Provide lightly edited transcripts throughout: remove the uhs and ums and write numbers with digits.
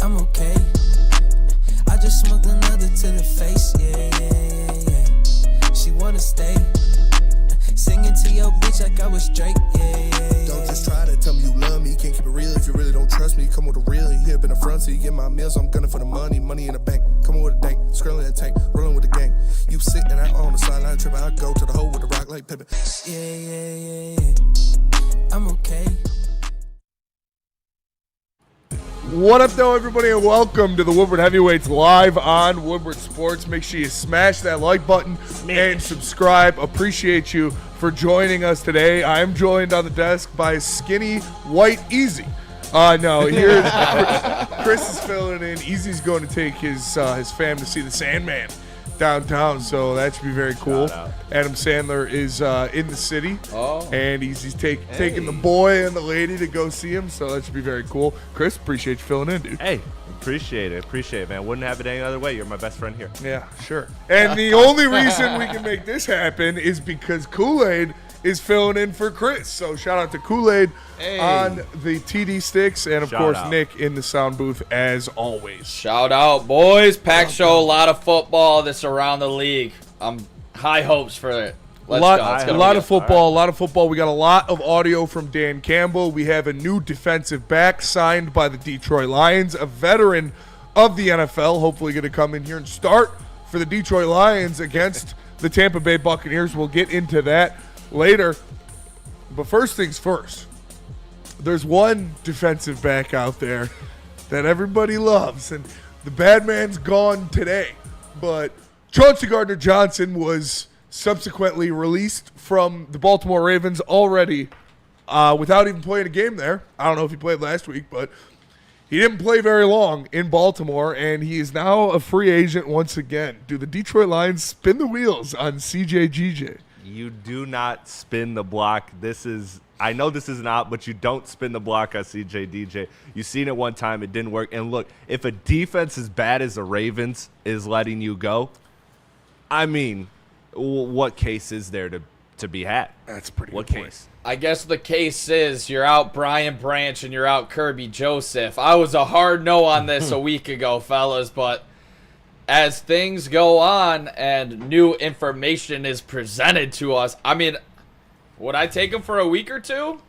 I'm okay. I just smoked another to the face, yeah. She wanna stay. Singing to your bitch like I was Drake, yeah. Don't just try to tell me you love me. Can't keep it real if you really don't trust me. Come with a real, you hip in the front, so you get my meals. I'm gunning for the money in the bank. Come on with a dank, scrolling in the tank, rolling with the gang. You sitting out on the sideline tripping, I go to the hole with the rock like Pippin. Yeah. I'm okay. What up, though, everybody, and welcome to the Woodward Heavyweights live on Woodward Sports. Make sure you smash that like button and subscribe. Appreciate you for joining us today. I'm joined on the desk by Skinny White Easy. Here Chris is filling in. Easy's going to take his fam to see the Sandman downtown, so that should be very cool. Adam Sandler is in the city, and he's taking the boy and the lady to go see him, so that should be very cool. Chris, appreciate you filling in, dude. Hey, appreciate it, man. Wouldn't have it any other way. You're my best friend here. Yeah, sure. And the only reason we can make this happen is because Kool-Aid is filling in for Chris. So shout out to Kool-Aid on the TD sticks, and of course Nick in the sound booth as always. Shout out, boys. Packed show, a lot of football this around the league. High hopes for it. A lot of football. We got a lot of audio from Dan Campbell. We have a new defensive back signed by the Detroit Lions, a veteran of the NFL, hopefully going to come in here and start for the Detroit Lions against the Tampa Bay Buccaneers. We'll get into that later. But first things first, there's one defensive back out there that everybody loves, and the bad man's gone today. But Chauncey Gardner-Johnson was subsequently released from the Baltimore Ravens already without even playing a game there. I don't know if he played last week, but he didn't play very long in Baltimore, and he is now a free agent once again. Do the Detroit Lions spin the wheels on CJGJ? You do not spin the block. I know this is not, but you don't spin the block on CJDJ. You've seen it one time. It didn't work. And look, if a defense as bad as the Ravens is letting you go, I mean, what case is there to be had? That's pretty What good case? I guess the case is you're out Brian Branch and you're out Kerby Joseph. I was a hard no on this a week ago, fellas, but as things go on and new information is presented to us, I mean, would I take him for a week or two?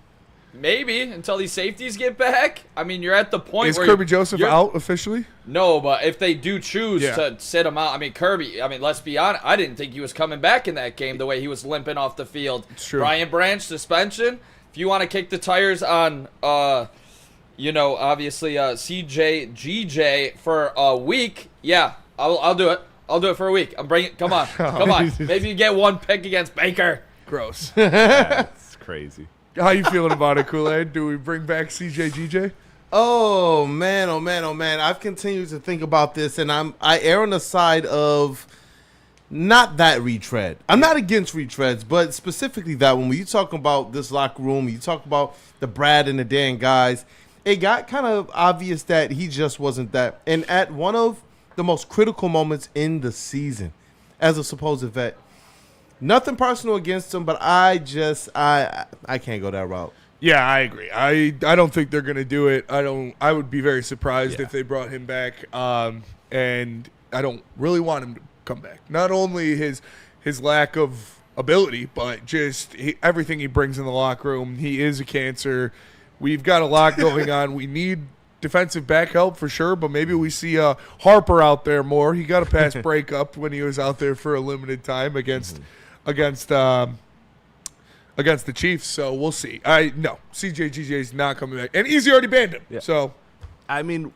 Maybe, until these safeties get back. I mean, you're at the point Is where Kerby Joseph out officially? No, but if they do choose to sit him out, I mean, Kerby, let's be honest, I didn't think he was coming back in that game the way he was limping off the field. It's true. Brian Branch, suspension. If you want to kick the tires on, obviously CJGJ for a week, yeah, I'll do it. I'll do it for a week. Come on. Maybe you get one pick against Baker. Gross. That's crazy. How you feeling about it, Kool-Aid? Do we bring back CJGJ? Oh man. I've continued to think about this, and I err on the side of not that retread. I'm not against retreads, but specifically that one. When you talk about this locker room, you talk about the Brad and the Dan guys, it got kind of obvious that he just wasn't that. And at one of the most critical moments in the season, as a supposed vet, nothing personal against him, but I can't go that route. Yeah, I agree. I don't think they're going to do it. I would be very surprised if they brought him back. And I don't really want him to come back. Not only his lack of ability, but just everything he brings in the locker room. He is a cancer. We've got a lot going on. We need defensive back help for sure, but maybe we see Harper out there more. He got a pass breakup when he was out there for a limited time against the Chiefs, so we'll see. No, CJGJ is not coming back, and Easy already banned him. Yeah. So, I mean,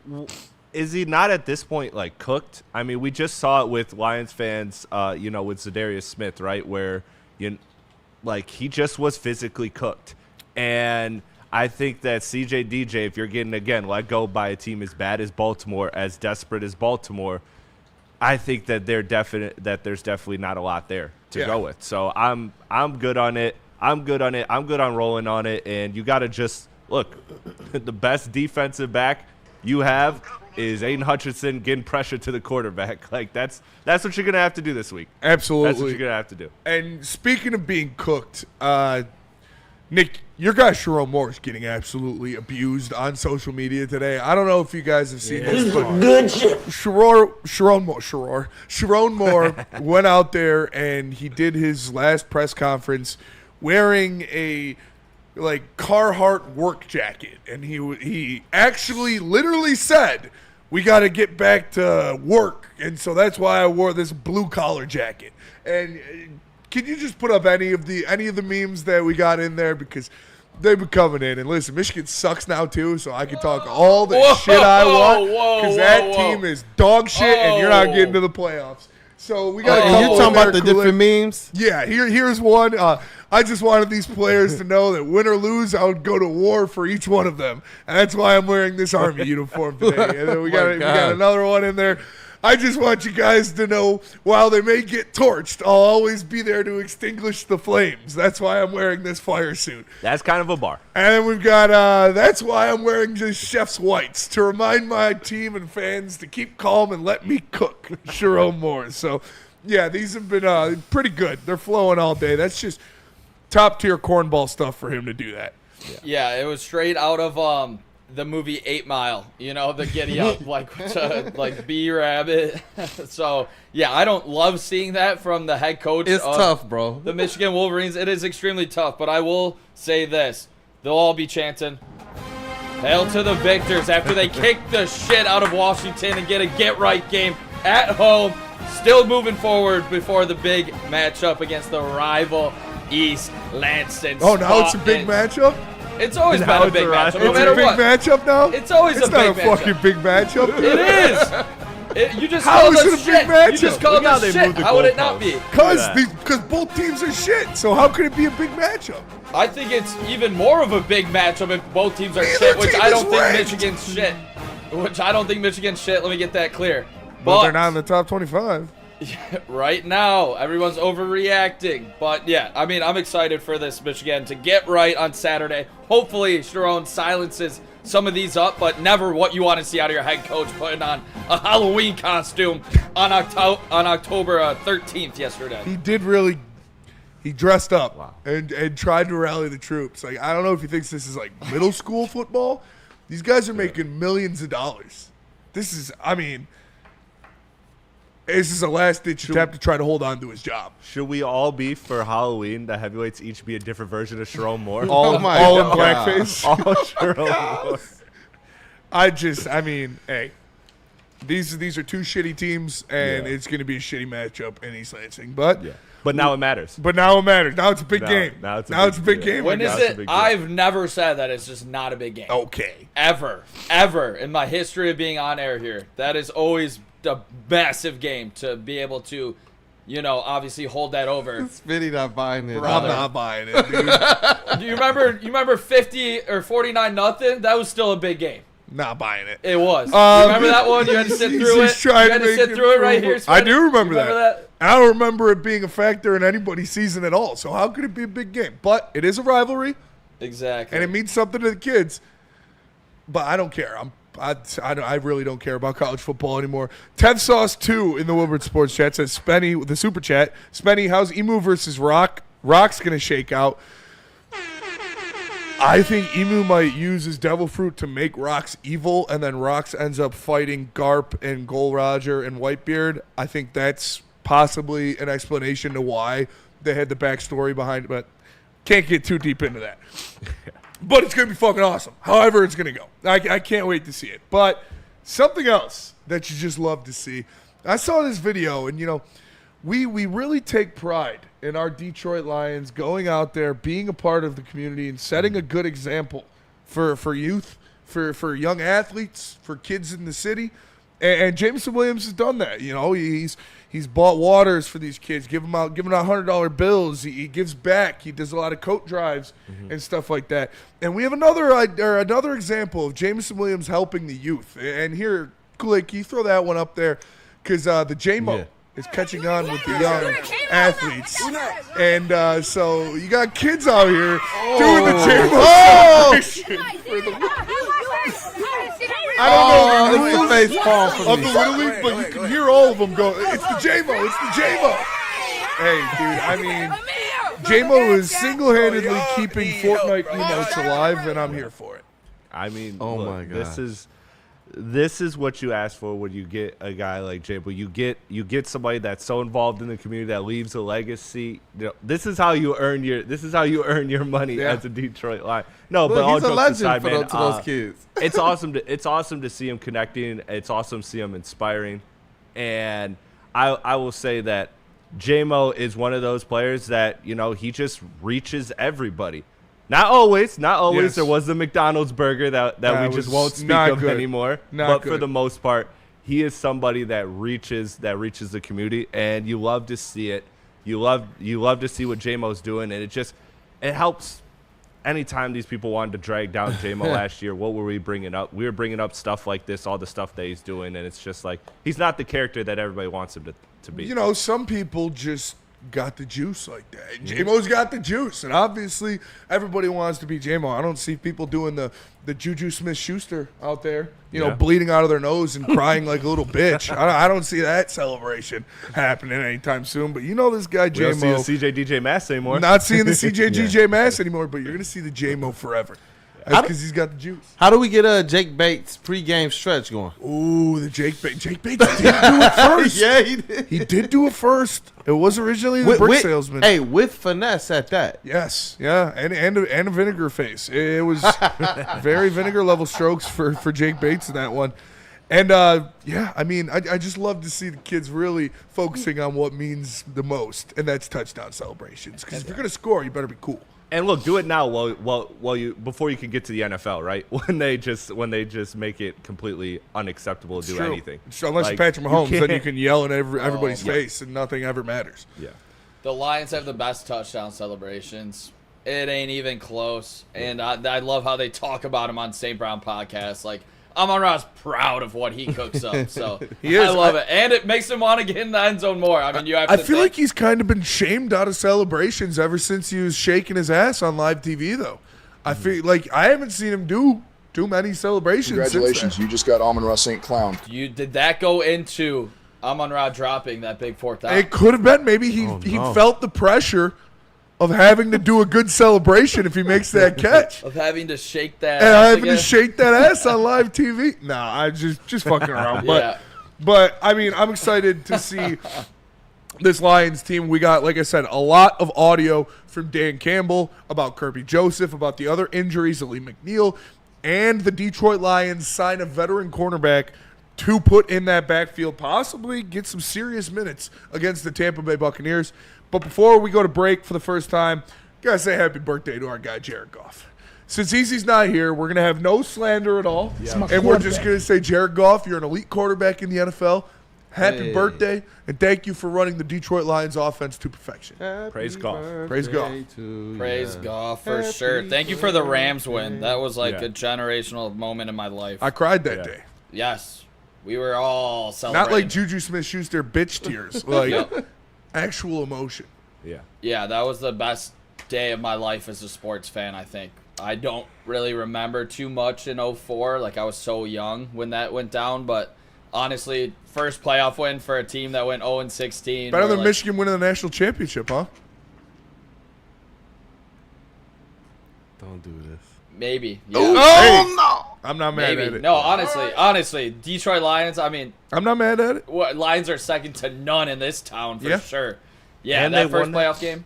is he not at this point like cooked? I mean, we just saw it with Lions fans, with Zadarius Smith, right, where he just was physically cooked, and I think that CJDJ, if you're getting again let go by a team as bad as Baltimore, as desperate as Baltimore, I think that there's definitely not a lot there to go with. So I'm good on it. I'm good on rolling on it. And you got to just look. The best defensive back you have is Aiden Hutchinson getting pressure to the quarterback. Like that's what you're gonna have to do this week. Absolutely, that's what you're gonna have to do. And speaking of being cooked, Nick, your guy Sharon Moore is getting absolutely abused on social media today. I don't know if you guys have seen this, but good shit. Sharon Moore went out there and he did his last press conference wearing a Carhartt work jacket, and he actually literally said, "We got to get back to work," and so that's why I wore this blue collar jacket. And can you just put up any of the memes that we got in there, because they've been coming in. And listen, Michigan sucks now too, so I can talk all the shit I want, because that team is dog shit, and you're not getting to the playoffs. So we got. You're talking about the different memes. Yeah, here's one. I just wanted these players to know that win or lose, I would go to war for each one of them, and that's why I'm wearing this Army uniform today. And then we got another one in there. I just want you guys to know, while they may get torched, I'll always be there to extinguish the flames. That's why I'm wearing this fire suit. That's kind of a bar. And then we've got, that's why I'm wearing just Chef's Whites, to remind my team and fans to keep calm and let me cook. Sharon Moore. So, yeah, these have been pretty good. They're flowing all day. That's just top-tier cornball stuff for him to do that. Yeah, it was straight out of the movie 8 Mile, the giddy up, like B-Rabbit. So, yeah, I don't love seeing that from the head coach. It's tough, bro. The Michigan Wolverines. It is extremely tough, but I will say this. They'll all be chanting, "Hail to the victors," after they kick the shit out of Washington and get a get-right game at home. Still moving forward before the big matchup against the rival East Lansing. Oh, now it's a big matchup? It's always been a big matchup, no It's matter a big what. matchup now? It's always a big matchup. It's not a fucking big matchup. It is. You just How called is it us a big shit. matchup? You just called Look how us they shit. moved the How would it not goalposts. be? Because both teams are shit. So how could it be a big matchup? I think it's even more of a big matchup if both teams are Neither shit, which team I is don't think ranked. Michigan's shit. Which I don't think Michigan's shit. Let me get that clear. But they're not in the top 25. Right now, everyone's overreacting. But yeah, I mean, I'm excited for this Michigan to get right on Saturday. Hopefully, Sharon silences some of these up, but never what you want to see out of your head coach putting on a Halloween costume on October 13th yesterday. He did really. He dressed up and tried to rally the troops. Like, I don't know if he thinks this is like middle school football. These guys are making millions of dollars. This is a last-ditch attempt to try to hold on to his job. Should we all be, for Halloween, the heavyweights each be a different version of Sharon Moore? All in blackface. All Sharon Moore. Hey, these are two shitty teams, and it's going to be a shitty matchup in East Lansing. But now it matters. Now it's a big game. Now it's a big game. When is Now it? I've never said that it's just not a big game. Okay. Ever in my history of being on air here, that is always a massive game to be able to, obviously hold that over. Smitty not buying it. I'm not buying it, dude. Do you remember 50 or 49-0 That was still a big game. Not buying it. It was. You remember that one? You had to sit through it. You had to sit through it right here. I do remember that. that. I don't remember it being a factor in anybody's season at all. So how could it be a big game? But it is a rivalry. Exactly. And it means something to the kids. But I don't care. I really don't care about college football anymore. Tev Sauce 2 in the Woodward Sports Chat says, Spenny, with the super chat, Spenny, how's Emu versus Rock? Rock's going to shake out. I think Emu might use his devil fruit to make Rox evil, and then Rox ends up fighting Garp and Gold Roger and Whitebeard. I think that's possibly an explanation to why they had the backstory behind it, but can't get too deep into that. But it's going to be fucking awesome. However it's going to go. I can't wait to see it. But something else that you just love to see. I saw this video, and, we really take pride in our Detroit Lions going out there, being a part of the community, and setting a good example for youth, for young athletes, for kids in the city. And Jameson Williams has done that. He's bought waters for these kids, giving out $100 bills. He gives back. He does a lot of coat drives and stuff like that. And we have another example of Jameson Williams helping the youth. And here, Kool-Aid, can you throw that one up there? Because the J-Mo is catching on with the young athletes. And so you got kids out here doing the J-Mo celebration. I don't know it's the face palm for of me. the Little League, but you can hear all of them go, it's the J-Mo, it's the J-Mo. Hey, dude, J-Mo is single-handedly keeping Fortnite emotes alive, and I'm here for it. I mean, Oh look, my God. This is what you ask for when you get a guy like J-Mo. You get somebody that's so involved in the community that leaves a legacy. You know, this is how you earn your money as a Detroit Lion. No, but all he's a jokes legend aside, for man, to those kids. it's awesome to see him connecting. It's awesome to see him inspiring, and I will say that J-Mo is one of those players that, you know, he just reaches everybody. Not always. Yes. There was the McDonald's burger that we just won't speak of anymore. But for the most part, he is somebody that reaches the community, and you love to see it. You love to see what J-Mo's doing, and it helps. Anytime these people wanted to drag down J-Mo last year, what were we bringing up? We were bringing up stuff like this, all the stuff that he's doing, and it's just like he's not the character that everybody wants him to be. You know, some people just got the juice like that. And J-Mo's got the juice, and obviously everybody wants to be J-Mo. I don't see people doing the Juju Smith-Schuster out there, you know, bleeding out of their nose and crying like a little bitch. I don't see that celebration happening anytime soon. But you know this guy, We J-Mo. don't see the CJ DJ Mass anymore. Not seeing the CJ DJ Mass anymore, but you're going to see the J-Mo forever. That's because he's got the juice. How do we get a Jake Bates pregame stretch going? Ooh, the Jake Bates did do it first. Yeah, he did. He did do it first. It was originally the brick salesman. Hey, with finesse at that. Yes, yeah, and a vinegar face. It was very vinegar level strokes for Jake Bates in that one. And yeah, I mean, I just love to see the kids really focusing on what means the most, and that's touchdown celebrations. Because if you're gonna score, you better be cool. And look, do it now while you before you can get to the NFL, right? When they just make it completely unacceptable to do anything. So unless you're Patrick Mahomes, then you can yell in everybody's face and nothing ever matters. Yeah. The Lions have the best touchdown celebrations. It ain't even close. And I love how they talk about him on St. Brown podcast. Like, Amon-Ra's proud of what he cooks up. So He is. I love it. And it makes him want to get in the end zone more. I mean, you have to I feel like he's kind of been shamed out of celebrations ever since he was shaking his ass on live TV, though. I feel like I haven't seen him do too many celebrations. Congratulations, you just got Amon-Ra St. Clown. Did that go into Amon-Ra dropping that big fourth down? It could have been. Maybe he felt the pressure of having to do a good celebration if he makes that catch. Of having to shake that And ass having again? to shake that ass on live TV. Nah, I just fucking around. Yeah. But I mean, I'm excited to see this Lions team. We got, like I said, a lot of audio from Dan Campbell about Kerby Joseph, about the other injuries, Alim McNeill, and the Detroit Lions sign a veteran cornerback to put in that backfield, possibly get some serious minutes against the Tampa Bay Buccaneers. But before we go to break for the first time, gotta say happy birthday to our guy Jared Goff. Since Easy's not here, we're gonna have no slander at all, and we're just gonna say, Jared Goff, you're an elite quarterback in the NFL. Happy birthday, and thank you for running the Detroit Lions offense to perfection. Praise Goff. Praise Goff. Praise God for sure. Thank you for the Rams win. That was like a generational moment in my life. I cried that day. Yes. We were all celebrating. Not like Juju Smith-Schuster bitch tears, like actual emotion. Yeah. Yeah, that was the best day of my life as a sports fan, I think. I don't really remember too much in 04. Like, I was so young when that went down. But honestly, first playoff win for a team that went 0-16. Better than like, Michigan winning the national championship, huh? Don't do this. Maybe. Yeah. No! I'm not mad Maybe. at it. No, honestly, Detroit Lions, I mean, I'm not mad at it. Lions are second to none in this town for sure. Yeah, And that they first won playoff game.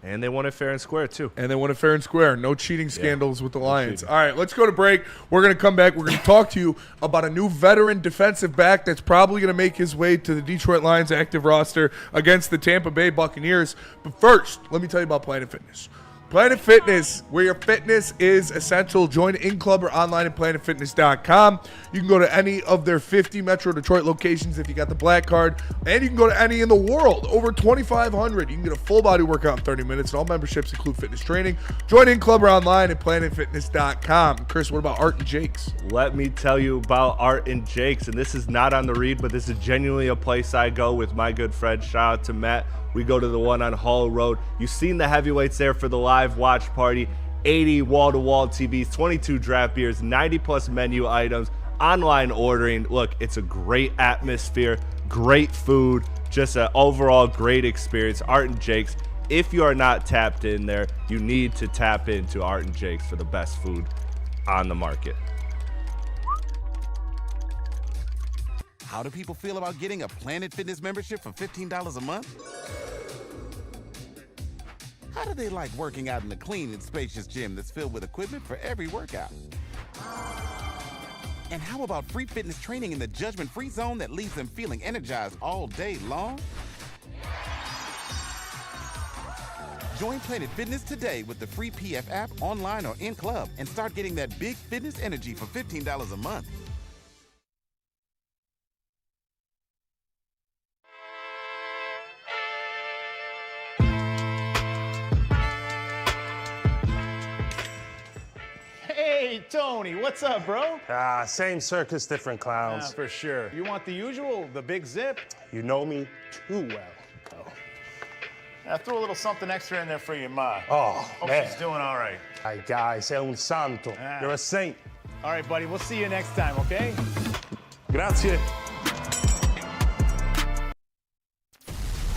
And they won it fair and square, too. And they won it fair and square. No cheating scandals with the Lions. All right, let's go to break. We're going to come back. We're going to talk to you about a new veteran defensive back that's probably going to make his way to the Detroit Lions active roster against the Tampa Bay Buccaneers. But first, let me tell you about Planet Fitness. Planet Fitness, where your fitness is essential. Join in club or online at planetfitness.com. You can go to any of their 50 Metro Detroit locations if you got the black card, and you can go to any in the world, over 2,500. You can get a full body workout in 30 minutes, and all memberships include fitness training. Join in club or online at planetfitness.com. Chris, what about Art and Jake's? Let me tell you about Art and Jake's, and this is not on the read, but this is genuinely a place I go with my good friend. Shout out to Matt. We go to the one on Hall Road. You've seen the heavyweights there for the live watch party. 80 wall-to-wall TVs, 22 draft beers, 90-plus menu items, online ordering. Look, it's a great atmosphere, great food, just an overall great experience. Art and Jake's, if you are not tapped in there, you need to tap into Art and Jake's for the best food on the market. How do people feel about getting a Planet Fitness membership for $15 a month? How do they like working out in a clean and spacious gym that's filled with equipment for every workout? And how about free fitness training in the judgment-free zone that leaves them feeling energized all day long? Join Planet Fitness today with the free PF app, online or in club, and start getting that big fitness energy for $15 a month. Hey, Tony, what's up, bro? Same circus, different clowns. For sure. You want the usual, the big zip? You know me too well. Throw a little something extra in there for your ma. Oh, Hope man. she's doing all right. Ay, guy, sei un santo. You're a saint. All right, buddy, we'll see you next time, okay? Grazie.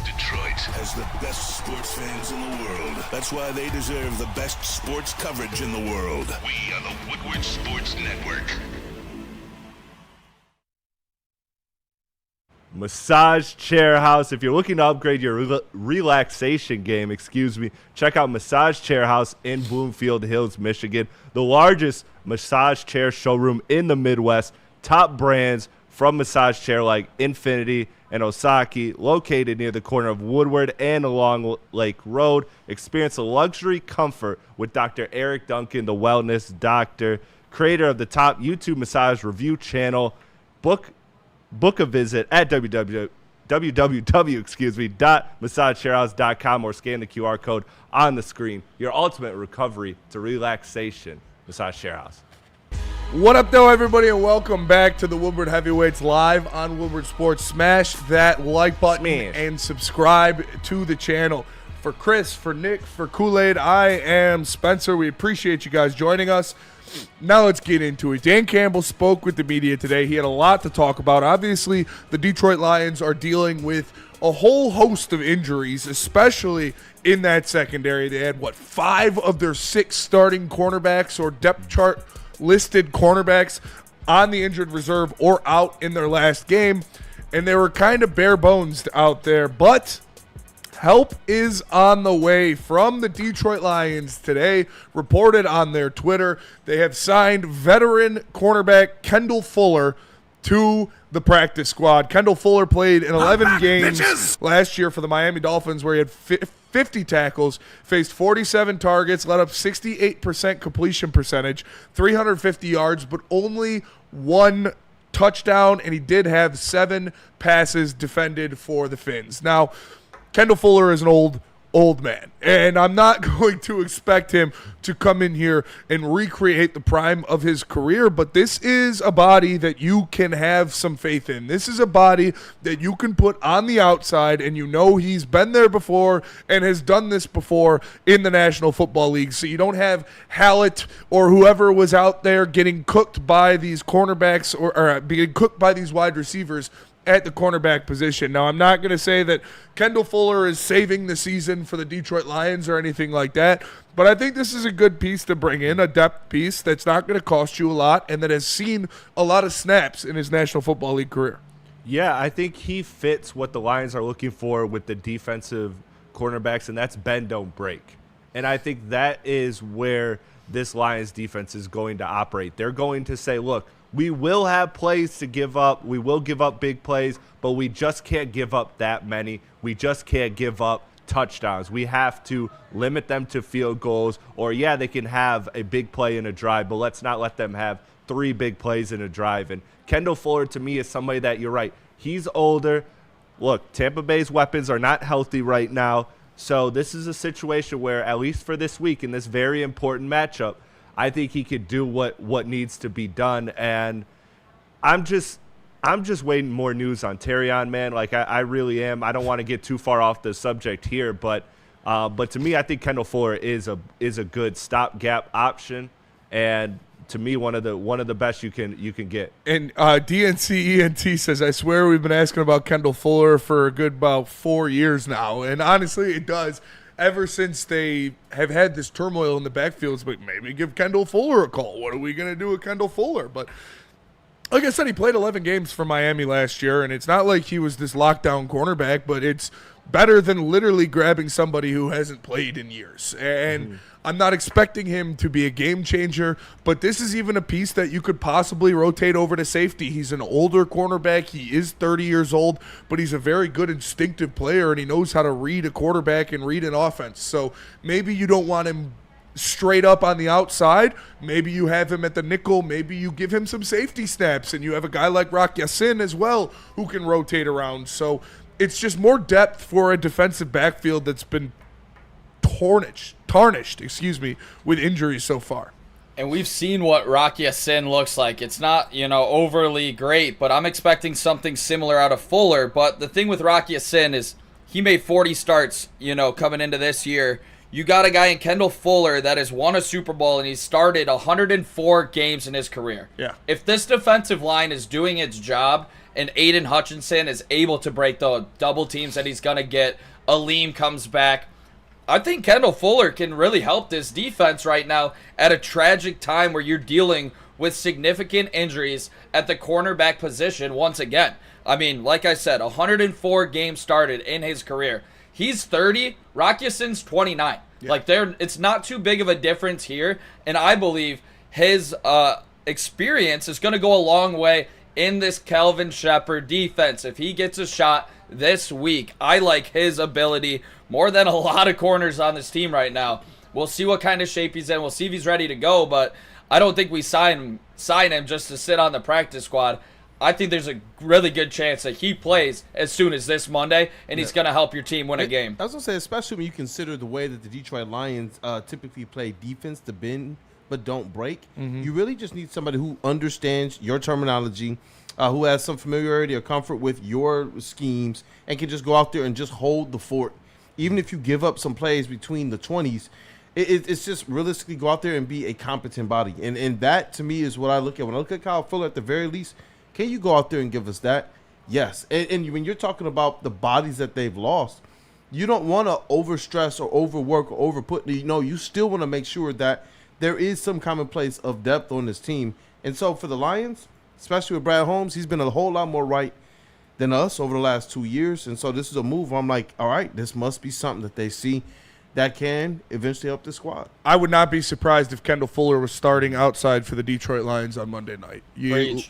Detroit has the best sports fans in the world. That's why they deserve the best sports coverage in the world. We are the Woodward Sports Network. Massage Chair House. If you're looking to upgrade your relaxation game, check out Massage Chair House in Bloomfield Hills, Michigan. The largest massage chair showroom in the Midwest. Top brands from massage chair like Infinity and Osaki, located near the corner of Woodward and along Lake Road. Experience the luxury comfort with Dr. Eric Duncan, the wellness doctor, creator of the top YouTube massage review channel. Book a visit at www.massagechairhouse.com or scan the QR code on the screen. Your ultimate recovery to relaxation. Massage Chair House. What up, though, everybody, and welcome back to the Woodward Heavyweights live on Woodward Sports. Smash that like button and subscribe to the channel. For Chris, for Nick, for Kool-Aid, I am Spencer. We appreciate you guys joining us. Now let's get into it. Dan Campbell spoke with the media today. He had a lot to talk about. Obviously, the Detroit Lions are dealing with a whole host of injuries, especially in that secondary. They had, 5 of their 6 starting cornerbacks or depth chart listed cornerbacks on the injured reserve or out in their last game, and they were kind of bare bones out there, but help is on the way from the Detroit Lions today. Reported on their Twitter, they have signed veteran cornerback Kendall Fuller to the practice squad. Kendall Fuller played in 11 games last year for the Miami Dolphins, where he had 50 tackles, faced 47 targets, let up 68% completion percentage, 350 yards, but only 1 touchdown, and he did have 7 passes defended for the Fins. Now, Kendall Fuller is an old man, and I'm not going to expect him to come in here and recreate the prime of his career, but this is a body that you can have some faith in. This is a body that you can put on the outside, and you know he's been there before and has done this before in the National Football League, so you don't have Hallett or whoever was out there getting cooked by these cornerbacks or being cooked by these wide receivers at the cornerback position. Now, I'm not going to say that Kendall Fuller is saving the season for the Detroit Lions or anything like that, but I think this is a good piece to bring in, a depth piece that's not going to cost you a lot and that has seen a lot of snaps in his National Football League career. Yeah, I think he fits what the Lions are looking for with the defensive cornerbacks, and that's bend, don't break. And I think that is where this Lions defense is going to operate. They're going to say, look, we will have plays to give up. We will give up big plays, but we just can't give up that many. We just can't give up touchdowns. We have to limit them to field goals, or, yeah, they can have a big play in a drive, but let's not let them have 3 big plays in a drive. And Kendall Fuller, to me, is somebody that, you're right, he's older. Look, Tampa Bay's weapons are not healthy right now, so this is a situation where, at least for this week in this very important matchup, I think he could do what needs to be done, and I'm just waiting more news on Terrion, man. Like I really am. I don't want to get too far off the subject here, but to me, I think Kendall Fuller is a good stopgap option, and to me, one of the best you can get. And DNCENT says, I swear we've been asking about Kendall Fuller for a good about 4 years now, and honestly, it does. ever since they have had this turmoil in the backfields, but maybe give Kendall Fuller a call. What are we going to do with Kendall Fuller? But like I said, he played 11 games for Miami last year, and it's not like he was this lockdown cornerback, but it's better than literally grabbing somebody who hasn't played in years. And I'm not expecting him to be a game changer, but this is even a piece that you could possibly rotate over to safety. He's an older cornerback. He is 30 years old, but he's a very good instinctive player, and he knows how to read a quarterback and read an offense. So maybe you don't want him straight up on the outside. Maybe you have him at the nickel. Maybe you give him some safety snaps, and you have a guy like Raxter Sin as well who can rotate around. So it's just more depth for a defensive backfield that's been tarnished, with injuries so far. And we've seen what Raxter Sin looks like. It's not, overly great, but I'm expecting something similar out of Fuller. But the thing with Raxter Sin is he made 40 starts, coming into this year. You got a guy in Kendall Fuller that has won a Super Bowl, and he's started 104 games in his career. Yeah. If this defensive line is doing its job and Aiden Hutchinson is able to break the double teams that he's going to get, Alim comes back, I think Kendall Fuller can really help this defense right now at a tragic time where you're dealing with significant injuries at the cornerback position once again. I mean, like I said, 104 games started in his career. He's 30, Raxter Sin's 29. Yeah. It's not too big of a difference here, and I believe his experience is going to go a long way in this Kelvin Shepherd defense. If he gets a shot this week, I like his ability more than a lot of corners on this team right now. We'll see what kind of shape he's in. We'll see if he's ready to go, but I don't think we sign him just to sit on the practice squad. I think there's a really good chance that he plays as soon as this Monday, and he's going to help your team win a game. I was going to say, especially when you consider the way that the Detroit Lions typically play defense to bend but don't break. You really just need somebody who understands your terminology, who has some familiarity or comfort with your schemes, and can just go out there and just hold the fort. Even if you give up some plays between the 20s, it's just realistically go out there and be a competent body. And that, to me, is what I look at. When I look at Kyle Fuller, at the very least, can you go out there and give us that? Yes. And when you're talking about the bodies that they've lost, you don't want to overstress or overwork or overput. You still want to make sure that there is some commonplace of depth on this team. And so for the Lions, especially with Brad Holmes, he's been a whole lot more right than us over the last 2 years. And so this is a move where I'm like, all right, this must be something that they see that can eventually help the squad. I would not be surprised if Kendall Fuller was starting outside for the Detroit Lions on Monday night.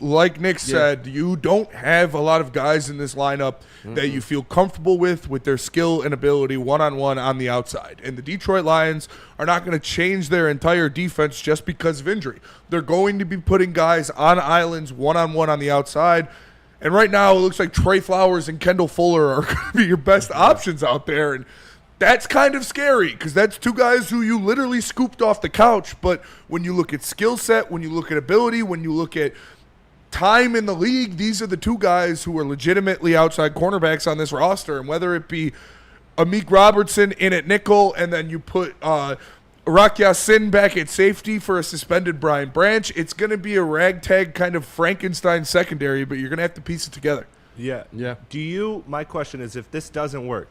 Like Nick said, you don't have a lot of guys in this lineup that you feel comfortable with their skill and ability one-on-one on the outside. And the Detroit Lions are not going to change their entire defense just because of injury. They're going to be putting guys on islands one-on-one on the outside. And right now it looks like Trey Flowers and Kendall Fuller are going to be your best options out there. And that's kind of scary because that's two guys who you literally scooped off the couch. But when you look at skill set, when you look at ability, when you look at time in the league, these are the two guys who are legitimately outside cornerbacks on this roster. And whether it be Amik Robertson in at nickel and then you put Raxter Sin back at safety for a suspended Brian Branch, it's going to be a ragtag kind of Frankenstein secondary, but you're going to have to piece it together. Yeah. My question is, if this doesn't work,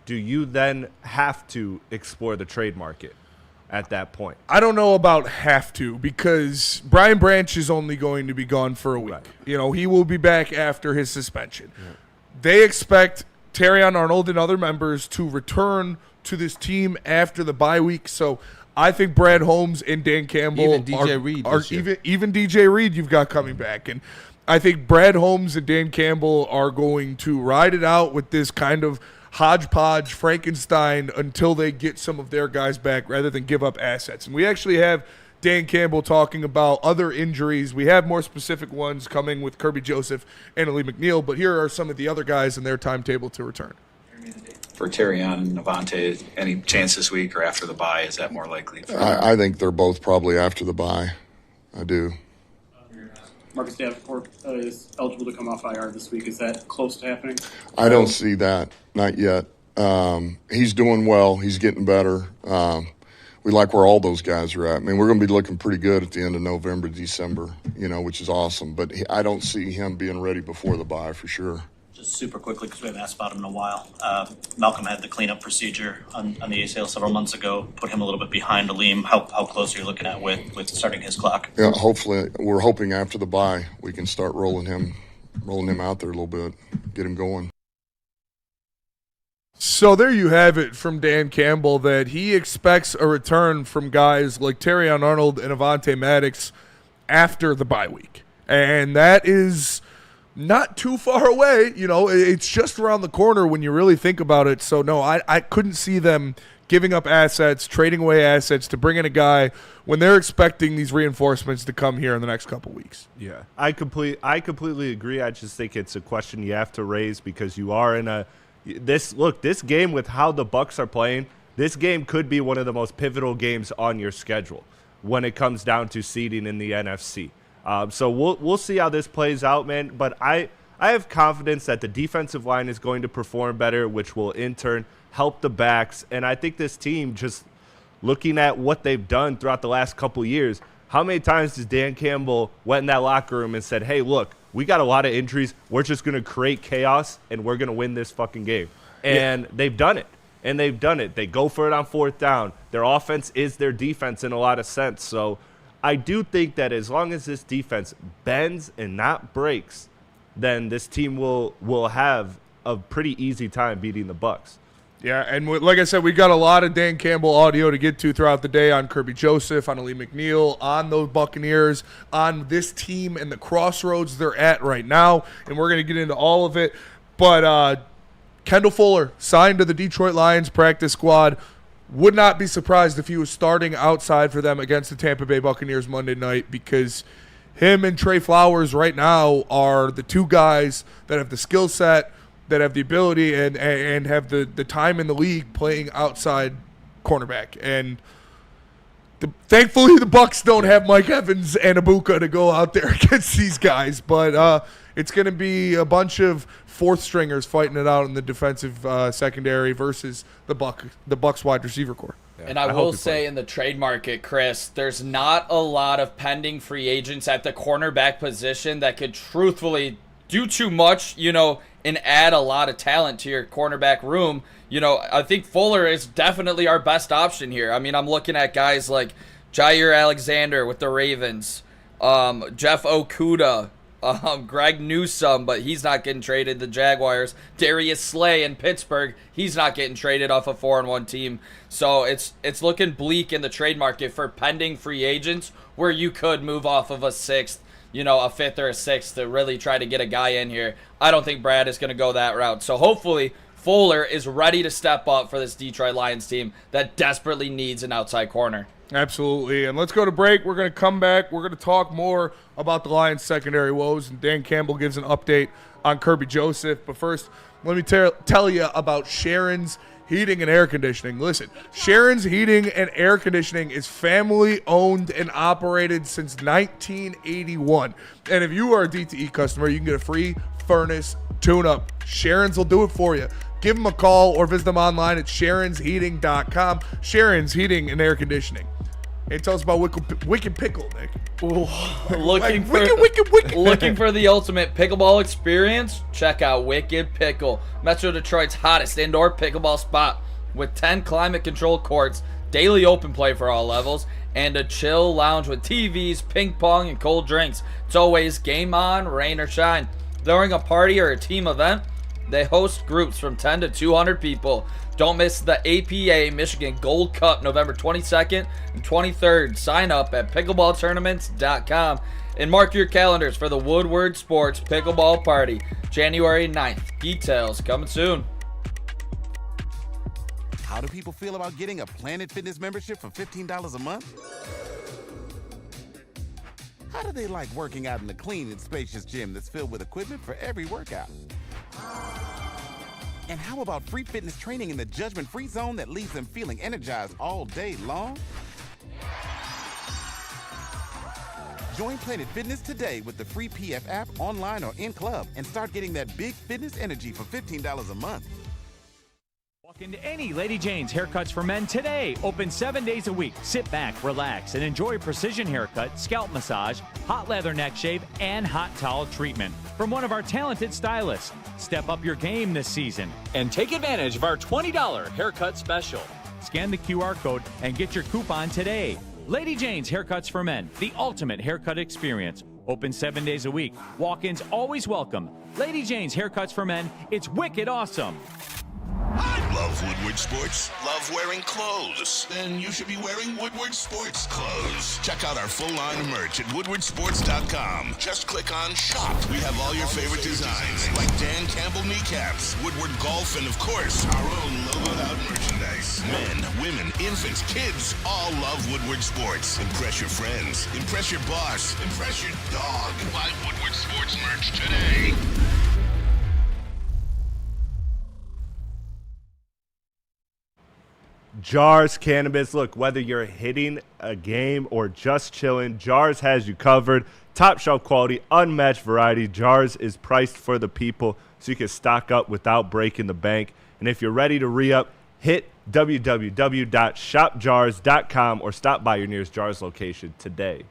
do you then have to explore the trade market at that point? I don't know about have to because Brian Branch is only going to be gone for a week. Right. He will be back after his suspension. Yeah. They expect Terrion Arnold and other members to return to this team after the bye week. So I think Brad Holmes and Dan Campbell even DJ Reed even DJ Reed you've got coming back. And I think Brad Holmes and Dan Campbell are going to ride it out with this kind of hodgepodge Frankenstein until they get some of their guys back rather than give up assets. And we actually have Dan Campbell talking about other injuries. We have more specific ones coming with Kerby Joseph and Alim McNeill, but here are some of the other guys in their timetable to return. For Terrion and Avante, any chance this week or after the bye? Is that more likely? I think they're both probably after the bye. I do. Marcus Davenport is eligible to come off IR this week. Is that close to happening? I don't see that. Not yet. He's doing well. He's getting better. We like where all those guys are at. I mean, we're going to be looking pretty good at the end of November, December, which is awesome. But I don't see him being ready before the bye for sure. Just super quickly, because we haven't asked about him in a while. Malcolm had the cleanup procedure on the ACL several months ago, put him a little bit behind Alim. How close are you looking at with starting his clock? Yeah, hopefully, we're hoping after the bye we can start rolling him out there a little bit, get him going. So there you have it from Dan Campbell, that he expects a return from guys like Terrion Arnold and Avonte Maddox after the bye week. And that is not too far away. You know, it's just around the corner when you really think about it. So, no, I couldn't see them giving up assets, trading away assets to bring in a guy when they're expecting these reinforcements to come here in the next couple weeks. Yeah, I completely agree. I just think it's a question you have to raise because you are in this game with how the Bucs are playing, this game could be one of the most pivotal games on your schedule when it comes down to seeding in the NFC. So we'll see how this plays out, man. But I have confidence that the defensive line is going to perform better, which will in turn help the backs. And I think this team, just looking at what they've done throughout the last couple years, how many times does Dan Campbell went in that locker room and said, hey, look, we got a lot of injuries. We're just going to create chaos, and we're going to win this fucking game. And they've done it. And they've done it. They go for it on fourth down. Their offense is their defense in a lot of sense. So I do think that as long as this defense bends and not breaks, then this team will have a pretty easy time beating the Bucs. Yeah, and like I said, we got a lot of Dan Campbell audio to get to throughout the day on Kerby Joseph, on Alim McNeill, on those Buccaneers, on this team and the crossroads they're at right now, and we're going to get into all of it. But Kendall Fuller signed to the Detroit Lions practice squad. Would not be surprised if he was starting outside for them against the Tampa Bay Buccaneers Monday night, because him and Trey Flowers right now are the two guys that have the skill set, that have the ability and have the time in the league playing outside cornerback. And thankfully the Bucs don't have Mike Evans and Ibuka to go out there against these guys. But it's going to be a bunch of fourth stringers fighting it out in the defensive secondary versus the Bucs wide receiver core. Yeah, and I will say in the trade market, Chris, there's not a lot of pending free agents at the cornerback position that could truthfully do too much, and add a lot of talent to your cornerback room. I think Fuller is definitely our best option here. I mean, I'm looking at guys like Jair Alexander with the Ravens, Jeff Okudah, Greg Newsome, but he's not getting traded. The Jaguars, Darius Slay in Pittsburgh, he's not getting traded off a 4-1 team. So it's looking bleak in the trade market for pending free agents where you could move off of a sixth, a fifth or a sixth to really try to get a guy in here. I don't think Brad is going to go that route. So hopefully Fuller is ready to step up for this Detroit Lions team that desperately needs an outside corner. Absolutely. And let's go to break. We're going to come back. We're going to talk more about the Lions secondary woes, and Dan Campbell gives an update on Kerby Joseph. But first, let me tell you about Sharon's Heating and Air Conditioning. Listen, Sharon's Heating and Air Conditioning is family owned and operated since 1981. And if you are a DTE customer, you can get a free furnace tune-up. Sharon's will do it for you. Give them a call or visit them online at sharonsheating.com. Sharon's Heating and Air Conditioning. Hey, tell us about Wicked Pickle, Nick. Ooh, looking for the ultimate pickleball experience? Check out Wicked Pickle, Metro Detroit's hottest indoor pickleball spot, with 10 climate-controlled courts, daily open play for all levels, and a chill lounge with TVs, ping pong, and cold drinks. It's always game on, rain or shine. During a party or a team event, they host groups from 10 to 200 people. Don't miss the APA Michigan Gold Cup November 22nd and 23rd. Sign up at pickleballtournaments.com and mark your calendars for the Woodward Sports Pickleball Party, January 9th. Details coming soon. How do people feel about getting a Planet Fitness membership for $15 a month? How do they like working out in a clean and spacious gym that's filled with equipment for every workout? And how about free fitness training in the judgment-free zone that leaves them feeling energized all day long? Join Planet Fitness today with the free PF app, online or in club, and start getting that big fitness energy for $15 a month. Walk into any Lady Jane's Haircuts for Men today. Open 7 days a week. Sit back, relax, and enjoy a precision haircut, scalp massage, hot leather neck shave, and hot towel treatment from one of our talented stylists. Step up your game this season and take advantage of our $20 haircut special. Scan the QR code and get your coupon today. Lady Jane's Haircuts for Men, the ultimate haircut experience. Open 7 days a week. Walk-ins always welcome. Lady Jane's Haircuts for Men. It's wicked awesome. Love Woodward Sports? Love wearing clothes? Then you should be wearing Woodward Sports clothes. Check out our full line of merch at woodwardsports.com. Just click on Shop. We have all your favorite designs, like Dan Campbell kneecaps, Woodward Golf, and of course, our own logoed out merchandise. Men, women, infants, kids all love Woodward Sports. Impress your friends. Impress your boss. Impress your dog. Buy Woodward Sports merch today. Jars Cannabis. Look, whether you're hitting a game or just chilling, Jars has you covered. Top shelf quality, unmatched variety. Jars is priced for the people so you can stock up without breaking the bank. And if you're ready to re-up, hit www.shopjars.com or stop by your nearest Jars location today.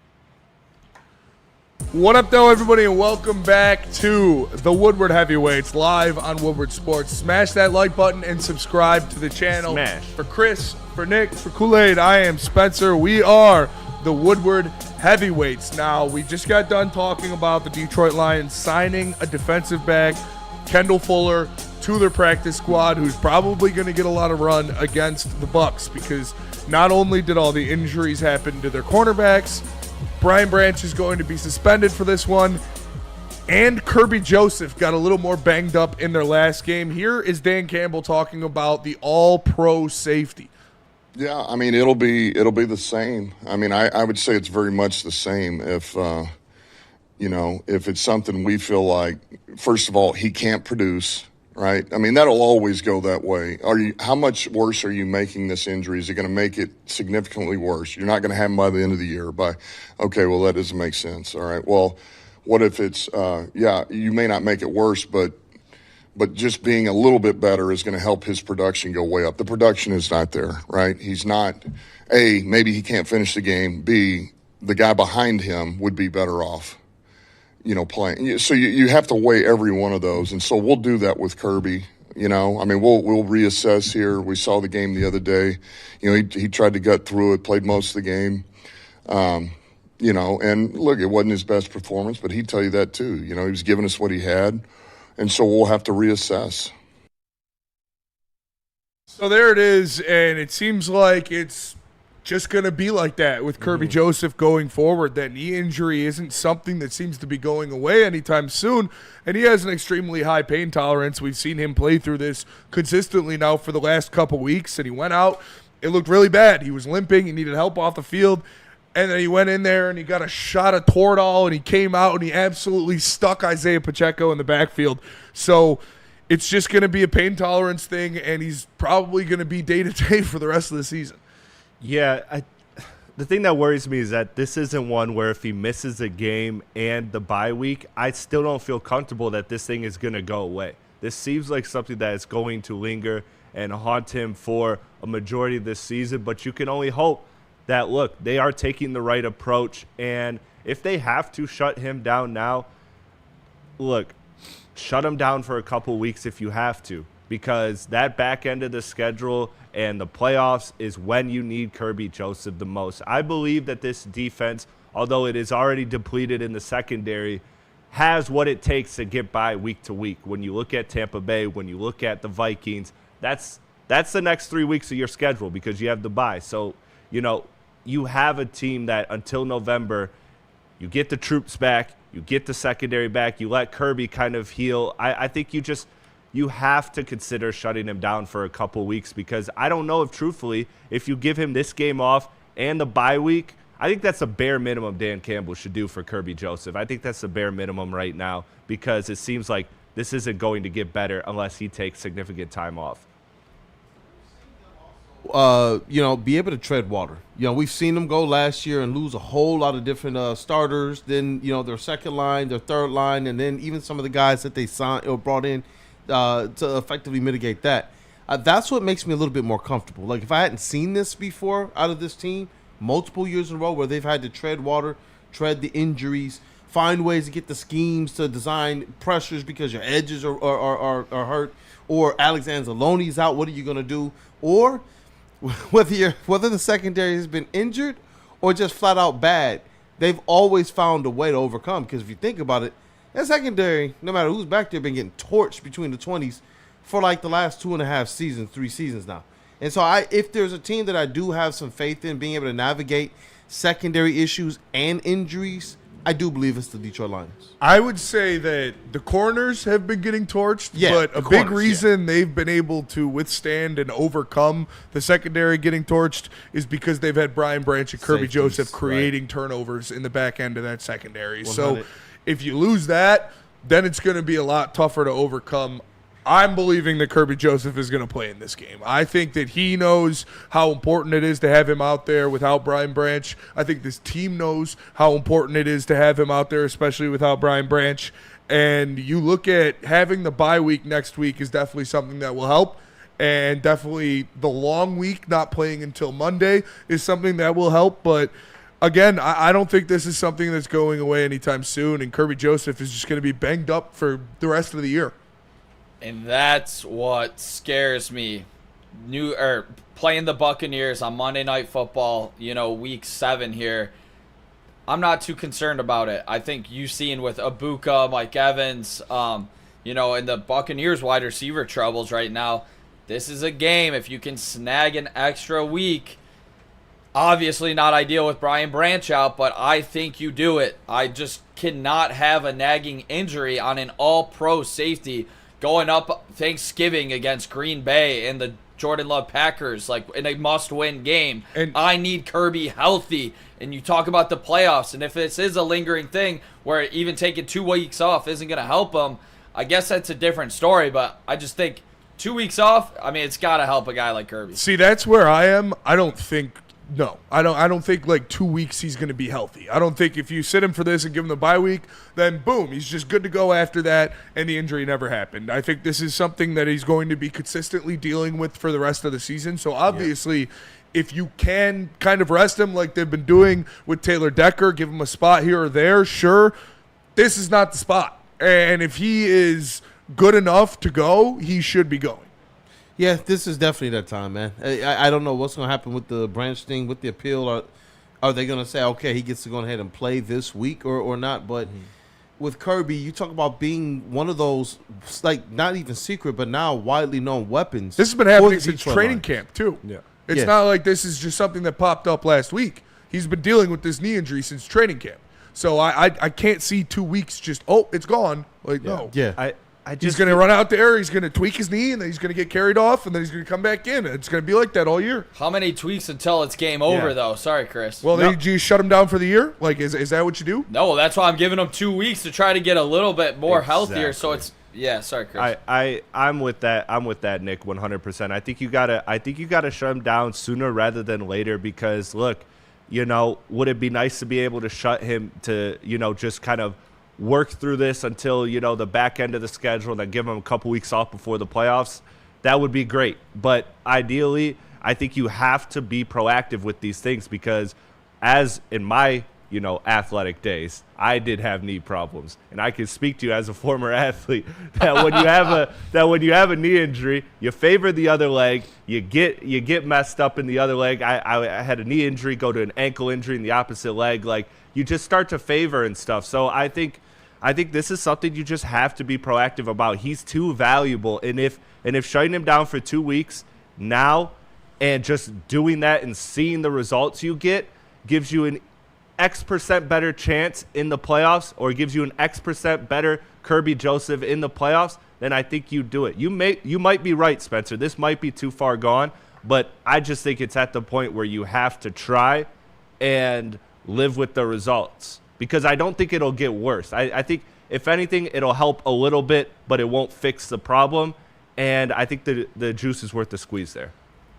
What up, though, everybody, and welcome back to the Woodward Heavyweights live on Woodward Sports. Smash that like button and subscribe to the channel. Smash. For Chris, for Nick, for Kool-Aid, I am Spencer. We are the Woodward Heavyweights. Now, we just got done talking about the Detroit Lions signing a defensive back, Kendall Fuller, to their practice squad, who's probably going to get a lot of run against the Bucs because not only did all the injuries happen to their cornerbacks, Brian Branch is going to be suspended for this one, and Kerby Joseph got a little more banged up in their last game. Here is Dan Campbell talking about the all-pro safety. Yeah, I mean, it'll be the same. I mean, I would say it's very much the same if if it's something we feel like, first of all, he can't produce, right? I mean, that'll always go that way. How much worse are you making this injury? Is it going to make it significantly worse? You're not going to have him by the end of the year. Okay, well, that doesn't make sense. All right, well, what if it's, you may not make it worse, but just being a little bit better is going to help his production go way up. The production is not there, right? He's not, A, maybe he can't finish the game. B, the guy behind him would be better off, playing. So you have to weigh every one of those. And so we'll do that with Kerby. I mean, we'll reassess here. We saw the game the other day. He tried to gut through it, played most of the game. And look, it wasn't his best performance, but he'd tell you that too. He was giving us what he had. And so we'll have to reassess. So there it is, and it seems like it's just going to be like that with Kerby Joseph going forward. That knee injury isn't something that seems to be going away anytime soon, and he has an extremely high pain tolerance. We've seen him play through this consistently now for the last couple weeks, and he went out. It looked really bad. He was limping. He needed help off the field. And then he went in there and he got a shot of Toradol and he came out and he absolutely stuck Isaiah Pacheco in the backfield. So it's just going to be a pain tolerance thing, and he's probably going to be day-to-day for the rest of the season. Yeah, the thing that worries me is that this isn't one where if he misses a game and the bye week, I still don't feel comfortable that this thing is going to go away. This seems like something that is going to linger and haunt him for a majority of this season, but you can only hope that, look, they are taking the right approach, and if they have to shut him down now, look, shut him down for a couple weeks if you have to, because that back end of the schedule and the playoffs is when you need Kerby Joseph the most. I believe that this defense, although it is already depleted in the secondary, has what it takes to get by week to week. When you look at Tampa Bay, when you look at the Vikings, that's the next 3 weeks of your schedule because you have the bye. So, you have a team that until November, you get the troops back, you get the secondary back, you let Kerby kind of heal. I think you have to consider shutting him down for a couple weeks, because I don't know if, truthfully, if you give him this game off and the bye week, I think that's a bare minimum Dan Campbell should do for Kerby Joseph. I think that's the bare minimum right now, because it seems like this isn't going to get better unless he takes significant time off. Be able to tread water. We've seen them go last year and lose a whole lot of different starters. Then, their second line, their third line, and then even some of the guys that they signed or brought in to effectively mitigate that. That's what makes me a little bit more comfortable. Like, if I hadn't seen this before out of this team, multiple years in a row where they've had to tread water, tread the injuries, find ways to get the schemes to design pressures because your edges are hurt, or Alexander Zaloni's out, what are you going to do? Or whether the secondary has been injured or just flat out bad, they've always found a way to overcome. Because if you think about it, that secondary, no matter who's back there, been getting torched between the 20s for like the last 2.5 seasons, 3 seasons now. And so if there's a team that I do have some faith in being able to navigate secondary issues and injuries, I do believe it's the Detroit Lions. I would say that the corners have been getting torched, but a big reason they've been able to withstand and overcome the secondary getting torched is because they've had Brian Branch and Kerby Joseph creating turnovers in the back end of that secondary. 100. So if you lose that, then it's going to be a lot tougher to overcome. I'm believing that Kerby Joseph is going to play in this game. I think that he knows how important it is to have him out there without Brian Branch. I think this team knows how important it is to have him out there, especially without Brian Branch. And you look at having the bye week next week is definitely something that will help. And definitely the long week, not playing until Monday, is something that will help. But again, I don't think this is something that's going away anytime soon. And Kerby Joseph is just going to be banged up for the rest of the year. And that's what scares me. Playing the Buccaneers on Monday Night Football, week 7 here. I'm not too concerned about it. I think you've seen with Ibuka, Mike Evans, and the Buccaneers wide receiver troubles right now. This is a game. If you can snag an extra week, obviously not ideal with Brian Branch out, but I think you do it. I just cannot have a nagging injury on an all-pro safety going up Thanksgiving against Green Bay and the Jordan Love Packers, like in a must-win game. And I need Kerby healthy. And you talk about the playoffs, and if this is a lingering thing where even taking 2 weeks off isn't going to help him, I guess that's a different story. But I just think 2 weeks off, it's got to help a guy like Kerby. See, that's where I am. I don't think like 2 weeks he's going to be healthy. I don't think if you sit him for this and give him the bye week, then boom, he's just good to go after that, and the injury never happened. I think this is something that he's going to be consistently dealing with for the rest of the season. So obviously, if you can kind of rest him like they've been doing with Taylor Decker, give him a spot here or there, sure, this is not the spot. And if he is good enough to go, he should be going. Yeah, this is definitely that time, man. I don't know what's going to happen with the Branch thing, with the appeal. Are they going to say, okay, he gets to go ahead and play this week or not? But with Kerby, you talk about being one of those, like, not even secret, but now widely known weapons. This has been happening since training camp, too. Yeah. It's not like this is just something that popped up last week. He's been dealing with this knee injury since training camp. So I can't see 2 weeks just, it's gone. Like, no. Yeah. He's going to run out there, he's going to tweak his knee, and then he's going to get carried off, and then he's going to come back in. It's going to be like that all year. How many tweaks until it's game over, though? Sorry, Chris. Well, do you shut him down for the year? Like, is that what you do? No, that's why I'm giving him 2 weeks to try to get a little bit more healthier. So it's sorry, Chris. I'm with that. I'm with that, Nick, 100%. I think you gotta shut him down sooner rather than later because look, would it be nice to be able to shut him to, just kind of work through this until, the back end of the schedule and then give him a couple weeks off before the playoffs? That would be great. But ideally, I think you have to be proactive with these things because as in my, athletic days, I did have knee problems. And I can speak to you as a former athlete that when you have a knee injury, you favor the other leg, you get messed up in the other leg. I had a knee injury, go to an ankle injury in the opposite leg. Like, you just start to favor and stuff. So I think this is something you just have to be proactive about. He's too valuable, and if shutting him down for 2 weeks now and just doing that and seeing the results you get gives you an X% better chance in the playoffs or gives you an X% better Kerby Joseph in the playoffs, then I think you do it. You might be right, Spencer. This might be too far gone, but I just think it's at the point where you have to try and live with the results because I don't think it'll get worse. I think, if anything, it'll help a little bit, but it won't fix the problem, and I think the juice is worth the squeeze there.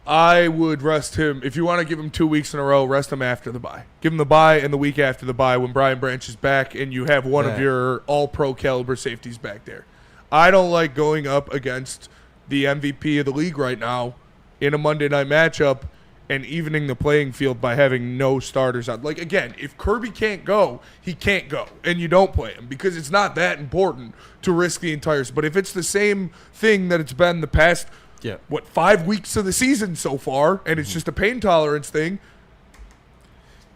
I would rest him. If you want to give him 2 weeks in a row, rest him after the bye. Give him the bye and the week after the bye when Brian Branch is back and you have one of your all-pro caliber safeties back there. I don't like going up against the MVP of the league right now in a Monday night matchup and evening the playing field by having no starters out. Like, again, if Kerby can't go, he can't go, and you don't play him because it's not that important to risk the entire. But if it's the same thing that it's been the past, 5 weeks of the season so far, and it's just a pain tolerance thing,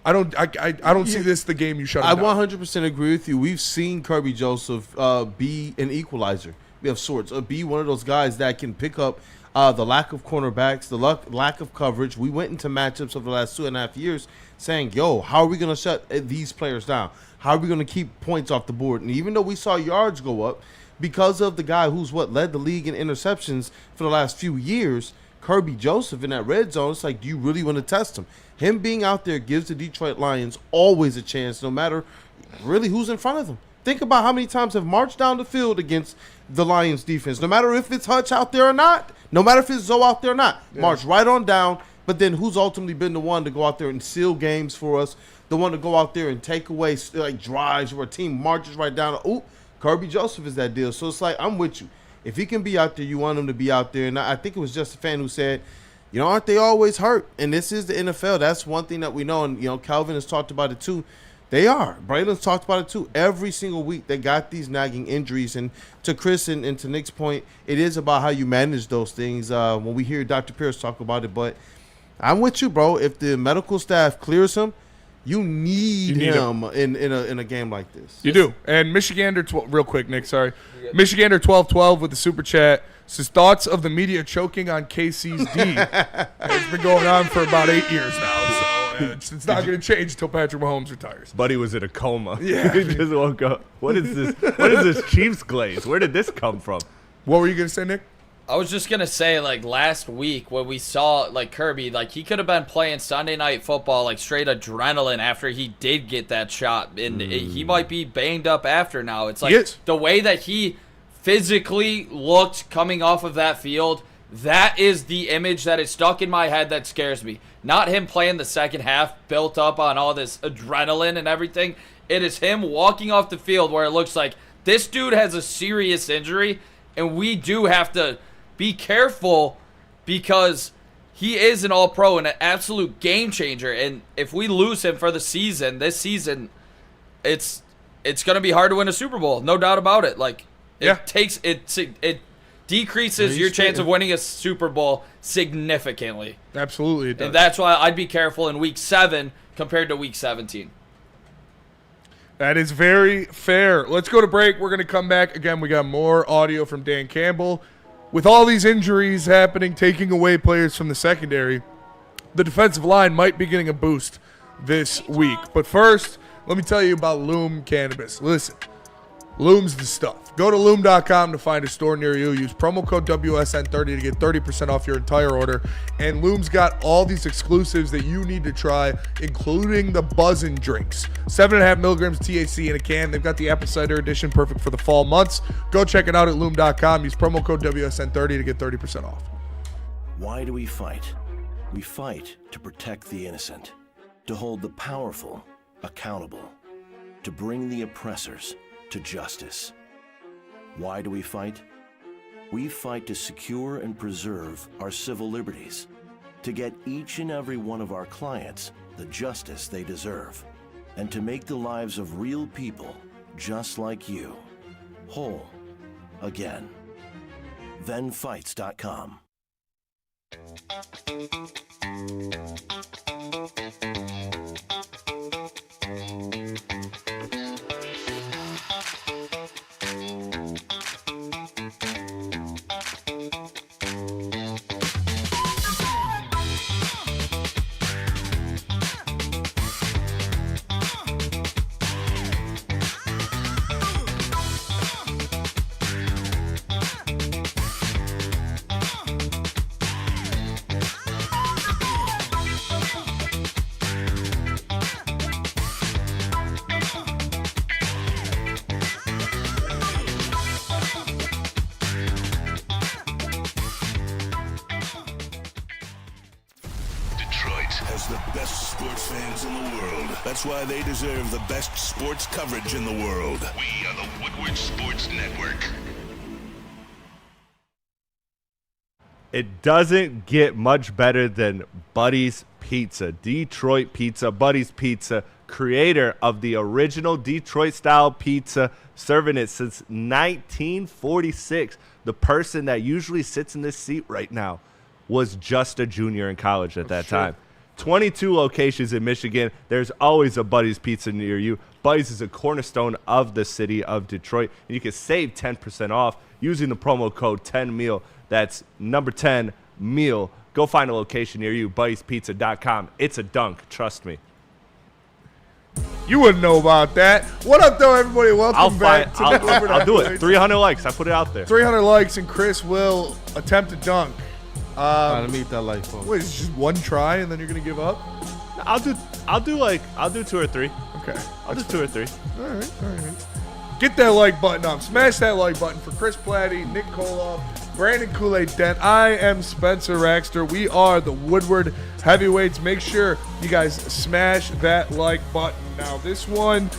I don't see this the game you shut him down. I 100% agree with you. We've seen Kerby Joseph be an equalizer of sorts, be one of those guys that can pick up the lack of cornerbacks, the lack of coverage. We went into matchups over the last 2.5 years saying, yo, how are we going to shut these players down? How are we going to keep points off the board? And even though we saw yards go up because of the guy who's led the league in interceptions for the last few years, Kerby Joseph in that red zone, it's like, do you really want to test him? Him being out there gives the Detroit Lions always a chance, no matter really who's in front of them. Think about how many times have marched down the field against the Lions defense, no matter if it's Hutch out there or not, no matter if it's Zoe out there or not. Yeah. March right on down, but then who's ultimately been the one to go out there and seal games for us, the one to go out there and take away like drives where a team marches right down. Ooh, Kerby Joseph is that deal. So it's like, I'm with you. If he can be out there, you want him to be out there. And I think it was just a fan who said, you know, aren't they always hurt? And this is the NFL. That's one thing that we know. And, you know, Calvin has talked about it too. They are. Braylon's talked about it too. Every single week they got these nagging injuries. And to Chris and to Nick's point, it is about how you manage those things when we hear Dr. Pierce talk about it. But I'm with you, bro. If the medical staff clears him, you need him in a game like this. You do. And Michigander, real quick, Nick, sorry. Michigander 1212 with the super chat says, thoughts of the media choking on KC's D. It's been going on for about 8 years now, so it's not going to change until Patrick Mahomes retires. Buddy was in a coma. Yeah. He just woke up. What is this? What is this Chiefs glaze? Where did this come from? What were you going to say, Nick? I was just going to say, like, last week when we saw, like, Kerby, like, he could have been playing Sunday Night Football, like, straight adrenaline after he did get that shot. And he might be banged up after now. It's like the way that he physically looked coming off of that field, that is the image that is stuck in my head that scares me. Not him playing the second half built up on all this adrenaline and everything. It is him walking off the field where it looks like this dude has a serious injury, and we do have to be careful because he is an all-pro and an absolute game changer. And if we lose him for the season, this season, it's going to be hard to win a Super Bowl. No doubt about it. Like, it decreases your chance of winning a Super Bowl significantly. Absolutely it does. And that's why I'd be careful in Week 7 compared to Week 17. That is very fair. Let's go to break. We're going to come back. Again, we got more audio from Dan Campbell. With all these injuries happening, taking away players from the secondary, the defensive line might be getting a boost this week. But first, let me tell you about Loom Cannabis. Listen, Loom's the stuff. Go to Loom.com to find a store near you. Use promo code WSN30 to get 30% off your entire order. And Loom's got all these exclusives that you need to try, including the Buzzin' drinks. 7.5 milligrams THC in a can. They've got the apple cider edition, perfect for the fall months. Go check it out at Loom.com. Use promo code WSN30 to get 30% off. Why do we fight? We fight to protect the innocent, to hold the powerful accountable, to bring the oppressors to justice. Why do we fight? We fight to secure and preserve our civil liberties, to get each and every one of our clients the justice they deserve, and to make the lives of real people just like you whole again. ThenFights.com. The best sports fans in the world. That's why they deserve the best sports coverage in the world. We are the Woodward Sports Network. It doesn't get much better than Buddy's Pizza. Detroit Pizza, Buddy's Pizza, creator of the original Detroit-style pizza, serving it since 1946. The person that usually sits in this seat right now was just a junior in college at that time. 22 locations in Michigan. There's always a Buddy's Pizza near you. Buddy's is a cornerstone of the city of Detroit. And you can save 10% off using the promo code 10MEAL. That's number 10 MEAL. Go find a location near you, buddyspizza.com. It's a dunk, trust me. You wouldn't know about that. What up, though, everybody? Welcome back to I'll do it. 300 likes. I put it out there. 300 likes, and Chris will attempt a dunk. Let me eat that like phone. Wait, it's just one try, and then you're gonna give up? I'll do 2 or 3. Okay. I'll do 2 or 3. All right. Get that like button up. Smash that like button for Chris Platte, Nick Koloff, Brandon Kool-Aid Dent. I am Spencer Raxter. We are the Woodward Heavyweights. Make sure you guys smash that like button. Now, this one,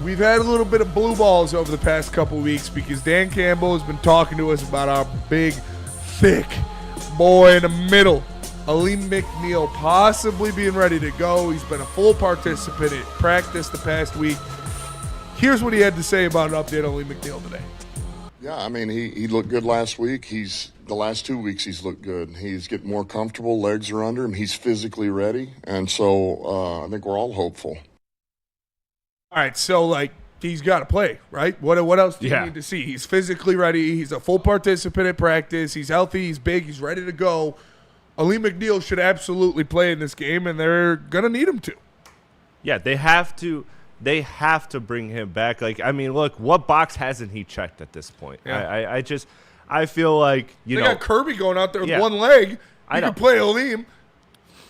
we've had a little bit of blue balls over the past couple weeks because Dan Campbell has been talking to us about our big, thick boy in the middle, Alim McNeill, possibly being ready to go. He's been a full participant at practice the past week. Here's what he had to say about an update on Alim McNeill today. Yeah, I mean, he looked good last week. The last 2 weeks he's looked good. He's getting more comfortable. Legs are under him. He's physically ready. And so I think we're all hopeful. All right, so, he's got to play, right? What else do you need to see? He's physically ready. He's a full participant at practice. He's healthy. He's big. He's ready to go. Alim McNeill should absolutely play in this game, and they're going to need him to. Yeah, they have to bring him back. Look, what box hasn't he checked at this point? Yeah. I feel like, they got Kerby going out there with one leg. You can play Alim.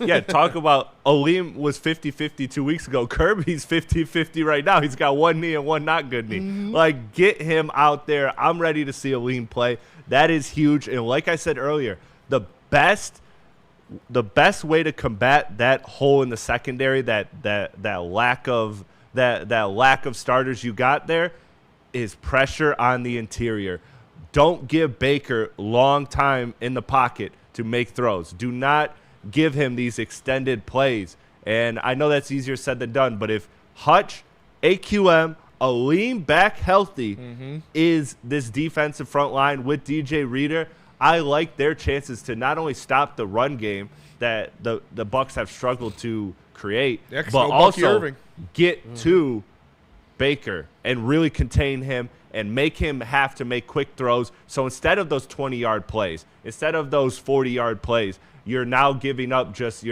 Yeah, talk about Alim was 50-50 2 weeks ago. Kirby's 50-50 right now. He's got one knee and one not good knee. Mm-hmm. Get him out there. I'm ready to see Alim play. That is huge. And like I said earlier, the best way to combat that hole in the secondary, that lack of starters you got there, is pressure on the interior. Don't give Baker long time in the pocket to make throws. Do not give him these extended plays. And I know that's easier said than done, but if Hutch, AQM, Alim back healthy is this defensive front line with DJ Reader, I like their chances to not only stop the run game that the Bucs have struggled to create, but also get to Baker and really contain him and make him have to make quick throws. So instead of those 20-yard plays, instead of those 40-yard plays, you're now just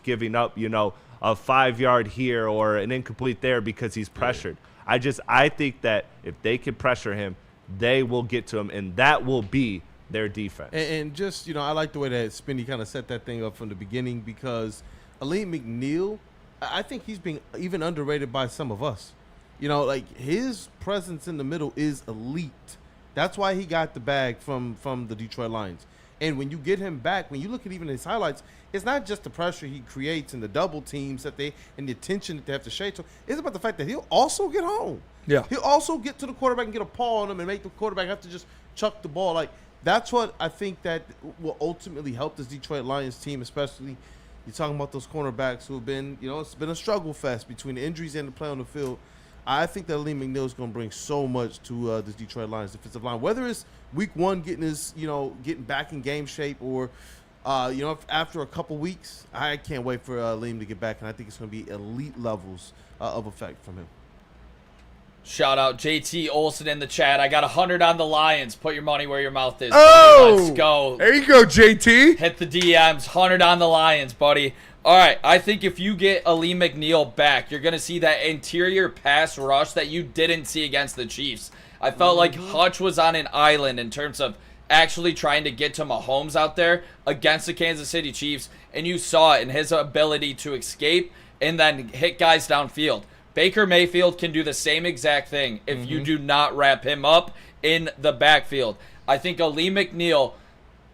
giving up, a 5-yard here or an incomplete there because he's pressured. I think that if they can pressure him, they will get to him, and that will be their defense. And just, I like the way that Spinny kind of set that thing up from the beginning, because Alim McNeill, I think he's being even underrated by some of us. His presence in the middle is elite. That's why he got the bag from the Detroit Lions. And when you get him back, when you look at even his highlights, it's not just the pressure he creates and the double teams and the attention that they have to shade to. It's about the fact that he'll also get home. Yeah. He'll also get to the quarterback and get a paw on him and make the quarterback have to just chuck the ball. That's what I think that will ultimately help this Detroit Lions team, especially you're talking about those cornerbacks who have been, it's been a struggle fest between the injuries and the play on the field. I think that Alim McNeill is going to bring so much to the Detroit Lions defensive line, whether it's week one getting back in game shape or, after a couple weeks. I can't wait for Alim to get back, and I think it's going to be elite levels of effect from him. Shout out JT Olsen in the chat. I got 100 on the Lions. Put your money where your mouth is. Oh, buddy. Let's go. There you go, JT. Hit the DMs. 100 on the Lions, buddy. All right, I think if you get Alim McNeill back, you're going to see that interior pass rush that you didn't see against the Chiefs. I felt like Hutch was on an island in terms of actually trying to get to Mahomes out there against the Kansas City Chiefs, and you saw it in his ability to escape and then hit guys downfield. Baker Mayfield can do the same exact thing if you do not wrap him up in the backfield. I think Alim McNeill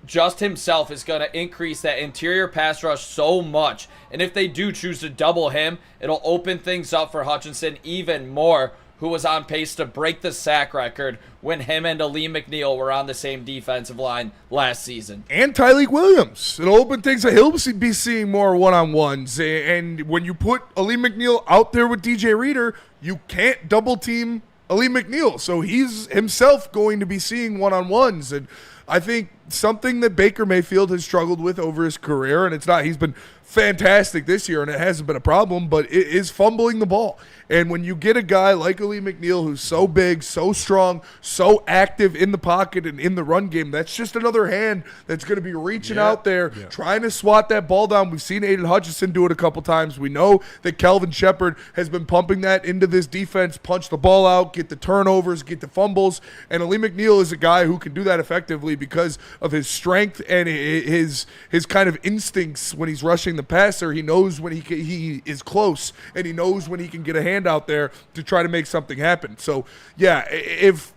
just himself is going to increase that interior pass rush so much. And if they do choose to double him, it'll open things up for Hutchinson even more who was on pace to break the sack record when him and Alim McNeill were on the same defensive line last season. And Tyleik Williams. It'll open things that he'll be seeing more one-on-ones. And when you put Alim McNeill out there with DJ Reader, you can't double-team Alim McNeill. So he's himself going to be seeing one-on-ones. And I think something that Baker Mayfield has struggled with over his career, and it's not, he's been fantastic this year and it hasn't been a problem, but it is fumbling the ball. And when you get a guy like Alim McNeill who's so big, so strong, so active in the pocket and in the run game, that's just another hand that's going to be reaching out there, trying to swat that ball down. We've seen Aiden Hutchinson do it a couple times. We know that Kelvin Shepard has been pumping that into this defense, punch the ball out, get the turnovers, get the fumbles. And Alim McNeill is a guy who can do that effectively because of his strength and his kind of instincts when he's rushing the passer. He knows when he is close, and he knows when he can get a hand out there to try to make something happen. So, yeah, if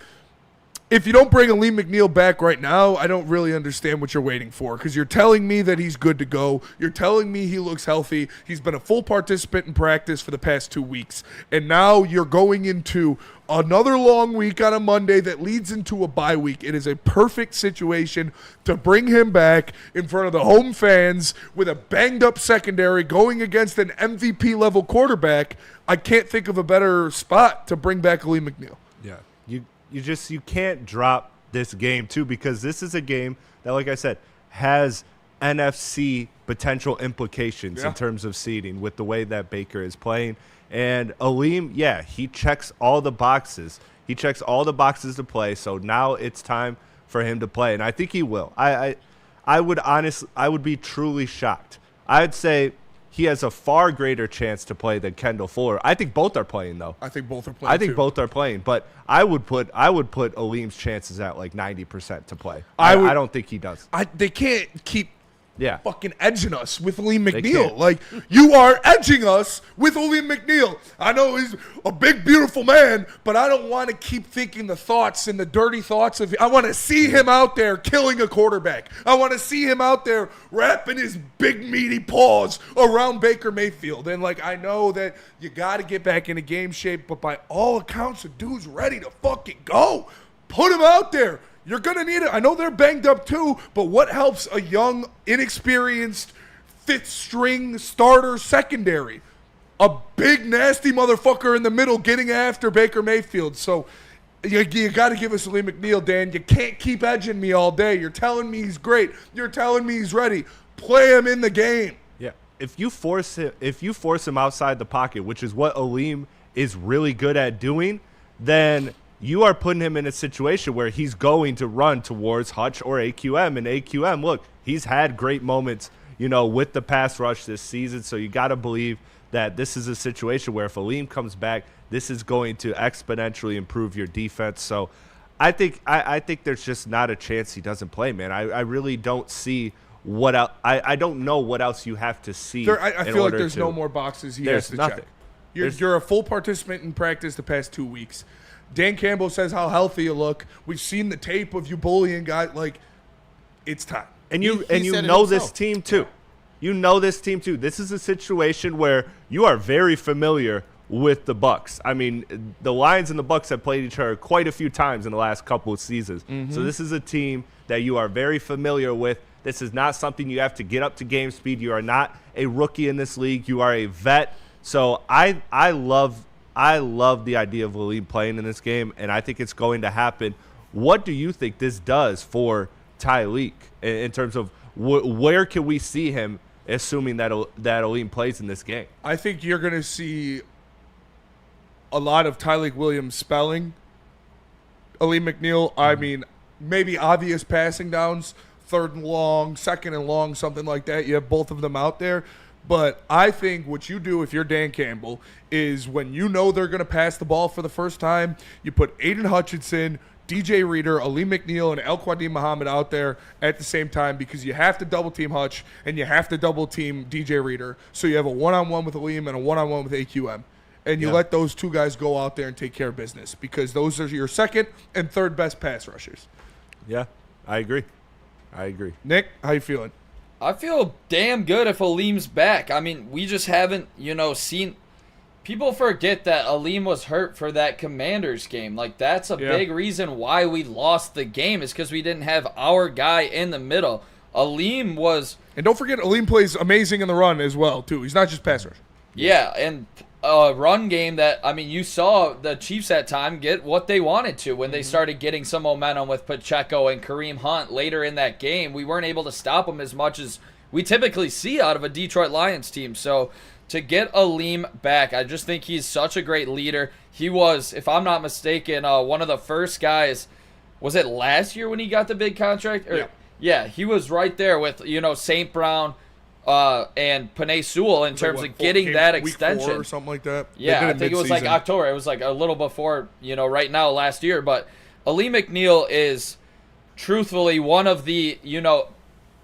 you don't bring Alim McNeill back right now, I don't really understand what you're waiting for, because you're telling me that he's good to go. You're telling me he looks healthy. He's been a full participant in practice for the past 2 weeks. And now you're going into another long week on a Monday that leads into a bye week. It is a perfect situation to bring him back in front of the home fans with a banged-up secondary going against an MVP-level quarterback. I can't think of a better spot to bring back Alim McNeill. Yeah. You can't drop this game, too, because this is a game that, like I said, has NFC potential implications in terms of seeding with the way that Baker is playing. And Alim, he checks all the boxes. He checks all the boxes to play, so now it's time for him to play, and I think he will. I would be truly shocked. I'd say he has a far greater chance to play than Kendall Fuller. I think both are playing, though. I think both are playing, I think both are playing, but I would put Alim's chances at like 90% to play. I don't think he does. They can't keep fucking edging us with Alim McNeill. Like, you are edging us with Alim McNeill. I know he's a big, beautiful man, but I don't want to keep thinking the thoughts and the dirty thoughts of. I want to see him out there killing a quarterback. I want to see him out there wrapping his big, meaty paws around Baker Mayfield. And, like, I know that you got to get back into game shape, but by all accounts, the dude's ready to fucking go. Put him out there. You're going to need it. I know they're banged up too, but what helps a young, inexperienced, fifth-string starter secondary? A big, nasty motherfucker in the middle getting after Baker Mayfield. So you got to give us Alim McNeill, Dan. You can't keep edging me all day. You're telling me he's great. You're telling me he's ready. Play him in the game. Yeah. If you force him outside the pocket, which is what Alim is really good at doing, then you are putting him in a situation where he's going to run towards Hutch or AQM. And AQM, look, he's had great moments, with the pass rush this season. So you got to believe that this is a situation where if Alim comes back, this is going to exponentially improve your defense. So I think there's just not a chance he doesn't play, man. I really don't see what else. I don't know what else you have to see. I feel like there's no more boxes he has to check. You're a full participant in practice the past 2 weeks. Dan Campbell says how healthy you look. We've seen the tape of you bullying guys. Like, it's time. And you know this team too. You know this team too. This is a situation where you are very familiar with the Bucs. I mean, the Lions and the Bucs have played each other quite a few times in the last couple of seasons. Mm-hmm. So this is a team that you are very familiar with. This is not something you have to get up to game speed. You are not a rookie in this league. You are a vet. So I love the idea of Alim playing in this game, and I think it's going to happen. What do you think this does for Tyleik in terms of where can we see him, assuming that Alim plays in this game? I think you're going to see a lot of Tyleik Williams spelling Alim McNeill. I mean, maybe obvious passing downs, 3rd and long, 2nd and long, something like that. You have both of them out there. But I think what you do if you're Dan Campbell is when you know they're going to pass the ball for the first time, you put Aiden Hutchinson, DJ Reader, Alim McNeill, and El-Quadin Muhammad out there at the same time, because you have to double-team Hutch and you have to double-team DJ Reader. So you have a one-on-one with Alim and a one-on-one with AQM. And you let those two guys go out there and take care of business, because those are your 2nd and 3rd best pass rushers. Yeah, I agree. Nick, how you feeling? I feel damn good if Alim's back. I mean, we just haven't, seen – people forget that Alim was hurt for that Commanders game. Like, that's a big reason why we lost the game, is because we didn't have our guy in the middle. Alim was... And don't forget, Alim plays amazing in the run as well, too. He's not just pass rush. Yeah, and a run game that, I mean, you saw the Chiefs at time get what they wanted to when they started getting some momentum with Pacheco and Kareem Hunt later in that game. We weren't able to stop them as much as we typically see out of a Detroit Lions team. So to get Alim back, I just think he's such a great leader. He was, if I'm not mistaken, one of the first guys, was it last year when he got the big contract? Yeah, he was right there with, St. Brown, and Penei Sewell in terms of getting that extension. Week 4 or something like that. Yeah, I think it was like October. It was like a little before, right now last year. But Alim McNeill is truthfully one of the,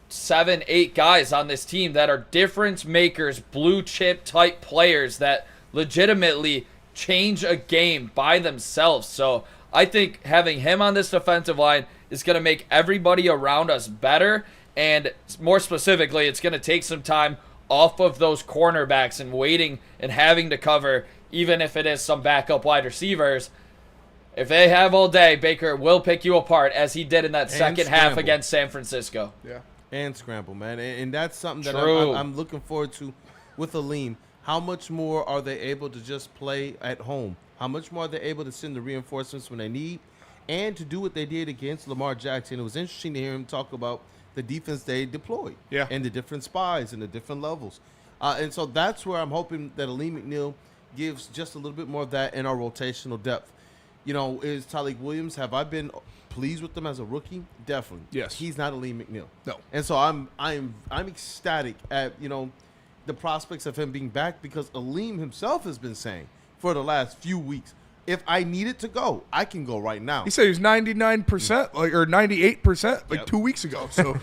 7-8 guys on this team that are difference makers, blue chip type players that legitimately change a game by themselves. So I think having him on this defensive line is going to make everybody around us better. And more specifically, it's going to take some time off of those cornerbacks and waiting and having to cover, even if it is some backup wide receivers. If they have all day, Baker will pick you apart, as he did in that second half against San Francisco. Yeah. And scramble, man. And that's something that True. I'm looking forward to with Alim. How much more are they able to just play at home? How much more are they able to send the reinforcements when they need? And to do what they did against Lamar Jackson. It was interesting to hear him talk about the defense they deployed, and the different spies and the different levels. And so that's where I'm hoping that Alim McNeill gives just a little bit more of that in our rotational depth. Is Tyleik Williams, have I been pleased with them as a rookie? Definitely. Yes. He's not Alim McNeill. No. And so I'm ecstatic at, the prospects of him being back, because Alim himself has been saying for the last few weeks, if I needed to go, I can go right now. He said he was 99%, or 98%, 2 weeks ago. So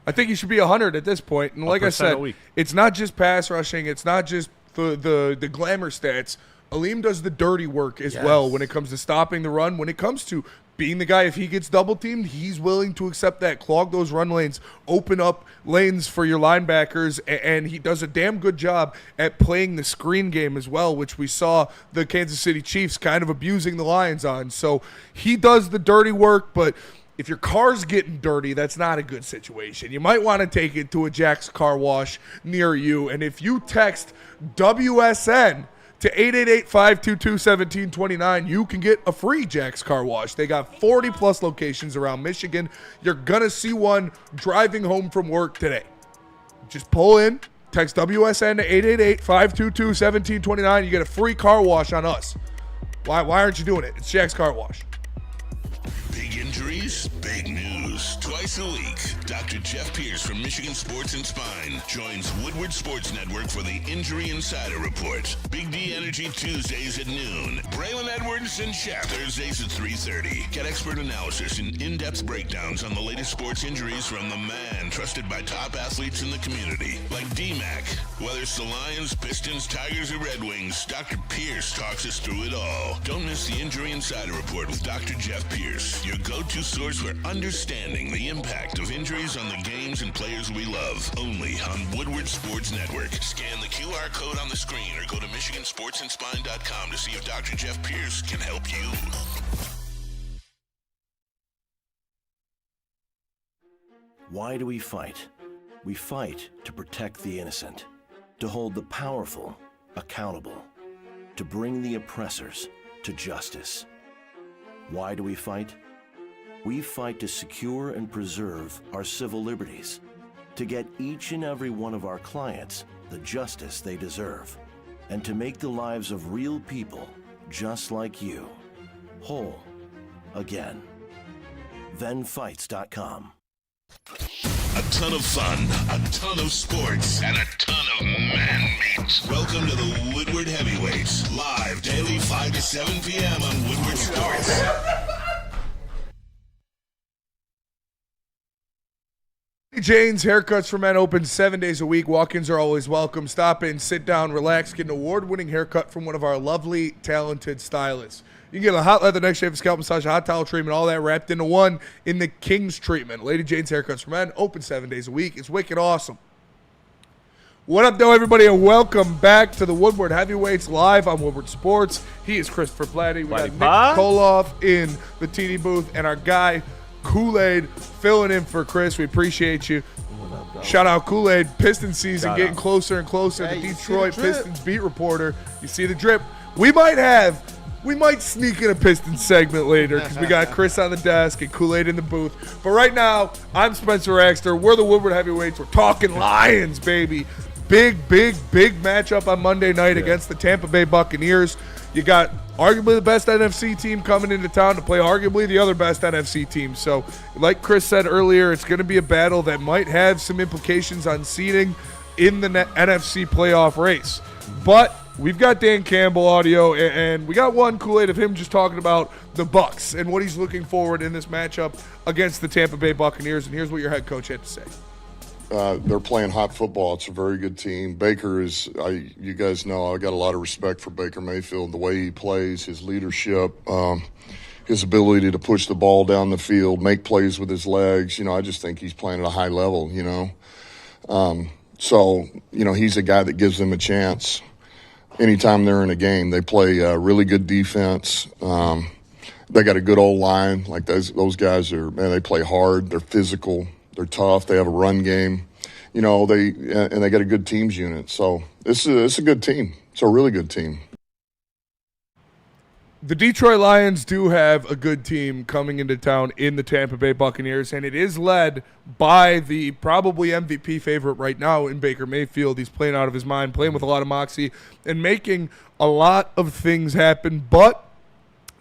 I think he should be 100 at this point. And like I said, it's not just pass rushing. It's not just the glamour stats. Alim does the dirty work as well when it comes to stopping the run. When it comes to being the guy, if he gets double teamed, he's willing to accept that, clog those run lanes, open up lanes for your linebackers, and he does a damn good job at playing the screen game as well, which we saw the Kansas City Chiefs kind of abusing the Lions on. So he does the dirty work, but if your car's getting dirty, that's not a good situation. You might want to take it to a Jack's Car Wash near you, and if you text WSN to 888-522-1729, you can get a free Jack's Car Wash. They got 40-plus locations around Michigan. You're going to see one driving home from work today. Just pull in, text WSN to 888-522-1729. You get a free car wash on us. Why aren't you doing it? It's Jack's Car Wash. Big injuries, big news. Twice a week, Dr. Jeff Pierce from Michigan Sports and Spine joins Woodward Sports Network for the Injury Insider Report. Big D Energy Tuesdays at noon. Braylon Edwards and Shep Thursdays at 3:30. Get expert analysis and in-depth breakdowns on the latest sports injuries from the man trusted by top athletes in the community, like D-Mac. Whether it's the Lions, Pistons, Tigers, or Red Wings, Dr. Pierce talks us through it all. Don't miss the Injury Insider Report with Dr. Jeff Pierce, your go-to source for understanding the impact of injuries on the games and players we love. Only on Woodward Sports Network. Scan the QR code on the screen or go to MichiganSportsandSpine.com to see if Dr. Jeff Pierce can help you. Why do we fight? We fight to protect the innocent, to hold the powerful accountable, to bring the oppressors to justice. Why do we fight? We fight to secure and preserve our civil liberties, to get each and every one of our clients the justice they deserve, and to make the lives of real people just like you whole again. ThenFights.com. A ton of fun, a ton of sports, and a ton of man meat. Welcome to the Woodward Heavyweights, live daily 5 to 7 p.m. on Woodward Sports. Jane's Haircuts for Men open 7 days a week. Walk-ins are always welcome. Stop in, sit down, relax, get an award-winning haircut from one of our lovely, talented stylists. You can get a hot leather neck shave, scalp massage, a hot towel treatment, all that wrapped into one in the King's treatment. Lady Jane's Haircuts for Men open 7 days a week. It's wicked awesome. What up, though, everybody, and welcome back to the Woodward Heavyweights live on Woodward Sports. He is Christopher Platte. We got Nick Koloff in the TD booth, and our guy Kool-Aid filling in for Chris. We appreciate you. Shout out Kool-Aid. Piston season getting closer and closer. The Detroit Pistons beat reporter. You see the drip. We might sneak in a Pistons segment later because we got Chris on the desk and Kool-Aid in the booth. But right now, I'm Spencer Raxter. We're the Woodward Heavyweights. We're talking Lions, baby. Big matchup on Monday night against the Tampa Bay Buccaneers. You got arguably the best NFC team coming into town to play arguably the other best NFC team. So, like Chris said earlier, it's going to be a battle that might have some implications on seeding in the NFC playoff race. But we've got Dan Campbell audio, and we got one Kool-Aid of him just talking about the Bucs and what he's looking forward in this matchup against the Tampa Bay Buccaneers. And here's what your head coach had to say. They're playing hot football. It's a very good team. Baker is, you guys know, I got a lot of respect for Baker Mayfield, the way he plays, his leadership, his ability to push the ball down the field, make plays with his legs. You know, I just think he's playing at a high level, you know. So, you know, he's a guy that gives them a chance anytime they're in a game. They play really good defense. They got a good old line. Like those guys are, man, they play hard. They're physical. They're tough. They have a run game, you know. They got a good teams unit. So it's a good team. It's a really good team. The Detroit Lions do have a good team coming into town in the Tampa Bay Buccaneers, and it is led by the probably MVP favorite right now in Baker Mayfield. He's playing out of his mind, playing with a lot of moxie, and making a lot of things happen, but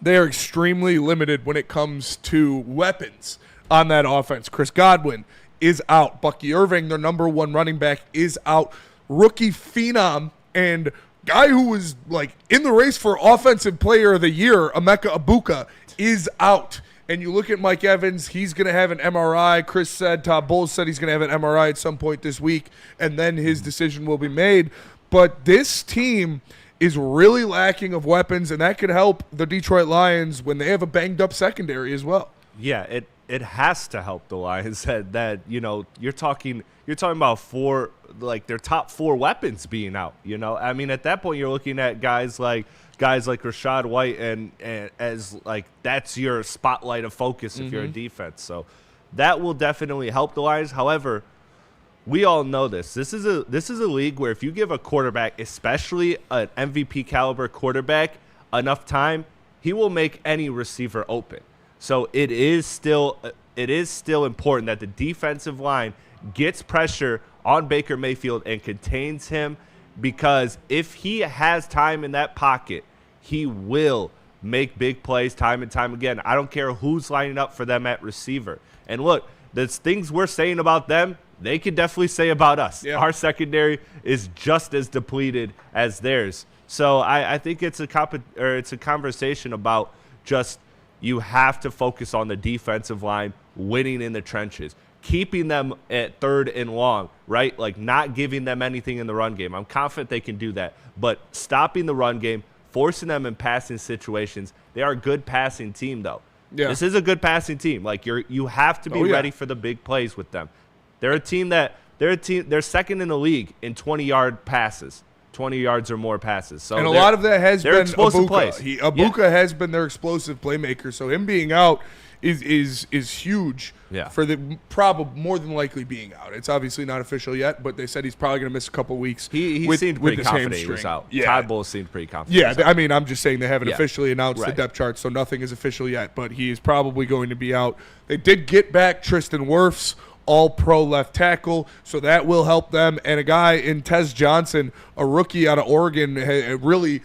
they are extremely limited when it comes to weapons on that offense. Chris Godwin is out. Bucky Irving, their number one running back, is out. Rookie phenom and guy who was like in the race for Offensive Player of the Year, Emeka Egbuka, is out. And you look at Mike Evans, he's going to have an MRI. Chris said, Todd Bowles said he's going to have an MRI at some point this week, and then his decision will be made. But this team is really lacking of weapons, and that could help the Detroit Lions when they have a banged-up secondary as well. Yeah, it has to help the Lions that you know, you're talking about their top four weapons being out, you know. I mean, at that point you're looking at guys like Rachaad White and as like that's your spotlight of focus if you're a defense. So that will definitely help the Lions. However, we all know this. This is a league where if you give a quarterback, especially an MVP caliber quarterback, enough time, he will make any receiver open. So it is still important that the defensive line gets pressure on Baker Mayfield and contains him, because if he has time in that pocket, he will make big plays time and time again. I don't care who's lining up for them at receiver. And look, the things we're saying about them, they can definitely say about us. Yeah. Our secondary is just as depleted as theirs. So I think it's a conversation about just, you have to focus on the defensive line, winning in the trenches, keeping them at third and long, right? Like not giving them anything in the run game. I'm confident they can do that. But stopping the run game, forcing them in passing situations. They are a good passing team, though. Yeah. This is a good passing team. Like you have to be ready for the big plays with them. They're they're second in the league in 20-yard passes. 20 yards or more passes. So and a lot of that has been explosive Egbuka. Plays. Egbuka has been their explosive playmaker, so him being out is huge for the more than likely being out. It's obviously not official yet, but they said he's probably going to miss a couple weeks. He seemed pretty confident he was out. Yeah. Todd Bowles seemed pretty confident. Yeah, I mean, I'm just saying they haven't officially announced the depth chart, so nothing is official yet, but he is probably going to be out. They did get back Tristan Wirfs, all-pro left tackle, so that will help them. And a guy in Tez Johnson, a rookie out of Oregon, really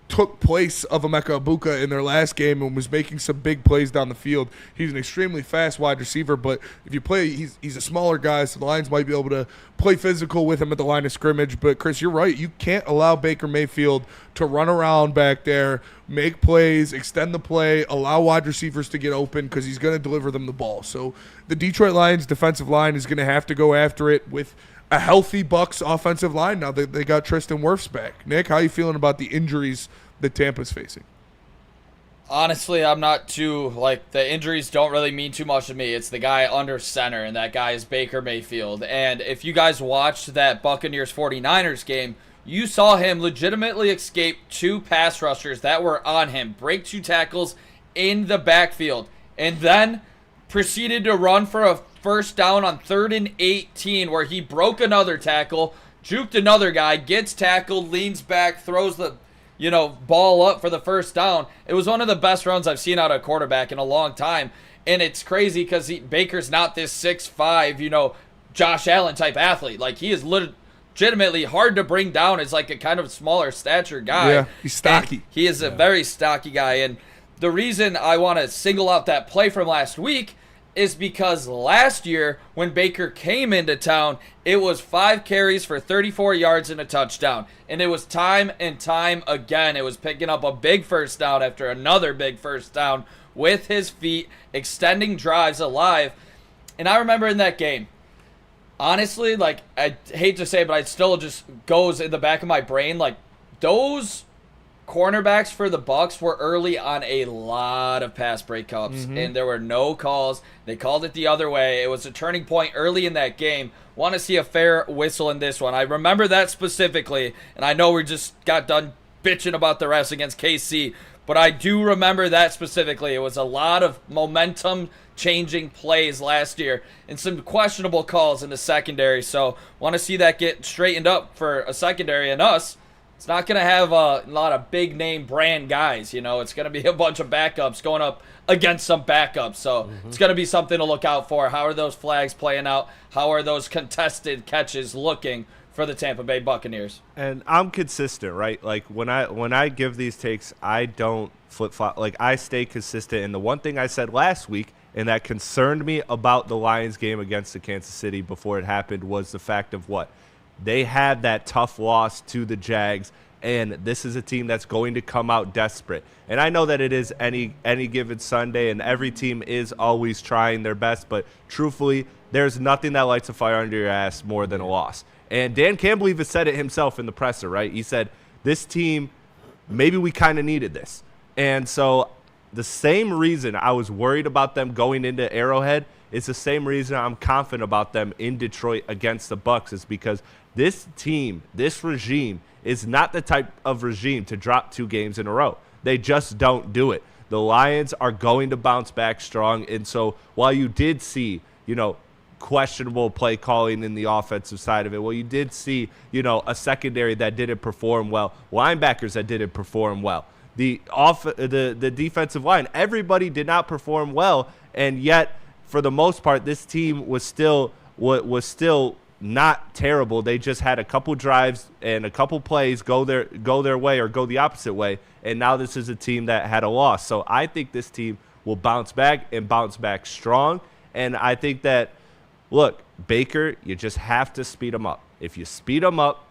took place of Emeka Egbuka in their last game and was making some big plays down the field. He's an extremely fast wide receiver, but if you play, he's a smaller guy, so the Lions might be able to play physical with him at the line of scrimmage. But, Chris, you're right. You can't allow Baker Mayfield to run around back there, make plays, extend the play, allow wide receivers to get open because he's going to deliver them the ball. So the Detroit Lions defensive line is going to have to go after it with a healthy Bucs offensive line now that they got Tristan Wirfs back. Nick, how are you feeling about the injuries that Tampa's facing? Honestly, I'm not too, the injuries don't really mean too much to me. It's the guy under center, and that guy is Baker Mayfield. And if you guys watched that Buccaneers 49ers game, you saw him legitimately escape 2 pass rushers that were on him, break 2 tackles in the backfield, and then proceeded to run for a first down on 3rd and 18, where he broke another tackle, juked another guy, gets tackled, leans back, throws the ball up for the first down. It was one of the best runs I've seen out of a quarterback in a long time. And it's crazy because Baker's not this 6'5", Josh Allen type athlete. Like, he is legitimately hard to bring down as like a kind of smaller stature guy. Yeah, he's stocky. And he is a very stocky guy. And the reason I want to single out that play from last week is because last year when Baker came into town, it was 5 carries for 34 yards and a touchdown. And it was time and time again. It was picking up a big first down after another big first down with his feet, extending drives alive. And I remember in that game, honestly, I hate to say it, but it still just goes in the back of my brain, those cornerbacks for the Bucs were early on a lot of pass breakups, and there were no calls. They called it the other way. It was a turning point early in that game. Want to see a fair whistle in this one. I remember that specifically, and I know we just got done bitching about the refs against KC, but I do remember that specifically. It was a lot of momentum-changing plays last year and some questionable calls in the secondary, so want to see that get straightened up for a secondary and us. It's not going to have a lot of big-name brand guys, It's going to be a bunch of backups going up against some backups. So it's going to be something to look out for. How are those flags playing out? How are those contested catches looking for the Tampa Bay Buccaneers? And I'm consistent, right? Like, when I give these takes, I don't flip-flop. Like, I stay consistent. And the one thing I said last week, and that concerned me about the Lions game against the Kansas City before it happened, was the fact of what? They had that tough loss to the Jags, and this is a team that's going to come out desperate. And I know that it is any given Sunday, and every team is always trying their best, but truthfully, there's nothing that lights a fire under your ass more than a loss. And Dan Campbell even said it himself in the presser, right? He said, this team, maybe we kind of needed this. And so the same reason I was worried about them going into Arrowhead is the same reason I'm confident about them in Detroit against the Bucs, is because this team, this regime, is not the type of regime to drop 2 games in a row. They just don't do it. The Lions are going to bounce back strong. And so while you did see, questionable play calling in the offensive side of it, well, you did see, a secondary that didn't perform well, linebackers that didn't perform well, the defensive line, everybody did not perform well, and yet for the most part, this team was still not terrible. They just had a couple drives and a couple plays go their way or go the opposite way, and now this is a team that had a loss. So I think this team will bounce back and bounce back strong, and I think that, look, Baker, you just have to speed him up. If you speed him up,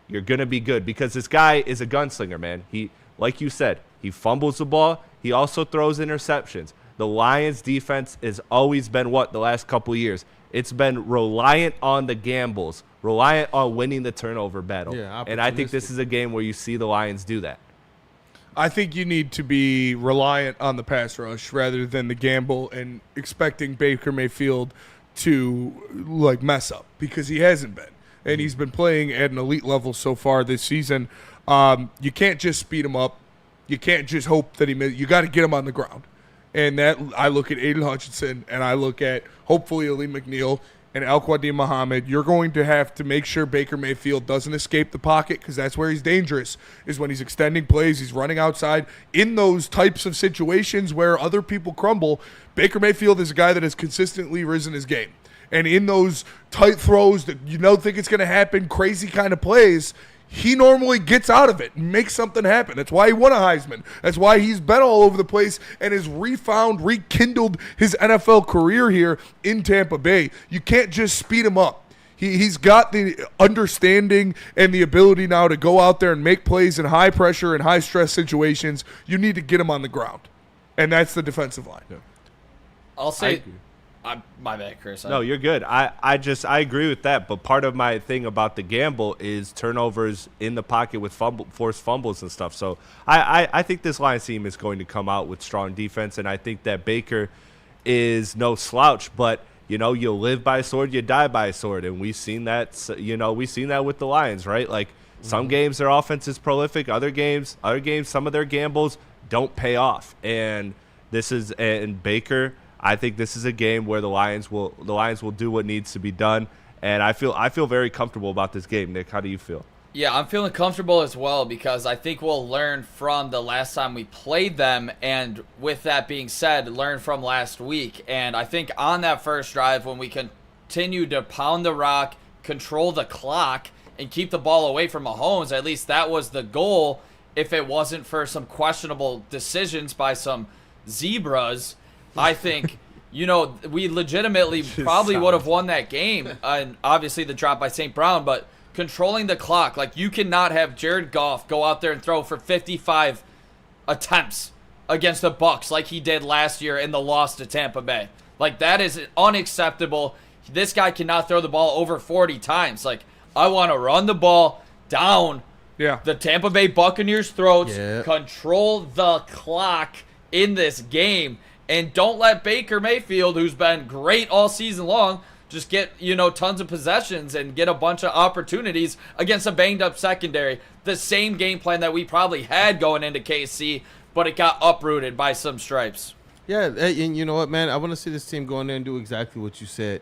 you're going to be good, because this guy is a gunslinger, man. He, like you said, he fumbles the ball. He also throws interceptions. The Lions' defense has always been what the last couple of years? It's been reliant on the gambles, reliant on winning the turnover battle. Yeah, and I think this is a game where you see the Lions do that. I think you need to be reliant on the pass rush rather than the gamble and expecting Baker Mayfield to mess up, because he hasn't been. And he's been playing at an elite level so far this season. You can't just speed him up. You can't just hope that you got to get him on the ground. And that, I look at Aiden Hutchinson, and I look at hopefully Alim McNeill and Al-Quadin Muhammad. You're going to have to make sure Baker Mayfield doesn't escape the pocket, because that's where he's dangerous, is when he's extending plays, he's running outside. In those types of situations where other people crumble, Baker Mayfield is a guy that has consistently risen his game. And in those tight throws that you don't think it's going to happen, crazy kind of plays, he normally gets out of it and makes something happen. That's why he won a Heisman. That's why he's been all over the place and has rekindled his NFL career here in Tampa Bay. You can't just speed him up. He's got the understanding and the ability now to go out there and make plays in high pressure and high stress situations. You need to get him on the ground. And that's the defensive line. I'll say My bad, Chris. No, you're good. I agree with that. But part of my thing about the gamble is turnovers in the pocket with forced fumbles and stuff. So I think this Lions team is going to come out with strong defense, and I think that Baker is no slouch. But you live by a sword, you die by a sword, and we've seen that. We've seen that with the Lions, right? Like some games their offense is prolific, other games, some of their gambles don't pay off, and Baker. I think this is a game where the Lions will do what needs to be done, and I feel very comfortable about this game. Nick, how do you feel? Yeah, I'm feeling comfortable as well because I think we'll learn from the last time we played them, and with that being said, learn from last week. And I think on that first drive, when we continue to pound the rock, control the clock, and keep the ball away from Mahomes, at least that was the goal. If it wasn't for some questionable decisions by some zebras, I think, we legitimately probably would have won that game. And obviously the drop by St. Brown, but controlling the clock. Like, you cannot have Jared Goff go out there and throw for 55 attempts against the Bucs like he did last year in the loss to Tampa Bay. Like, that is unacceptable. This guy cannot throw the ball over 40 times. Like, I want to run the ball down the Tampa Bay Buccaneers' throats, control the clock in this game, and don't let Baker Mayfield, who's been great all season long, just get, tons of possessions and get a bunch of opportunities against a banged-up secondary. The same game plan that we probably had going into KC, but it got uprooted by some stripes. Yeah, and you know what, man? I want to see this team go in there and do exactly what you said.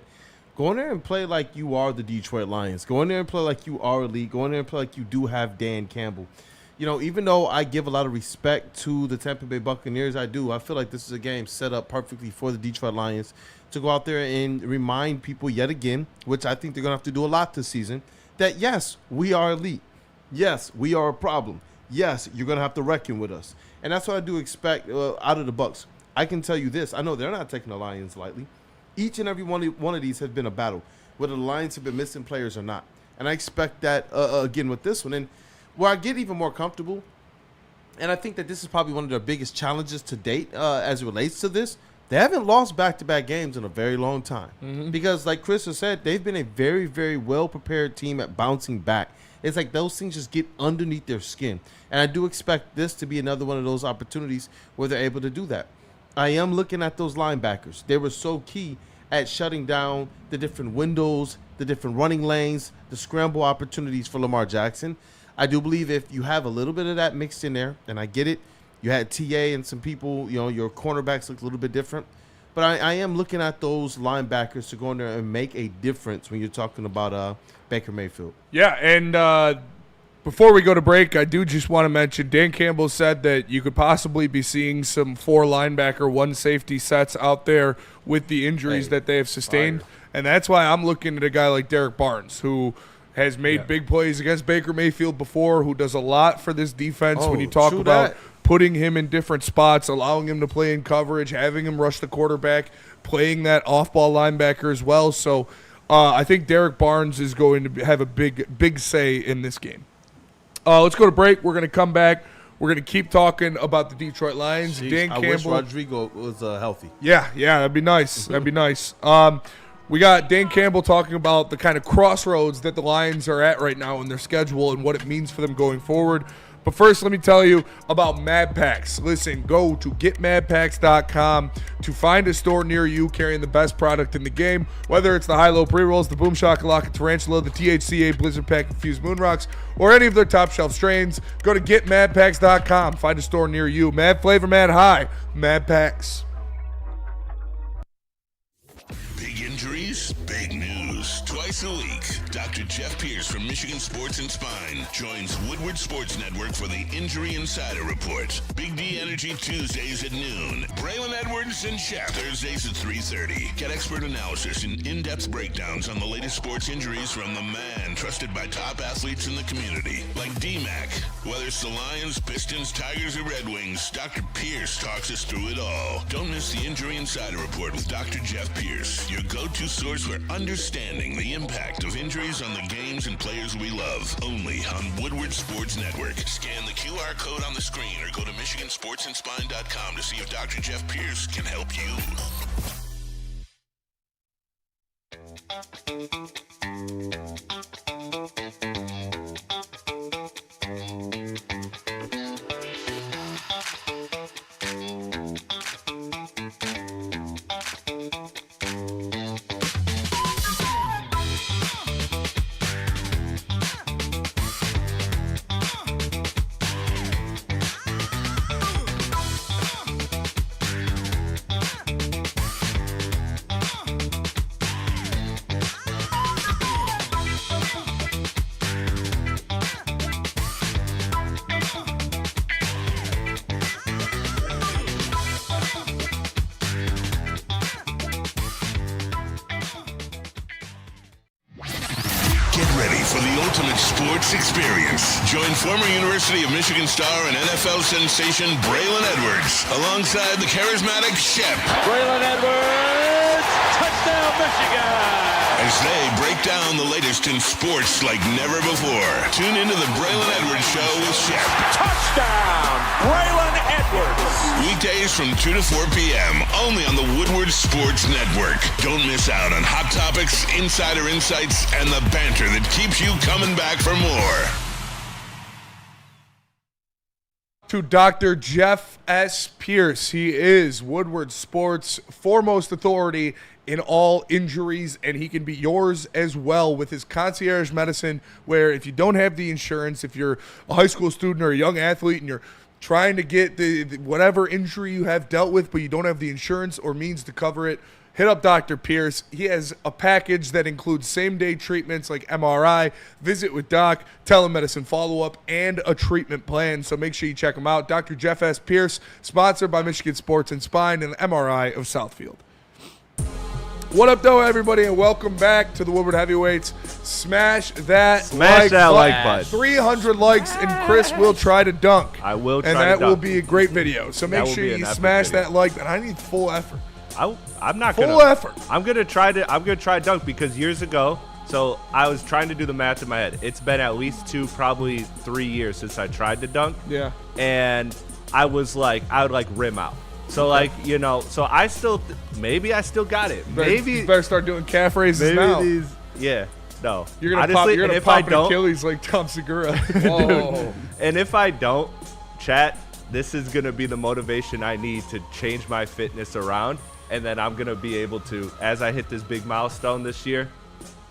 Go in there and play like you are the Detroit Lions. Go in there and play like you are elite. Go in there and play like you do have Dan Campbell. Even though I give a lot of respect to the Tampa Bay Buccaneers, I feel like this is a game set up perfectly for the Detroit Lions to go out there and remind people yet again, which I think they're going to have to do a lot this season, that yes, we are elite. Yes, we are a problem. Yes, you're going to have to reckon with us. And that's what I do expect out of the Bucs. I can tell you this. I know they're not taking the Lions lightly. Each and every one of these has been a battle, whether the Lions have been missing players or not. And I expect that again with this one. And where I get even more comfortable, and I think that this is probably one of their biggest challenges to date as it relates to this, they haven't lost back-to-back games in a very long time. Because like Chris has said, they've been a very, very well-prepared team at bouncing back. It's like those things just get underneath their skin. And I do expect this to be another one of those opportunities where they're able to do that. I am looking at those linebackers. They were so key at shutting down the different windows, the different running lanes, the scramble opportunities for Lamar Jackson. I do believe if you have a little bit of that mixed in there, and I get it, you had TA and some people, your cornerbacks look a little bit different. But I am looking at those linebackers to go in there and make a difference when you're talking about Baker Mayfield. Yeah, and before we go to break, I do just want to mention Dan Campbell said that you could possibly be seeing some 4 linebacker, 1 safety sets out there with the injuries that they have sustained. And that's why I'm looking at a guy like Derek Barnes, who has made big plays against Baker Mayfield before, who does a lot for this defense when you talk about putting him in different spots, allowing him to play in coverage, having him rush the quarterback, playing that off-ball linebacker as well. So I think Derek Barnes is going to have a big say in this game. Let's go to break. We're going to come back. We're going to keep talking about the Detroit Lions. Dan Campbell. I wish Rodrigo was healthy. Yeah, that'd be nice. That'd be nice. We got Dan Campbell talking about the kind of crossroads that the Lions are at right now in their schedule and what it means for them going forward. But first, let me tell you about Mad Packs. Listen, go to getmadpacks.com to find a store near you carrying the best product in the game, whether it's the high-low pre-rolls, the Boom Shakalaka Tarantula, the THCA Blizzard Pack Infused Moon Rocks, or any of their top-shelf strains. Go to getmadpacks.com. Find a store near you. Mad flavor, mad high. Mad Packs. Big injuries, big news. Twice a week, Dr. Jeff Pierce from Michigan Sports and Spine joins Woodward Sports Network for the Injury Insider Report. Big D Energy Tuesdays at noon. Braylon Edwards and Shep Thursdays at 3:30. Get expert analysis and in-depth breakdowns on the latest sports injuries from the man trusted by top athletes in the community, like D-Mac. Whether it's the Lions, Pistons, Tigers, or Red Wings, Dr. Pierce talks us through it all. Don't miss the Injury Insider Report with Dr. Jeff Pierce, your go-to source for understanding the impact of injuries on the games and players we love. Only on Woodward Sports Network. Scan the QR code on the screen or go to MichiganSportsandSpine.com to see if Dr. Jeff Pierce can help you. Get ready for the ultimate sports experience. Join former University of Michigan star and NFL sensation Braylon Edwards alongside the charismatic Shep. Braylon Edwards, touchdown Michigan! As they break down the latest in sports like never before. Tune into the Braylon Edwards Show with Shep. Touchdown, Braylon Edwards! Weekdays from 2 to 4 p.m. only on the Woodward Sports Network. Don't miss out on hot topics, insider insights, and the banter that keeps you coming back for more. To Dr. Jeff S. Pierce. He is Woodward Sports' foremost authority in all injuries, and he can be yours as well with his concierge medicine, where if you don't have the insurance, if you're a high school student or a young athlete and you're trying to get the whatever injury you have dealt with, but you don't have the insurance or means to cover it, hit up Dr. Pierce. He has a package that includes same-day treatments like MRI, visit with doc, telemedicine follow-up, and a treatment plan. So make sure you check him out. Dr. Jeff S. Pierce, sponsored by Michigan Sports and Spine and the MRI of Southfield. What up, though, everybody, and welcome back to the Woodward Heavyweights. Smash that like button. 300 likes, and Chris will try to dunk. I will try and to that dunk. will be a great video. So make sure you smash that like button. I need full effort. I'm not full effort. I'm gonna try dunk because years ago. So I was trying to do the math in my head. It's been at least 2, probably 3 years since I tried to dunk. Yeah. And I was like, I would like rim out. So like, you know, so I still maybe I still got it. Maybe you better start doing calf raises now. Yeah. No. You're gonna pop an Achilles like Tom Segura. Dude, and if I don't, chat, this is gonna be the motivation I need to change my fitness around, and then I'm gonna be able to, as I hit this big milestone this year,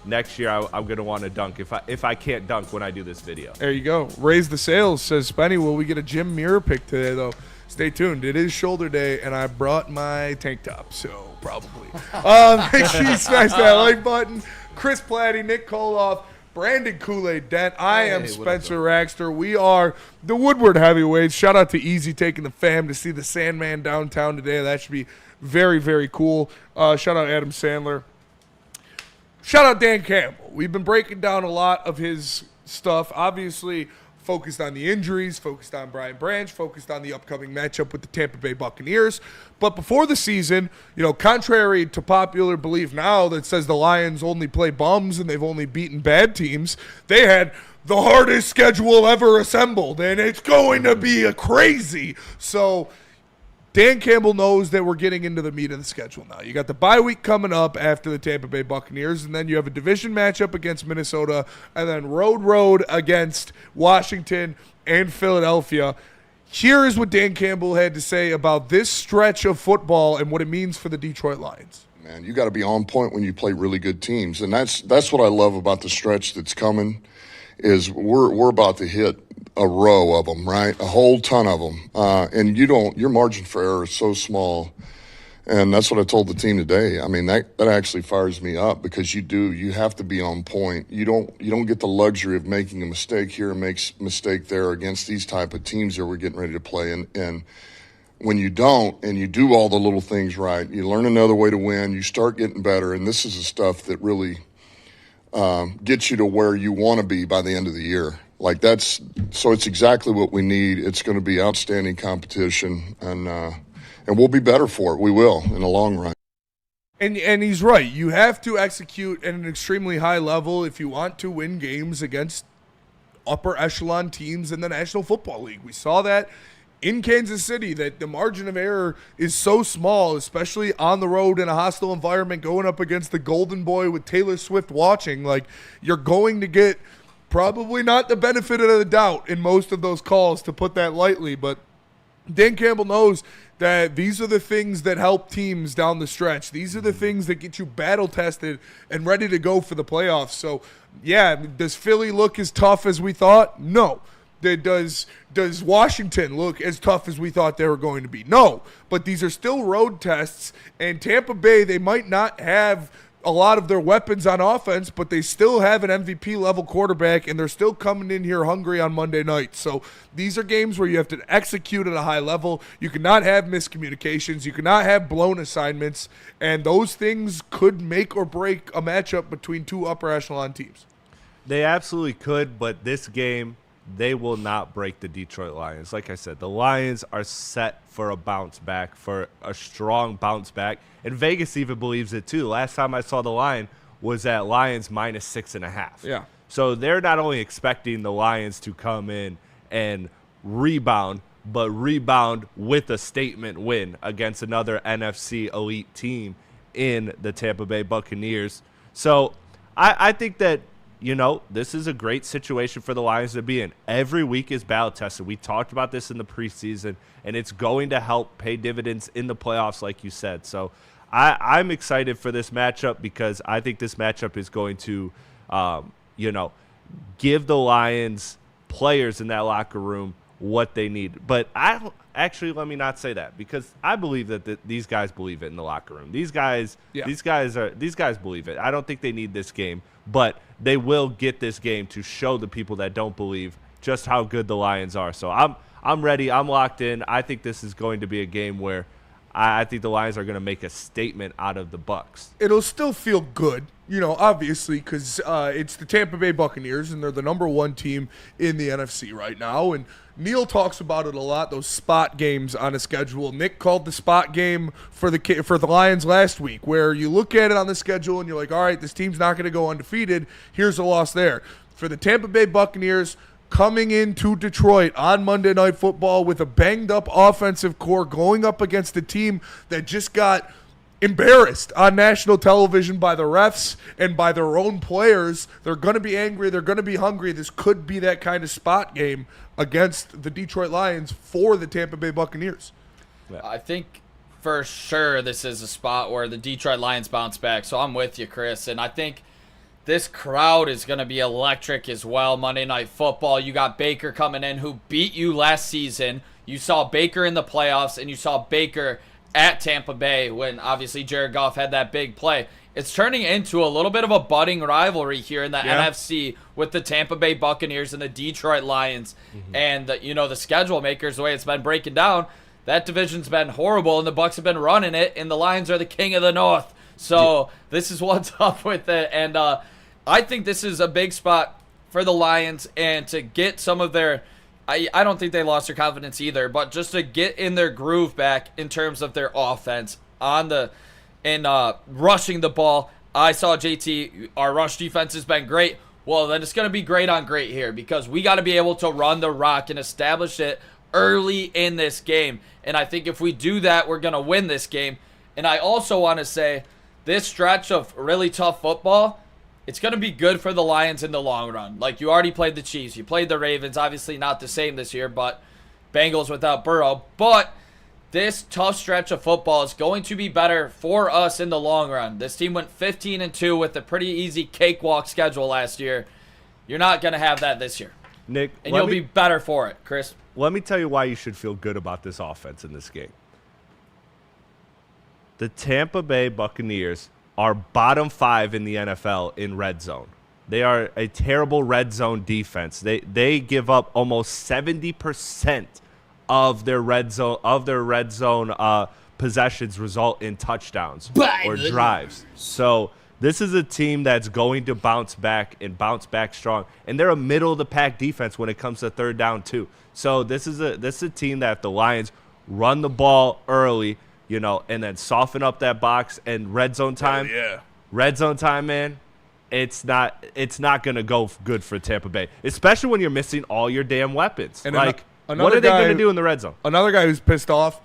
next year I'm gonna want to dunk if I can't dunk when I do this video. There you go. Raise the sales, says Spenny. Will we get a gym mirror pick today though? Stay tuned. It is shoulder day, and I brought my tank top, so probably. Make sure you smash that like button. Chris Platte, Nick Koloff, Brandon Kool-Aid Dent. I am Spencer Raxter. We are the Woodward Heavyweights. Shout out to Easy taking the fam to see the Sandman downtown today. That should be very, very cool. Shout out Adam Sandler. Shout out Dan Campbell. We've been breaking down a lot of his stuff. Obviously, focused on the injuries, focused on Brian Branch, focused on the upcoming matchup with the Tampa Bay Buccaneers. But before the season, you know, contrary to popular belief now that says the Lions only play bums and they've only beaten bad teams, they had the hardest schedule ever assembled, and it's going to be a crazy. So Dan Campbell knows that we're getting into the meat of the schedule now. You got the bye week coming up after the Tampa Bay Buccaneers, and then you have a division matchup against Minnesota, and then road against Washington and Philadelphia. Here is what Dan Campbell had to say about this stretch of football and what it means for the Detroit Lions. Man, you got to be on point when you play really good teams, and that's what I love about the stretch that's coming. Is we're about to hit a row of them, right? A whole ton of them. And your margin for error is so small. And that's what I told the team today. I mean, that actually fires me up because you have to be on point. You don't get the luxury of making a mistake here and makes mistake there against these type of teams that we're getting ready to play. And when you don't, and you do all the little things right, you learn another way to win, you start getting better. And this is the stuff that really gets you to where you want to be by the end of the year. So it's exactly what we need. It's going to be outstanding competition, and we'll be better for it. We will in the long run. And he's right. You have to execute at an extremely high level if you want to win games against upper echelon teams in the National Football League. We saw that in Kansas City, that the margin of error is so small, especially on the road in a hostile environment going up against the Golden Boy with Taylor Swift watching. Like, you're going to get probably not the benefit of the doubt in most of those calls, to put that lightly. But Dan Campbell knows that these are the things that help teams down the stretch. These are the things that get you battle-tested and ready to go for the playoffs. So, yeah, does Philly look as tough as we thought? No. Does Washington look as tough as we thought they were going to be? No. But these are still road tests, and Tampa Bay, they might not have a lot of their weapons on offense, but they still have an MVP-level quarterback, and they're still coming in here hungry on Monday night. So these are games where you have to execute at a high level. You cannot have miscommunications. You cannot have blown assignments, and those things could make or break a matchup between two upper echelon teams. They absolutely could, but this game, they will not break the Detroit Lions. Like I said, the Lions are set for a bounce back, for a strong bounce back. And Vegas even believes it too. Last time I saw the line was at Lions minus 6.5. Yeah. So they're not only expecting the Lions to come in and rebound, but rebound with a statement win against another NFC elite team in the Tampa Bay Buccaneers. So I think that, this is a great situation for the Lions to be in. Every week is battle tested. We talked about this in the preseason, and it's going to help pay dividends in the playoffs, like you said. So I'm excited for this matchup because I think this matchup is going to, give the Lions players in that locker room what they need. But let me not say that, because I believe that these guys believe it in the locker room. These guys believe it. I don't think they need this game, but they will get this game to show the people that don't believe just how good the Lions are. So I'm ready. I'm locked in. I think this is going to be a game where I think the Lions are going to make a statement out of the Bucs. It'll still feel good, obviously, because it's the Tampa Bay Buccaneers, and they're the number one team in the NFC right now. And Neil talks about it a lot, those spot games on a schedule. Nick called the spot game for the Lions last week, where you look at it on the schedule and you're like, all right, this team's not going to go undefeated. Here's a loss there. For the Tampa Bay Buccaneers, coming into Detroit on Monday Night Football with a banged-up offensive core, going up against a team that just got embarrassed on national television by the refs and by their own players. They're going to be angry. They're going to be hungry. This could be that kind of spot game against the Detroit Lions for the Tampa Bay Buccaneers. I think for sure this is a spot where the Detroit Lions bounce back. So I'm with you, Chris. And I think this crowd is going to be electric as well. Monday Night Football. You got Baker coming in, who beat you last season. You saw Baker in the playoffs, and you saw Baker at Tampa Bay when obviously Jared Goff had that big play. It's turning into a little bit of a budding rivalry here in the NFC with the Tampa Bay Buccaneers and the Detroit Lions. Mm-hmm. And the schedule makers, the way it's been breaking down, that division's been horrible, and the Bucs have been running it, and the Lions are the king of the North. So this is what's up with it. And I think this is a big spot for the Lions, and to get some of their I don't think they lost their confidence either, but just to get in their groove back in terms of their offense rushing the ball. I saw JT, our rush defense has been great. Well, then it's going to be great on great here, because we got to be able to run the rock and establish it early in this game. And I think if we do that, we're going to win this game. And I also want to say this stretch of really tough football, it's going to be good for the Lions in the long run. Like, you already played the Chiefs. You played the Ravens. Obviously not the same this year, but Bengals without Burrow. But this tough stretch of football is going to be better for us in the long run. This team went 15-2 with a pretty easy cakewalk schedule last year. You're not going to have that this year. Nick, and you'll be better for it, Chris. Let me tell you why you should feel good about this offense in this game. The Tampa Bay Buccaneers are bottom 5 in the NFL in red zone. They are a terrible red zone defense. They give up almost 70% of their red zone possessions result in touchdowns or drives. So this is a team that's going to bounce back and bounce back strong, and they're a middle of the pack defense when it comes to third down too. So this is a team that if the Lions run the ball early, and then soften up that box and red zone time. Red zone time, man. It's not going to go good for Tampa Bay, especially when you're missing all your damn weapons. And what are they going to do in the red zone? Another guy who's pissed off,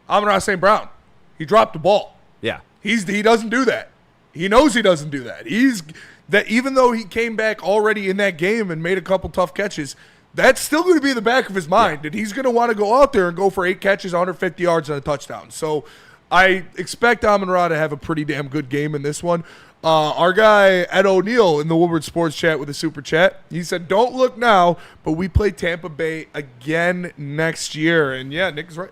Amon-Ra St. Brown. He dropped the ball. Yeah. He doesn't do that. He knows he doesn't do that. Even though he came back already in that game and made a couple tough catches, that's still going to be in the back of his mind, and he's going to want to go out there and go for 8 catches, 150 yards, and a touchdown. So I expect Amon-Ra to have a pretty damn good game in this one. Our guy, Ed O'Neill, in the Woodward Sports Chat with a super chat, he said, don't look now, but we play Tampa Bay again next year. And, yeah, Nick is right.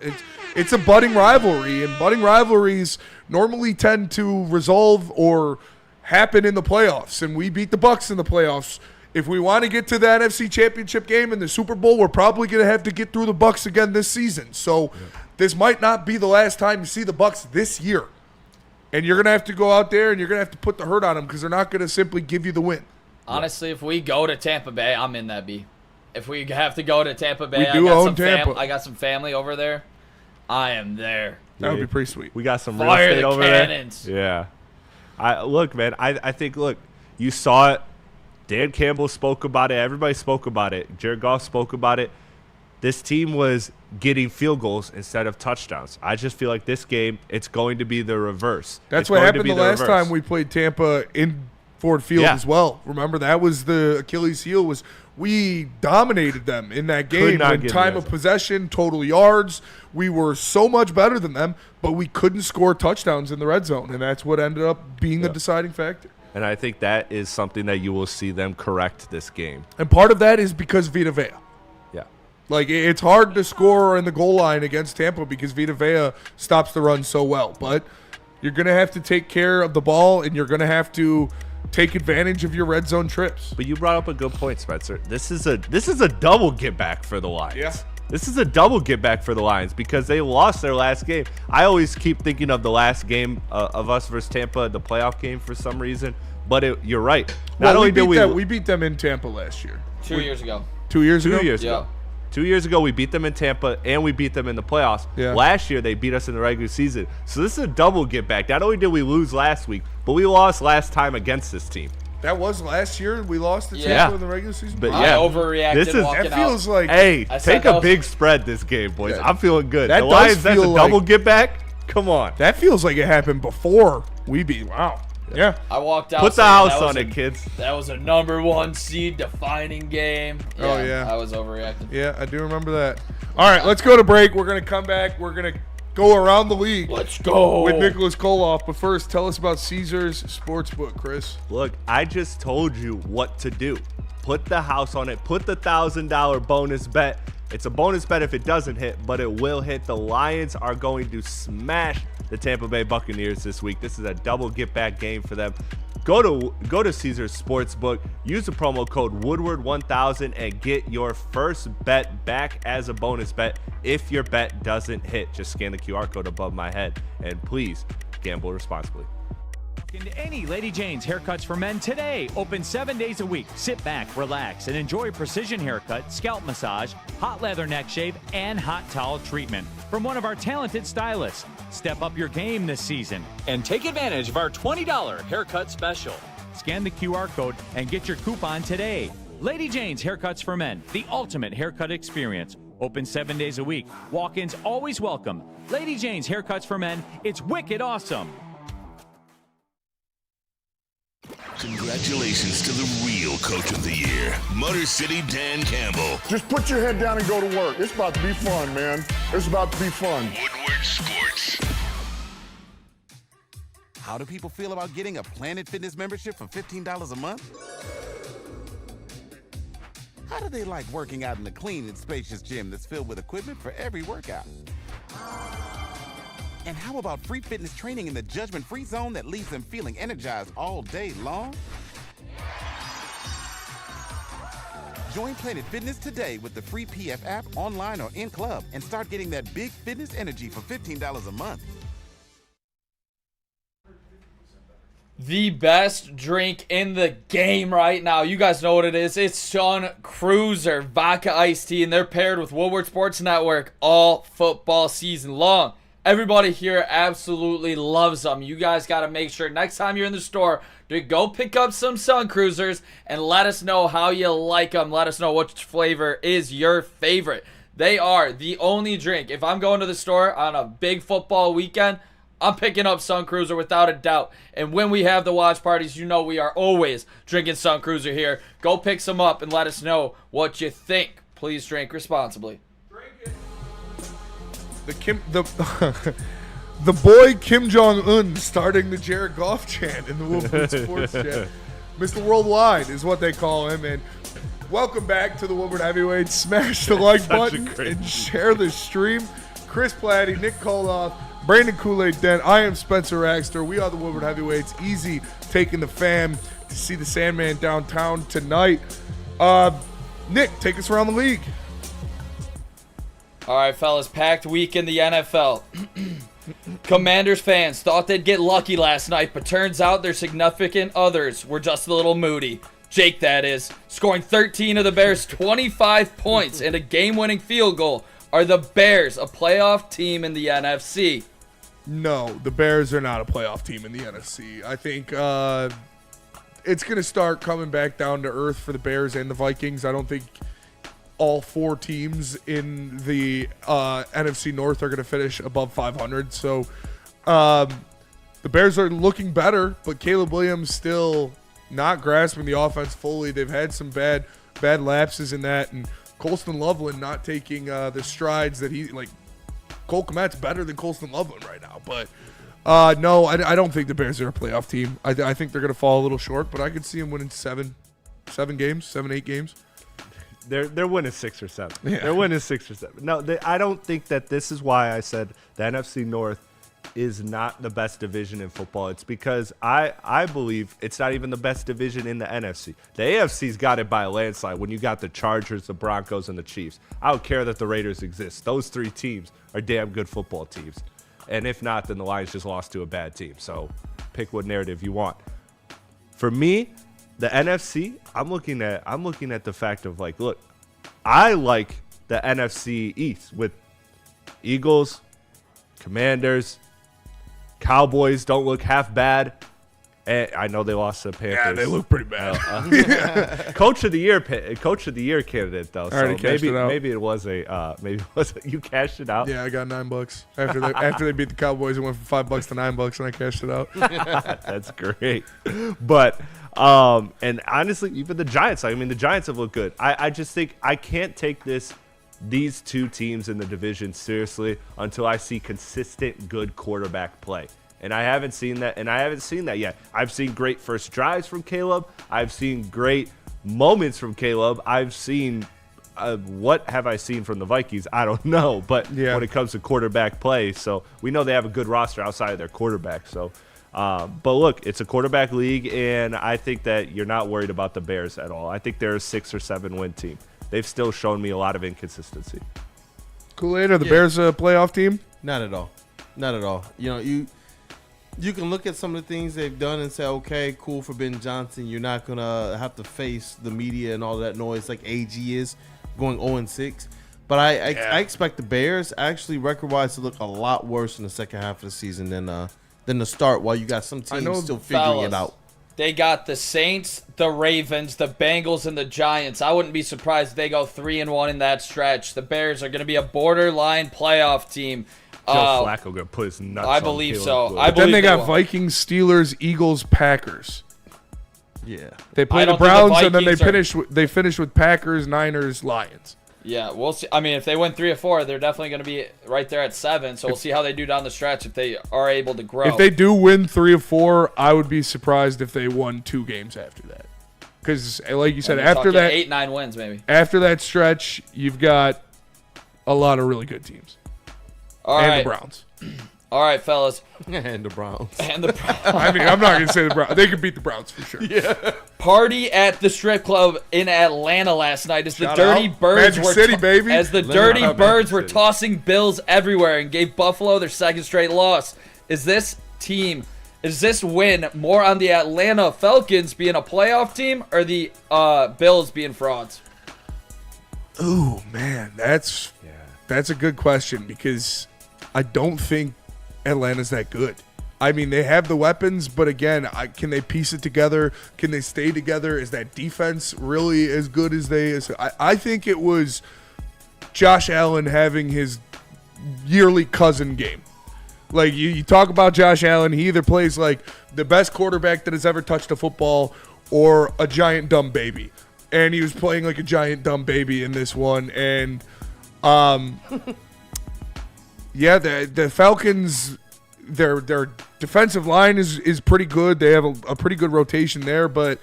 It's a budding rivalry, and budding rivalries normally tend to resolve or happen in the playoffs, and we beat the Bucs in the playoffs. If we want to get to the NFC Championship game and the Super Bowl, we're probably going to have to get through the Bucs again this season. So this might not be the last time you see the Bucs this year. And you're going to have to go out there and you're going to have to put the hurt on them, because they're not going to simply give you the win. Honestly, if we go to Tampa Bay, I'm in that B. If we have to go to Tampa Bay, We do own Tampa. I got some family over there. I am there. That would be pretty sweet. We got some real Fire estate the over cannons. there. Yeah. I think, you saw it. Dan Campbell spoke about it. Everybody spoke about it. Jared Goff spoke about it. This team was getting field goals instead of touchdowns. I just feel like this game, it's going to be the reverse. That's what happened the last time we played Tampa in Ford Field as well. Remember, that was the Achilles heel. Was we dominated them in that game in time of possession, total yards. We were so much better than them, but we couldn't score touchdowns in the red zone, and that's what ended up being the deciding factor. And I think that is something that you will see them correct this game. And part of that is because Vita Vea. Yeah. Like, it's hard to score in the goal line against Tampa because Vita Vea stops the run so well. But you're going to have to take care of the ball, and you're going to have to take advantage of your red zone trips. But you brought up a good point, Spencer. This is a double get back for the Lions. Yeah. This is a double get back for the Lions because they lost their last game. I always keep thinking of the last game of us versus Tampa, the playoff game for some reason. But you're right. Not only did we beat them in Tampa last year. 2 years ago. 2 years ago? 2 years ago. 2 years ago, we beat them in Tampa, and we beat them in the playoffs. Yeah. Last year, they beat us in the regular season. So this is a double get back. Not only did we lose last week, but we lost last time against this team. That was last year. We lost to Tampa in the regular season. But I overreacted walking that feels out. like, hey, take a big spread this game, boys. Yeah. I'm feeling good. That the Lions, that's a feel double like- get back. Come on. That feels like it happened before we beat. Wow. Yeah. I walked out. Put the saying house that was on it, kids. That was a number 1 seed defining game. Oh, yeah. I was overreacting. Yeah, I do remember that. All right, let's go to break. We're going to come back. We're going to go around the league. Let's go. With Nicholas Koloff. But first, tell us about Caesars Sportsbook, Chris. Look, I just told you what to do. Put the house on it. Put the $1,000 bonus bet. It's a bonus bet if it doesn't hit, but it will hit. The Lions are going to smash the Tampa Bay Buccaneers this week. This is a double get-back game for them. Go to Caesars Sportsbook, use the promo code Woodward1000 and get your first bet back as a bonus bet if your bet doesn't hit. Just scan the QR code above my head and please gamble responsibly. Into any Lady Jane's Haircuts for Men today. Open 7 days a week. Sit back, relax, and enjoy precision haircut, scalp massage, hot leather neck shave, and hot towel treatment from one of our talented stylists. Step up your game this season and take advantage of our $20 haircut special. Scan the QR code and get your coupon today. Lady Jane's Haircuts for Men, the ultimate haircut experience. Open 7 days a week. Walk-ins always welcome. Lady Jane's Haircuts for Men, it's wicked awesome. Congratulations to the real coach of the year, Motor City Dan Campbell. Just put your head down and go to work. It's about to be fun, man. It's about to be fun. Woodward Sports. How do people feel about getting a Planet Fitness membership for $15 a month? How do they like working out in a clean and spacious gym that's filled with equipment for every workout? And how about free fitness training in the judgment-free zone that leaves them feeling energized all day long? Join Planet Fitness today with the free PF app, online or in club, and start getting that big fitness energy for $15 a month. The best drink in the game right now. You guys know what it is. It's Sun Cruiser Vodka Iced Tea, and they're paired with Woodward Sports Network all football season long. Everybody here absolutely loves them. You guys got to make sure next time you're in the store to go pick up some Sun Cruisers and let us know how you like them. Let us know which flavor is your favorite. They are the only drink. If I'm going to the store on a big football weekend, I'm picking up Sun Cruiser without a doubt. And when we have the watch parties, you know we are always drinking Sun Cruiser here. Go pick some up and let us know what you think. Please drink responsibly. The boy Kim Jong-un starting the Jared Goff chant in the Woodward Sports chant. Mr. Worldwide is what they call him. And welcome back to the Woodward Heavyweights. Smash the like button and share the stream. Chris Platte, Nick Koloff, Brandon Kool-Aid Dent. I am Spencer Raxter. We are the Woodward Heavyweights. Easy taking the fam to see the Sandman downtown tonight. Nick, take us around the league. All right, fellas, packed week in the NFL. Commanders fans thought they'd get lucky last night, but turns out their significant others were just a little moody. Jake that is, scoring 13 of the Bears' 25 points and a game-winning field goal. Are the Bears a playoff team in the NFC? No, the Bears are not a playoff team in the NFC. I think it's going to start coming back down to earth for the Bears and the Vikings. I don't think all 4 teams in the NFC North are going to finish above 500. So the Bears are looking better, but Caleb Williams still not grasping the offense fully. They've had some bad lapses in that, and Colston Loveland not taking the strides that he like. Cole Kmet's better than Colston Loveland right now, but no, I don't think the Bears are a playoff team. I think they're going to fall a little short, but I could see them winning 7 games, 8 games. They're winning 6 or 7. Yeah. They're winning 6 or 7. No, I don't think that this is why I said the NFC North is not the best division in football. It's because I believe it's not even the best division in the NFC. The AFC's got it by a landslide when you got the Chargers, the Broncos, and the Chiefs. I don't care that the Raiders exist. Those 3 teams are damn good football teams. And if not, then the Lions just lost to a bad team. So pick what narrative you want. For me, the NFC, I'm looking at the fact of like, look, I like the NFC East with Eagles, Commanders, Cowboys don't look half bad. And I know they lost to the Panthers. Yeah, they look pretty bad. Coach of the year candidate though. I already cashed it out. Maybe it was you cashed it out. Yeah, I got $9 after they beat the Cowboys. It went from $5 to $9, and I cashed it out. That's great. But and honestly, even the Giants. I mean, the Giants have looked good. I just think I can't take these 2 teams in the division seriously until I see consistent good quarterback play. And I haven't seen that yet. I've seen great first drives from Caleb. I've seen great moments from Caleb. I've seen what have I seen from the Vikings? I don't know. But when it comes to quarterback play, so we know they have a good roster outside of their quarterback. So, but look, it's a quarterback league, and I think that you're not worried about the Bears at all. I think they're a 6 or 7 win team. They've still shown me a lot of inconsistency. Kool-Aid, are the Bears a playoff team? Not at all. Not at all. You know, you can look at some of the things they've done and say, okay, cool for Ben Johnson. You're not going to have to face the media and all that noise like AG is going 0-6. But I expect the Bears actually record-wise to look a lot worse in the second half of the season than the start, while you got some teams still figuring it out. They got the Saints, the Ravens, the Bengals, and the Giants. I wouldn't be surprised if they go 3-1 in that stretch. The Bears are going to be a borderline playoff team. Joe Flacco going to put his nuts I on believe Caleb. so. Then they got Vikings, Steelers, Eagles, Packers. Yeah. They play the Browns, and then they finish with Packers, Niners, Lions. Yeah, we'll see. I mean, if they win 3 or 4, they're definitely going to be right there at 7. So we'll see how they do down the stretch if they are able to grow. If they do win 3 or 4, I would be surprised if they won 2 games after that. Because, like you said, after that 8-9 wins maybe. After that stretch, you've got a lot of really good teams. All and right. the Browns. All right, fellas. And the Browns. I mean, I'm not going to say the Browns. They could beat the Browns for sure. Yeah. Party at the strip club in Atlanta last night as the Dirty Birds Magic City, baby. As the Dirty Birds were tossing bills everywhere and gave Buffalo their second straight loss. Is this win more on the Atlanta Falcons being a playoff team or the Bills being frauds? Ooh, man, that's a good question because I don't think Atlanta's that good. I mean, they have the weapons, but again, can they piece it together? Can they stay together? Is that defense really as good as they is? I think it was Josh Allen having his yearly cousin game. Like, you talk about Josh Allen, he either plays like the best quarterback that has ever touched a football or a giant dumb baby. And he was playing like a giant dumb baby in this one. And, yeah, the Falcons, their defensive line is pretty good. They have a pretty good rotation there, but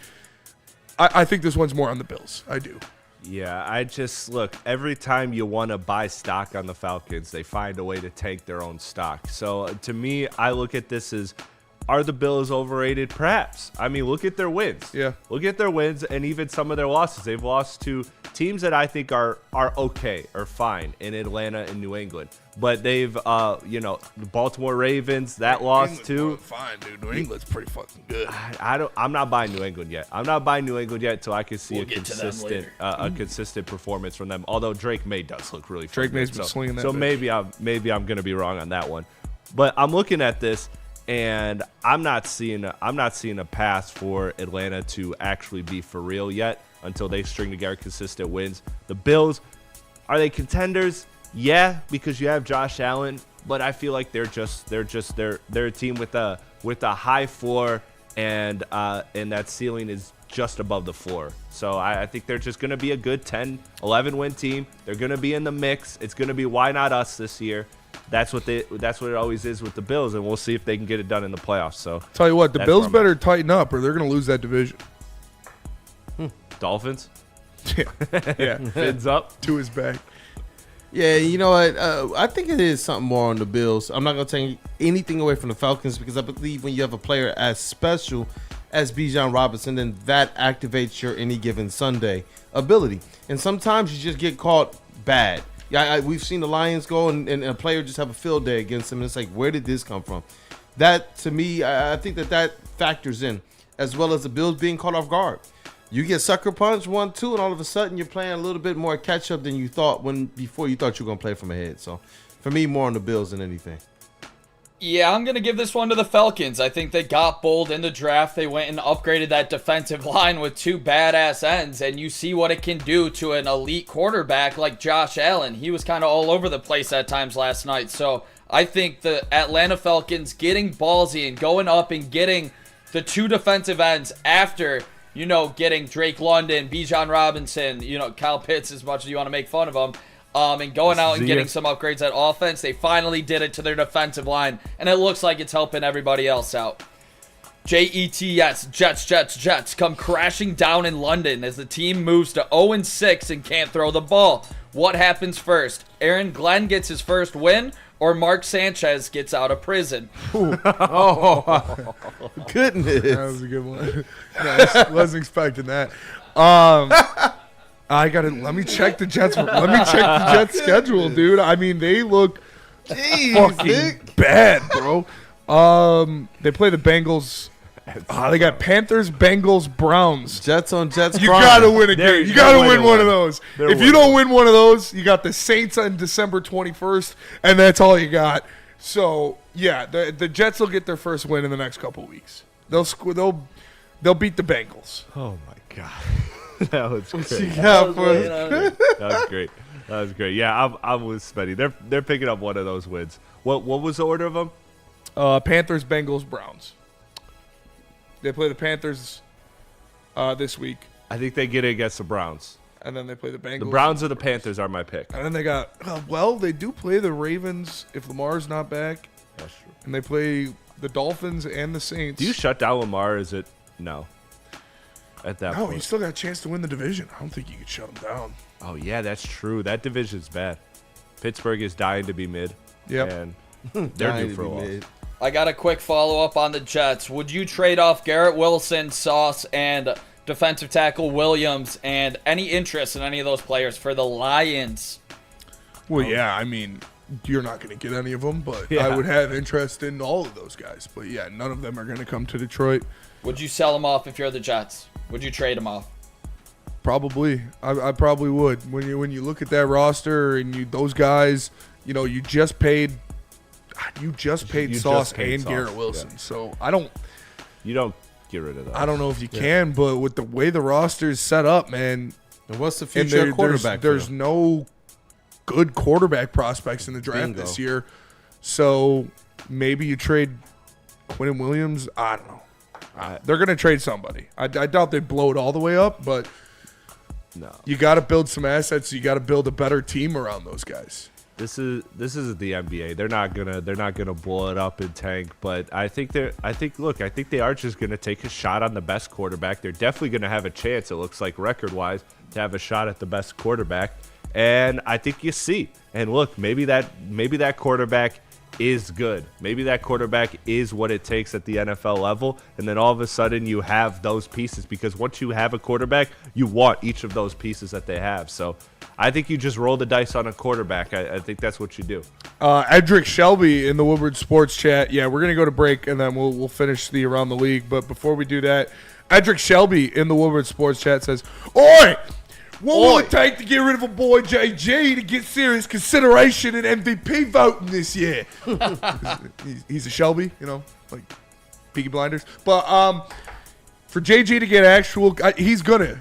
I think this one's more on the Bills. I do. Yeah, I just look, every time you want to buy stock on the Falcons, they find a way to tank their own stock. So to me, I look at this as are the Bills overrated? Perhaps. I mean, look at their wins. Yeah. Look at their wins and even some of their losses. They've lost to teams that I think are okay or fine in Atlanta and New England. But they've, the Baltimore Ravens, that loss too. Fine, dude. New England's pretty fucking good. I'm not buying New England yet. I'm not buying New England yet until I can see We'll get to them later. a consistent performance from them. Although Drake May does look really Drake fun. May's been slinging that So bitch. maybe I'm gonna be wrong on that one. But I'm looking at this and I'm not seeing a path for Atlanta to actually be for real yet until they string together consistent wins. The Bills, are they contenders? Yeah, because you have Josh Allen, but I feel like they're a team with a high floor and that ceiling is just above the floor. So I think they're just going to be a good 10, 11 win team. They're going to be in the mix. It's going to be why not us this year. That's what it always is with the Bills, and we'll see if they can get it done in the playoffs. So Tell you what, the Bills better tighten up or they're going to lose that division. Dolphins? Yeah. Fins up. To his back. Yeah, you know what? I think it is something more on the Bills. I'm not going to take anything away from the Falcons because I believe when you have a player as special as Bijan Robinson, then that activates your any given Sunday ability. And sometimes you just get caught bad. Yeah, we've seen the Lions go and a player just have a field day against him. And it's like, where did this come from? That, to me, I think that factors in, as well as the Bills being caught off guard. You get sucker punched 1-2, and all of a sudden you're playing a little bit more catch up than you thought before you thought you were gonna play from ahead. So, for me, more on the Bills than anything. Yeah, I'm going to give this one to the Falcons. I think they got bold in the draft. They went and upgraded that defensive line with two badass ends, and you see what it can do to an elite quarterback like Josh Allen. He was kind of all over the place at times last night. So I think the Atlanta Falcons getting ballsy and going up and getting the two defensive ends after, getting Drake London, Bijan Robinson, Kyle Pitts, as much as you want to make fun of him, and going out and getting some upgrades at offense. They finally did it to their defensive line, and it looks like it's helping everybody else out. Jets, Jets come crashing down in London as the team moves to 0-6 and can't throw the ball. What happens first? Aaron Glenn gets his first win, or Mark Sanchez gets out of prison? Oh, goodness. That was a good one. Wasn't expecting that. Let me check the Jets. Let me check the Jets schedule, dude. I mean, they look fucking bad, bro. They play the Bengals. They got Panthers, Bengals, Browns. Jets on Jets. You gotta win a game. You gotta win one of those. If you don't win one of those, you got the Saints on December 21st, and that's all you got. So yeah, the Jets will get their first win in the next couple weeks. They'll beat the Bengals. Oh my god. That was great. That was great. That was great. Yeah, I'm with Spenny. They're picking up one of those wins. What was the order of them? Panthers, Bengals, Browns. They play the Panthers this week. I think they get it against the Browns. And then they play the Bengals. The Browns or the Panthers are my pick. And then they got, they do play the Ravens if Lamar's not back. That's true. And they play the Dolphins and the Saints. Do you shut down Lamar? Is it no? At that point. No, you still got a chance to win the division. I don't think you could shut them down. Oh, yeah, that's true. That division's bad. Pittsburgh is dying to be mid. Yep. And they're due for a loss. I got a quick follow-up on the Jets. Would you trade off Garrett Wilson, Sauce, and defensive tackle Williams, and any interest in any of those players for the Lions? Well, yeah, I mean, you're not going to get any of them, but Yeah. I would have interest in all of those guys. But, yeah, none of them are going to come to Detroit. Would you sell them off if you're the Jets? Would you trade them off? Probably. I probably would. When you look at that roster and those guys, you just paid Sauce and Garrett Wilson. Yeah. So you don't get rid of that. I don't know if you can, but with the way the roster is set up, man. And what's the future quarterback? There's no good quarterback prospects in the draft this year. So maybe you trade Quinn Williams. I don't know. They're going to trade somebody. I doubt they'd blow it all the way up, but no. You got to build some assets. You got to build a better team around those guys. This is the NBA. They're not gonna blow it up and tank, but I think they are just gonna take a shot on the best quarterback. They're definitely gonna have a chance. It looks like record-wise to have a shot at the best quarterback, and I think you see. And look, maybe that quarterback is good. Maybe that quarterback is what it takes at the NFL level, and then all of a sudden you have those pieces, because once you have a quarterback, you want each of those pieces that they have. So I think you just roll the dice on a quarterback. I think that's what you do. Edric Shelby in the Woodward Sports chat. Yeah, we're going to go to break, and then we'll finish the Around the League. But before we do that, Edric Shelby in the Woodward Sports chat says, "Oi! What will it take to get rid of a boy JG to get serious consideration in MVP voting this year?" he's a Shelby, like Peaky Blinders. But for JG to get actual, he's gonna.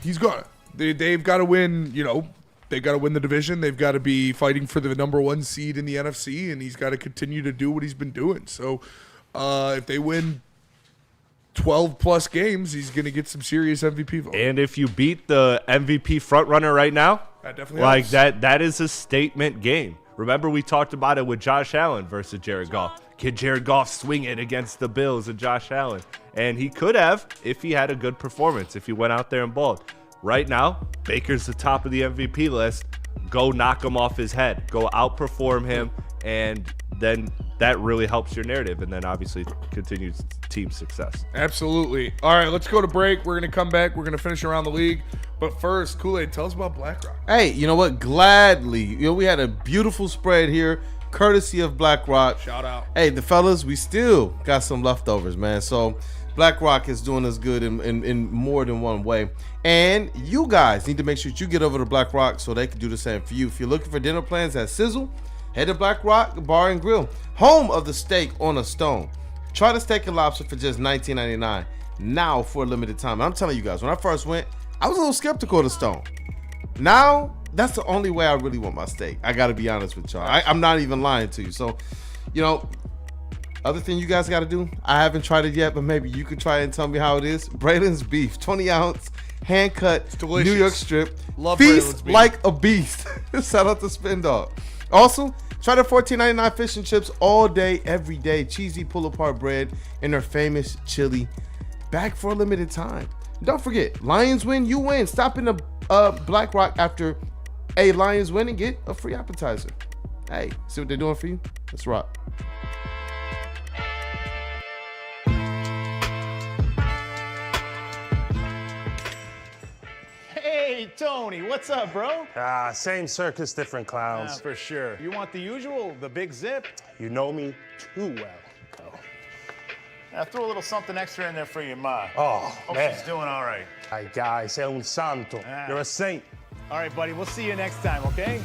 They've got to win. They've got to win the division. They've got to be fighting for the number 1 seed in the NFC, and he's got to continue to do what he's been doing. So if they win 12-plus games, he's going to get some serious MVP votes. And if you beat the MVP frontrunner right now, that definitely helps. that is a statement game. Remember, we talked about it with Josh Allen versus Jared Goff. Can Jared Goff swing it against the Bills and Josh Allen? And he could have if he had a good performance, if he went out there and balled. Right now, Baker's the top of the MVP list. Go knock him off his head. Go outperform him, and then that really helps your narrative, and then obviously continues team success. Absolutely. All right, let's go to break. We're going to come back. We're going to finish Around the League. But first, Kool-Aid, tell us about BlackRock. Hey, you know what? Gladly. We had a beautiful spread here, courtesy of BlackRock. Shout out. Hey, the fellas, we still got some leftovers, man. So BlackRock is doing us good in more than one way. And you guys need to make sure that you get over to BlackRock so they can do the same for you. If you're looking for dinner plans that sizzle, head to BlackRock Bar and Grill, home of the steak on a stone. Try the steak and lobster for just $19.99 now for a limited time. I'm telling you guys, when I first went, I was a little skeptical of the stone. Now, that's the only way I really want my steak. I got to be honest with y'all. I'm not even lying to you. So, other thing you guys got to do, I haven't tried it yet, but maybe you could try it and tell me how it is. Braylon's beef, 20-ounce, hand-cut, New York strip. Love Feast like a beast. Shout out to Spin Dog. Also, try the $14.99 fish and chips all day, every day. Cheesy pull-apart bread and their famous chili. Back for a limited time. Don't forget, Lions win, you win. Stop in the BlackRock after a Lions win and get a free appetizer. Hey, see what they're doing for you? Let's rock. Hey, Tony, what's up, bro? Same circus, different clowns. For sure. You want the usual, the big zip? You know me too well. I threw a little something extra in there for your ma. Oh, Hope man. she's doing all right. Ay, guy, sei un santo. You're a saint. All right, buddy, we'll see you next time, okay?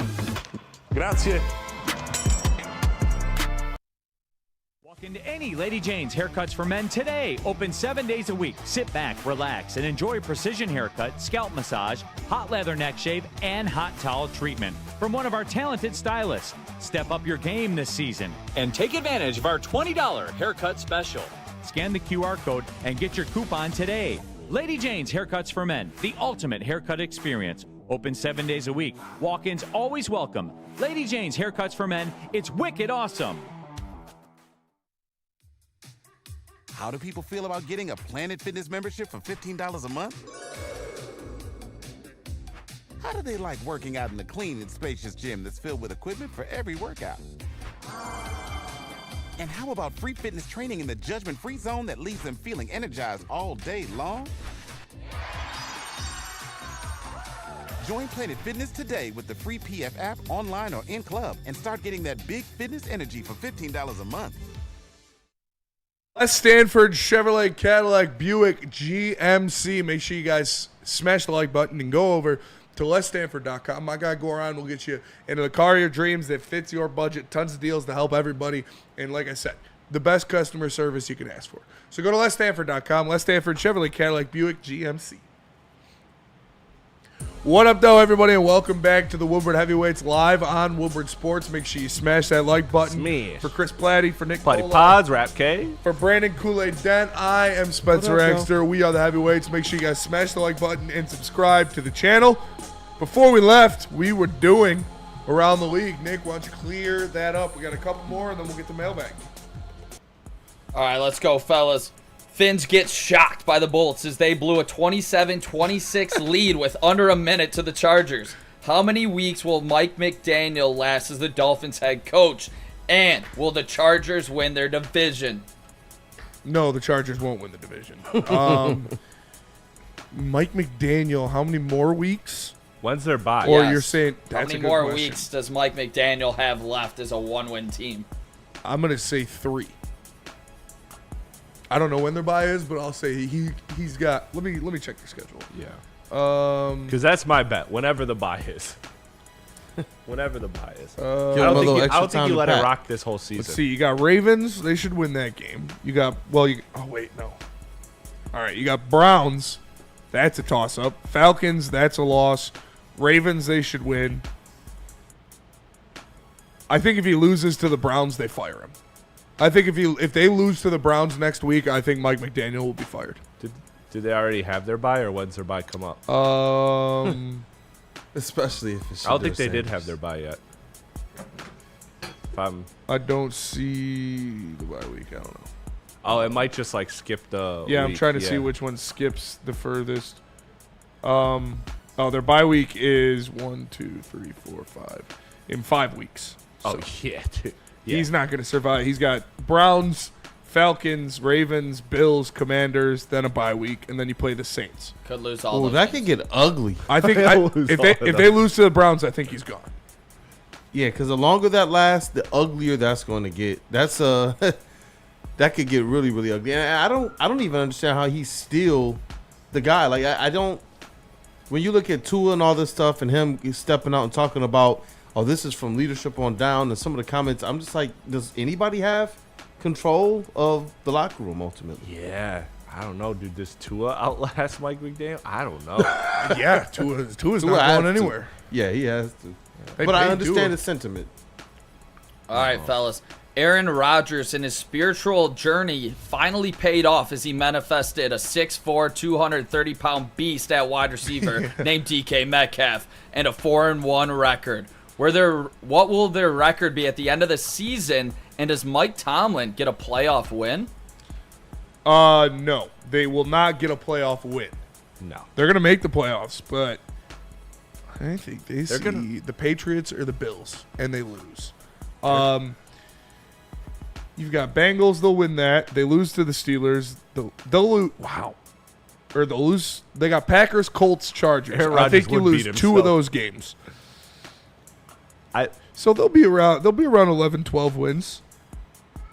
Grazie. Walk into any Lady Jane's Haircuts for Men today. Open 7 days a week. Sit back, relax, and enjoy precision haircut, scalp massage, hot leather neck shave, and hot towel treatment from one of our talented stylists. Step up your game this season and take advantage of our $20 haircut special. Scan the QR code and get your coupon today. Lady Jane's Haircuts for Men, the ultimate haircut experience. Open 7 days a week. Walk-ins always welcome. Lady Jane's Haircuts for Men, it's wicked awesome. How do people feel about getting a Planet Fitness membership for $15 a month? How do they like working out in a clean and spacious gym that's filled with equipment for every workout? And how about free fitness training in the judgment-free zone that leaves them feeling energized all day long? Join Planet Fitness today with the free PF app, online or in club, and start getting that big fitness energy for $15 a month. Les Stanford Chevrolet Cadillac Buick GMC. Make sure you guys smash the like button and go over to lesstanford.com. My guy Goran will get you into the car of your dreams that fits your budget. Tons of deals to help everybody. And like I said, the best customer service you can ask for. So go to lesstanford.com. Les Stanford Chevrolet Cadillac Buick GMC. What up, though, everybody, and welcome back to the Woodward Heavyweights live on Woodward Sports. Make sure you smash that like button. Smash. For Chris Platte, for Nick Platte Pola, Pods, Rap K. For Brandon Kool-Aid Dent, I am Spencer What up, Raxter. We are the Heavyweights. Make sure you guys smash the like button and subscribe to the channel. Before we left, we were doing Around the League. Nick, why don't you clear that up? We got a couple more, and then we'll get the mailbag. All right, let's go, fellas. Finns get shocked by the Bolts as they blew a 27-26 lead with under a minute to the Chargers. How many weeks will Mike McDaniel last as the Dolphins head coach? And will the Chargers win their division? No, the Chargers won't win the division. Mike McDaniel, how many more weeks? When's their bye? Or Yes. you're saying How that's many a good more question. weeks does Mike McDaniel have left as a 1-win team? I'm gonna say 3. I don't know when their bye is, but I'll say he's got. Let me check their schedule. Yeah. Because that's my bet. Whenever the bye is. Whenever the bye is. Give I him a don't little think extra you time to let it pack. rock this whole season. Let's see. You got Ravens. They should win that game. You got oh wait, no. All right, you got Browns. That's a toss-up. Falcons. That's a loss. Ravens. They should win. I think if he loses to the Browns, they fire him. I think if they lose to the Browns next week, I think Mike McDaniel will be fired. Did they already have their bye, or when's their bye come up? Especially if it's. I don't think they did have their bye yet. I don't see the bye week. I don't know. Oh, it might just like skip the. Yeah, week. I'm trying to see which one skips the furthest. Their bye week is 1, 2, 3, 4, 5 in 5 weeks. Oh shit. Yeah. He's not going to survive. He's got Browns, Falcons, Ravens, Bills, Commanders, then a bye week, and then you play the Saints. Could lose all Oh, those that games. could get ugly. I think if they lose to the Browns, I think he's gone. Yeah, because the longer that lasts, the uglier that's going to get. That's that could get really, really ugly. And I don't even understand how he's still the guy. Like I don't. When you look at Tua and all this stuff, and him stepping out and talking about, oh, this is from leadership on down, and some of the comments, I'm just like, does anybody have control of the locker room ultimately? Yeah. I don't know, dude. Does Tua outlast Mike McDaniel? I don't know. Yeah, Tua's Tua not has going to. anywhere. Yeah, he has to. They But I paid understand Tua. his sentiment. All right, fellas. Aaron Rodgers in his spiritual journey finally paid off as he manifested a 6'4", 230-pound beast at wide receiver named DK Metcalf and a 4-1 record. What will their record be at the end of the season, and does Mike Tomlin get a playoff win? No, they will not get a playoff win. No. They're going to make the playoffs, but I think they see the Patriots or the Bills, and they lose. You've got Bengals, they'll win that. They lose to the Steelers. They'll lose. Wow. Or they'll lose. They got Packers, Colts, Chargers. Aaron I think Rodgers you would lose beat 2 himself. of those games. So they'll be around 11, 12 wins.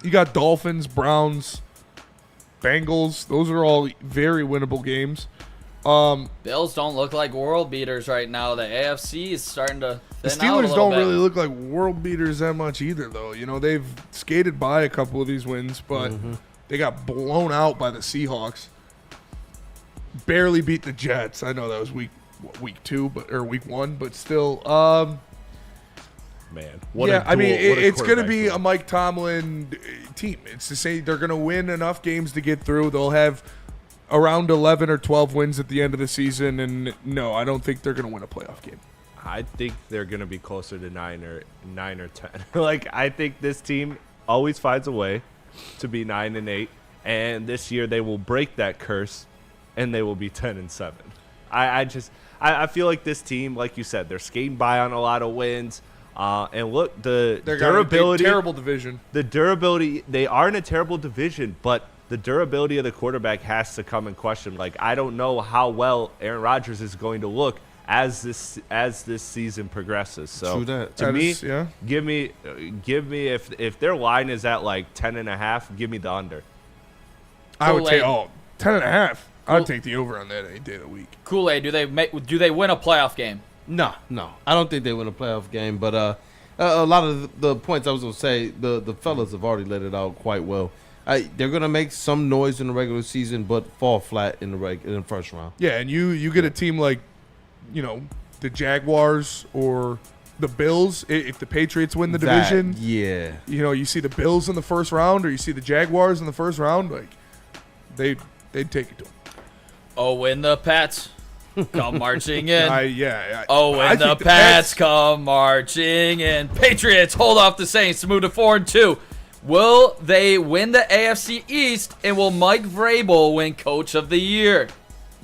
You got Dolphins, Browns, Bengals. Those are all very winnable games. Bills don't look like world beaters right now. The AFC is starting to The thin out a Steelers little don't bit. really look like world beaters that much either, though. You know, they've skated by a couple of these wins, but they got blown out by the Seahawks. Barely beat the Jets. I know that was week 2, or week 1, but still. Man, it's going to be a Mike Tomlin team. It's to say they're going to win enough games to get through. They'll have around 11 or 12 wins at the end of the season, and no, I don't think they're going to win a playoff game. I think they're going to be closer to 9 or 10. Like, I think this team always finds a way to be 9-8, and this year they will break that curse, and they will be 10-7. I feel like this team, like you said, they're skating by on a lot of wins. And look, the durability, terrible division. The durability, they are in a terrible division, but the durability of the quarterback has to come in question. Like, I don't know how well Aaron Rodgers is going to look as this season progresses. So True that. to That me, is, yeah. give me if their line is at like 10.5, give me the under. I would take Kool-Aid. 10.5. I would take the over on that any day of the week. Kool-Aid, do they win a playoff game? No. I don't think they win a playoff game, but a lot of the points I was going to say, the fellas have already laid it out quite well. They're going to make some noise in the regular season, but fall flat in the first round. Yeah, and you get a team like, the Jaguars or the Bills. If the Patriots win the division, yeah, you see the Bills in the first round, or you see the Jaguars in the first round, like they'd take it to them. Oh, when the Pats come marching in. I When the think the Pats come marching in. Patriots hold off the Saints to move to 4-2. Will they win the AFC East, and will Mike Vrabel win Coach of the Year?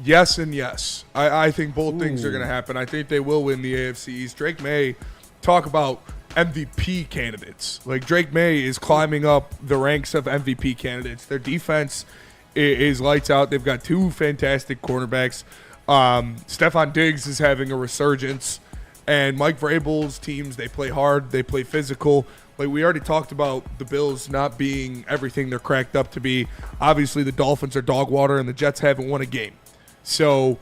Yes and yes. I think both things are going to happen. I think they will win the AFC East. Drake May talk about MVP candidates. Like Drake May is climbing up the ranks of MVP candidates. Their defense is lights out. They've got 2 fantastic cornerbacks. Stephon Diggs is having a resurgence. And Mike Vrabel's teams, they play hard. They play physical. Like we already talked about the Bills not being everything they're cracked up to be. Obviously, the Dolphins are dog water, and the Jets haven't won a game. So,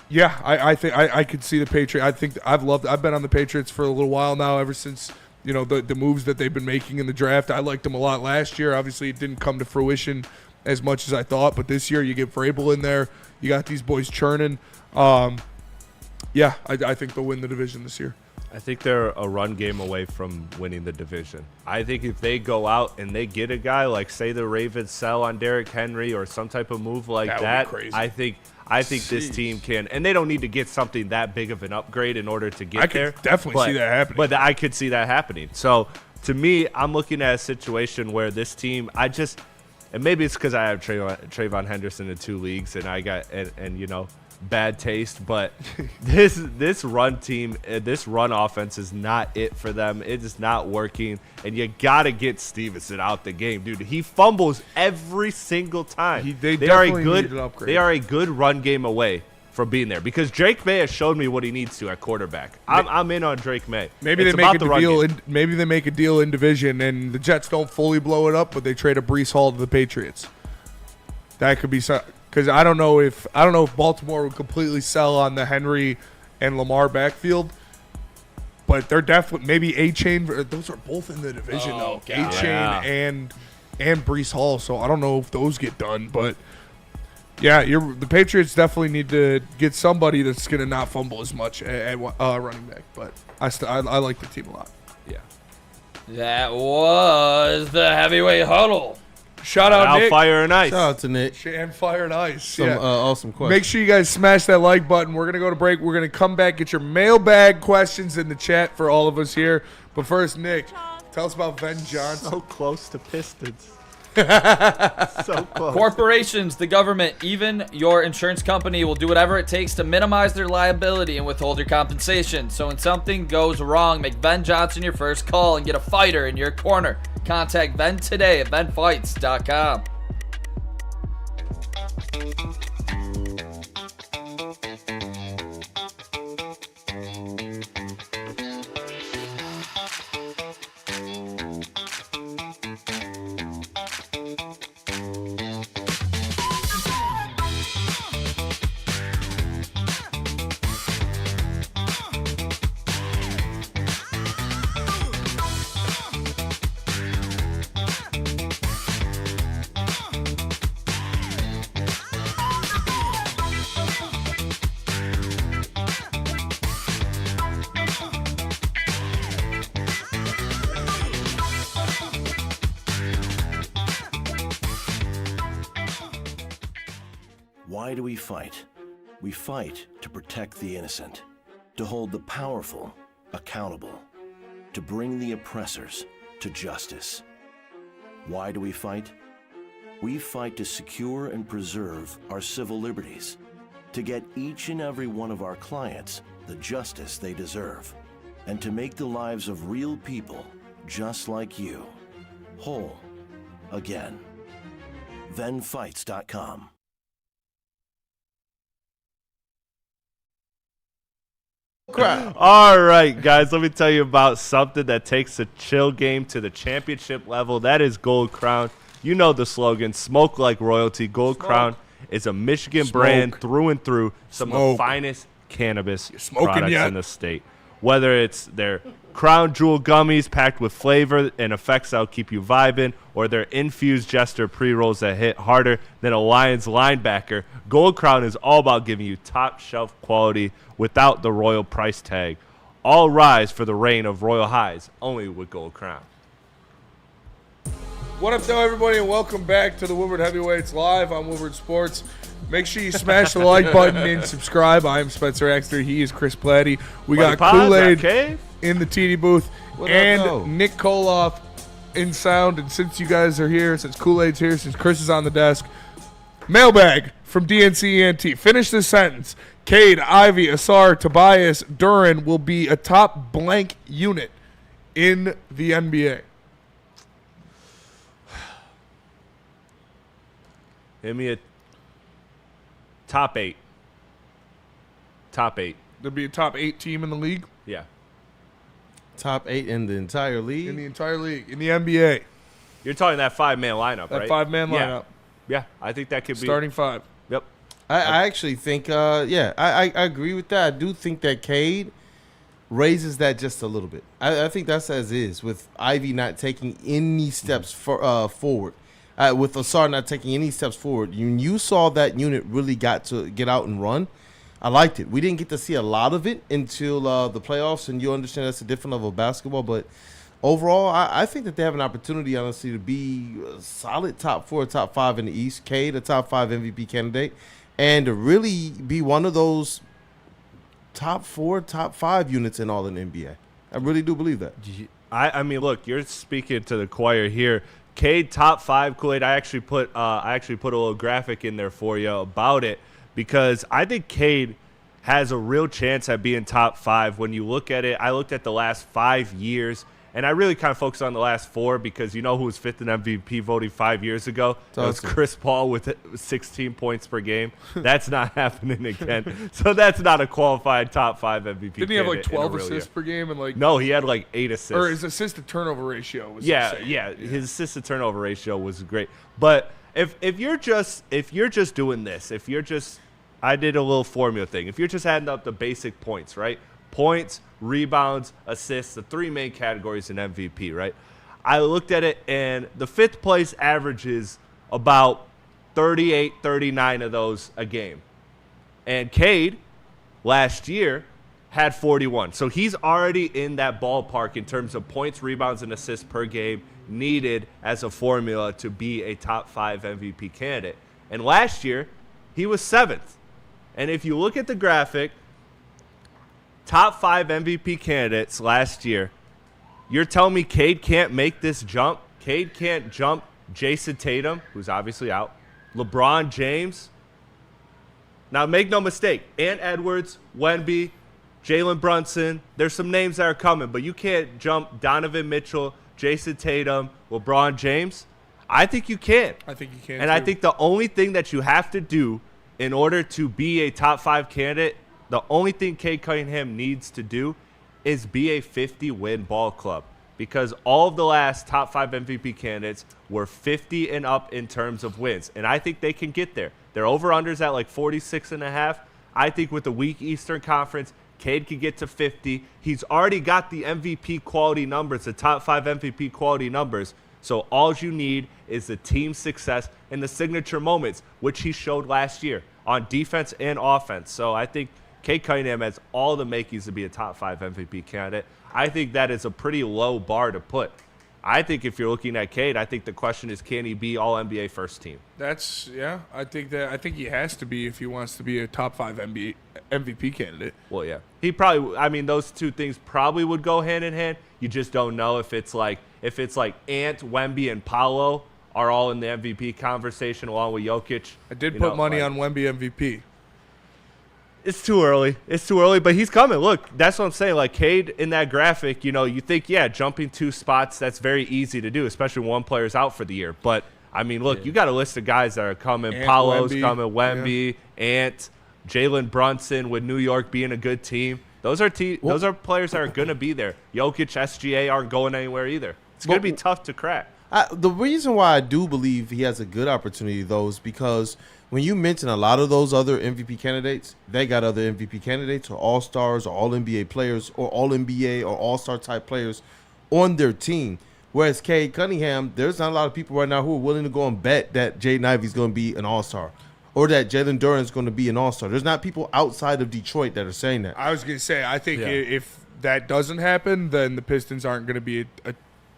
yeah, I think I could see the Patriots. I think I've been on the Patriots for a little while now, ever since the moves that they've been making in the draft. I liked them a lot last year. Obviously, it didn't come to fruition as much as I thought, but this year you get Vrabel in there. You got these boys churning. Yeah, I think they'll win the division this year. I think they're a run game away from winning the division. I think if they go out and they get a guy like, say, the Ravens sell on Derrick Henry or some type of move like that, would be crazy. I think this team can, and they don't need to get something that big of an upgrade in order to get there. I could definitely see that happening. But I could see that happening. So to me, I'm looking at a situation where this team, and maybe it's because I have Trayvon Henderson in 2 leagues, and I got and bad taste, but this run team, this run offense is not it for them. It is not working, and you gotta get Stevenson out the game, dude. He fumbles every single time. They are a good run game away from being there, because Drake May has showed me what he needs to at quarterback. I'm in on Drake May. Maybe they make a deal. Maybe they make a deal in division, and the Jets don't fully blow it up, but they trade a Breece Hall to the Patriots. That could be something. Because I don't know if Baltimore would completely sell on the Henry and Lamar backfield, but they're definitely maybe A-Chain. Those are both in the division though. A-Chain and Breece Hall. So I don't know if those get done, but yeah, the Patriots definitely need to get somebody that's going to not fumble as much at running back. But I like the team a lot. Yeah, that was the heavyweight huddle. Shout out Nick. Fire and Ice. Shout out to Nick. And Fire and Ice. Some awesome questions. Make sure you guys smash that like button. We're going to go to break. We're going to come back, get your mailbag questions in the chat for all of us here. But first, Nick, tell us about Ben Johnson. So close to Pistons. So close. Corporations, the government, even your insurance company will do whatever it takes to minimize their liability and withhold your compensation. So when something goes wrong, make Ben Johnson your first call and get a fighter in your corner. Contact Ben today at benfights.com. Why do we fight? We fight to protect the innocent, to hold the powerful accountable, to bring the oppressors to justice. Why do we fight? We fight to secure and preserve our civil liberties, to get each and every one of our clients the justice they deserve, and to make the lives of real people just like you whole again. benfights.com. All right, guys, let me tell you about something that takes a chill game to the championship level. That is Gold Crown. You know the slogan, smoke like royalty. Gold Crown is a Michigan brand through and through. Some of the finest cannabis products in the state. Whether it's their Crown Jewel gummies packed with flavor and effects that'll keep you vibing, or their infused Jester pre-rolls that hit harder than a Lions linebacker, Gold Crown is all about giving you top shelf quality without the royal price tag. All rise for the reign of royal highs, only with Gold Crown. What up, though, everybody, and welcome back to the Woodward Heavyweights Live on Woodward Sports. Make sure you smash the like button and subscribe. I am Spencer Raxter. He is Chris Platte. We got Kool-Aid in the TD booth and Nick Koloff in sound. And since you guys are here, since Kool-Aid's here, since Chris is on the desk, mailbag from DNC ENT. Finish this sentence. Cade, Ivy, Asar, Tobias, Duran will be a top blank unit in the NBA. Give me a top 8. Top 8. There'll be a top 8 team in the league? Yeah. Top 8 in the entire league? In the entire league. In the NBA. You're talking that 5-man lineup, That right? 5-man lineup. Yeah, I think that could be. Starting 5. Yep. I actually think, I agree with that. I do think that Cade raises that just a little bit. I think that's as is, with Ivy not taking any steps forward. With Asar not taking any steps forward. You saw that unit really got to get out and run. I liked it. We didn't get to see a lot of it until the playoffs, and you understand that's a different level of basketball. But overall, I think that they have an opportunity, honestly, to be a solid top 4, top 5 in the East. Cade, a top 5 MVP candidate, and to really be one of those top 4, top 5 units in all in the NBA. I really do believe that. I mean, look, you're speaking to the choir here. Cade, top 5, Kool-Aid. I actually put a little graphic in there for you about it, because I think Cade has a real chance at being top 5. When you look at it, I looked at the last 5 years, and I really kind of focused on the last 4, because you know who was 5th in MVP voting 5 years ago? That was Chris Paul with 16 points per game. That's not happening again. So that's not a qualified top 5 MVP. Didn't he have like 12 assists per game? No, he had like 8 assists. Or his assist to turnover ratio was insane. Yeah. His assist to turnover ratio was great. But if you're just doing this, I did a little formula thing. If you're just adding up the basic points, right? Points, rebounds, assists, the 3 main categories in MVP, right? I looked at it, and the 5th place averages about 38, 39 of those a game. And Cade last year had 41. So he's already in that ballpark in terms of points, rebounds, and assists per game needed as a formula to be a top 5 MVP candidate. And last year, he was 7th. And if you look at the graphic, top 5 MVP candidates last year, you're telling me Cade can't make this jump? Cade can't jump Jason Tatum, who's obviously out, LeBron James. Now, make no mistake, Ant Edwards, Wemby, Jalen Brunson, there's some names that are coming, but you can't jump Donovan Mitchell, Jason Tatum, LeBron James. I think you can. I think you can, And too. I think the only thing that you have to do in order to be a top 5 candidate, the only thing Cade Cunningham needs to do is be a 50-win ball club, because all of the last top 5 MVP candidates were 50 and up in terms of wins, and I think they can get there. Their over-unders at like 46.5. I think with the weak Eastern Conference, Cade could get to 50. He's already got the MVP quality numbers, the top 5 MVP quality numbers. So all you need is the team success and the signature moments, which he showed last year on defense and offense. So I think Cade Cunningham has all the makings to be a top 5 MVP candidate. I think that is a pretty low bar to put. I think if you're looking at Cade, I think the question is, can he be all NBA first team? I think he has to be if he wants to be a top 5 MVP candidate. Well, yeah. He probably, I mean, those two things probably would go hand in hand. You just don't know if it's like Ant, Wemby, and Paolo are all in the MVP conversation along with Jokic. I did put money on Wemby MVP. It's too early. But he's coming. Look, that's what I'm saying. Like, Cade in that graphic, you think, jumping 2 spots, that's very easy to do, especially when one player's out for the year. But, I mean, look, you got a list of guys that are coming. Ant, Paolo's Wemby, coming, Wemby, Ant, Jalen Brunson, with New York being a good team. Those are players that are going to be there. Jokic, SGA aren't going anywhere either. It's going to be tough to crack. The reason why I do believe he has a good opportunity, though, is because when you mention a lot of those other MVP candidates, they got other MVP candidates or all-stars or all-NBA players or all-NBA or all-star type players on their team. Whereas Cade Cunningham, there's not a lot of people right now who are willing to go and bet that Jaden Ivey's going to be an all-star or that Jalen Duran's going to be an all-star. There's not people outside of Detroit that are saying that. I was going to say, I think if that doesn't happen, then the Pistons aren't going to be a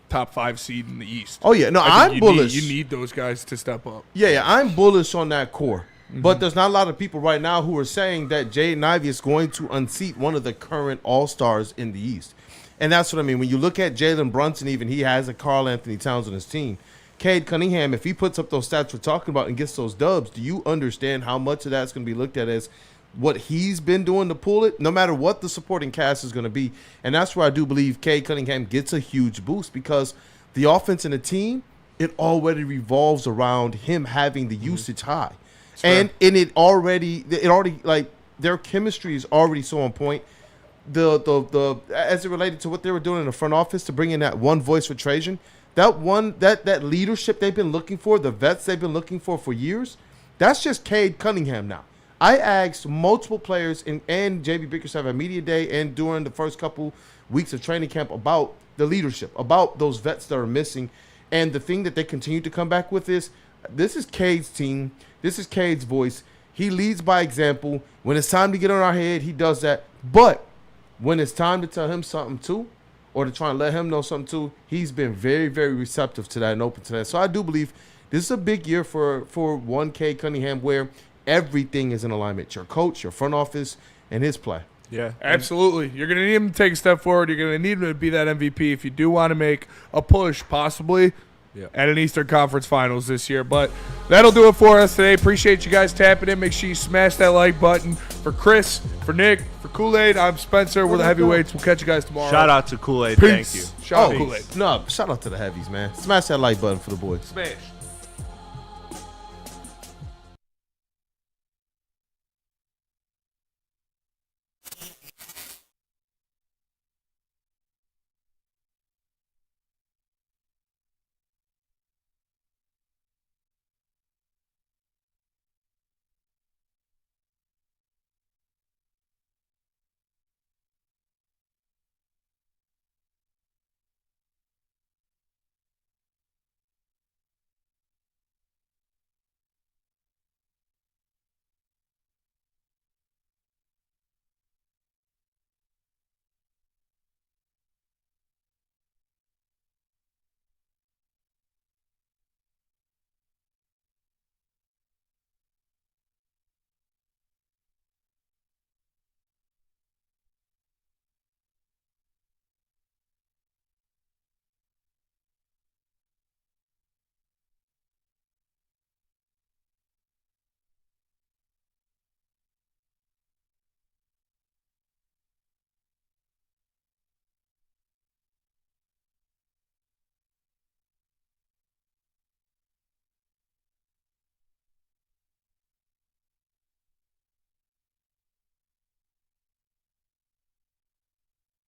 top 5 seed in the East. Oh, yeah. No, I'm bullish. You need those guys to step up. Yeah, I'm bullish on that core. Mm-hmm. But there's not a lot of people right now who are saying that Jaden Ivey is going to unseat one of the current all-stars in the East. And that's what I mean. When you look at Jalen Brunson, even he has a Karl Anthony Towns on his team. Cade Cunningham, if he puts up those stats we're talking about and gets those dubs, do you understand how much of that's going to be looked at as what he's been doing to pull it, no matter what the supporting cast is going to be. And that's where I do believe Cade Cunningham gets a huge boost, because the offense and the team, it already revolves around him having the usage high. And it already like their chemistry is already so on point. The as it related to what they were doing in the front office to bring in that one voice for Trajan, that leadership they've been looking for, the vets they've been looking for years, that's just Cade Cunningham now. I asked multiple players and JB Bickerstaff at Media Day and during the first couple weeks of training camp about the leadership, about those vets that are missing. And the thing that they continue to come back with is, this is Cade's team. This is Cade's voice. He leads by example. When it's time to get on our head, he does that. But when it's time to tell him something too, or to try and let him know something too, he's been very, very receptive to that and open to that. So I do believe this is a big year for one Cade Cunningham, where everything is in alignment. Your coach, your front office, and his play. Yeah, absolutely. You're going to need him to take a step forward. You're going to need him to be that MVP if you do want to make a push, possibly, at an Eastern Conference Finals this year. But that'll do it for us today. Appreciate you guys tapping in. Make sure you smash that like button. For Chris, for Nick, for Kool-Aid, I'm Spencer. We're the Heavyweights. We'll catch you guys tomorrow. Shout out to Kool-Aid. Peace. Thank you. Shout out to Kool-Aid. No, shout out to the heavies, man. Smash that like button for the boys. Smash.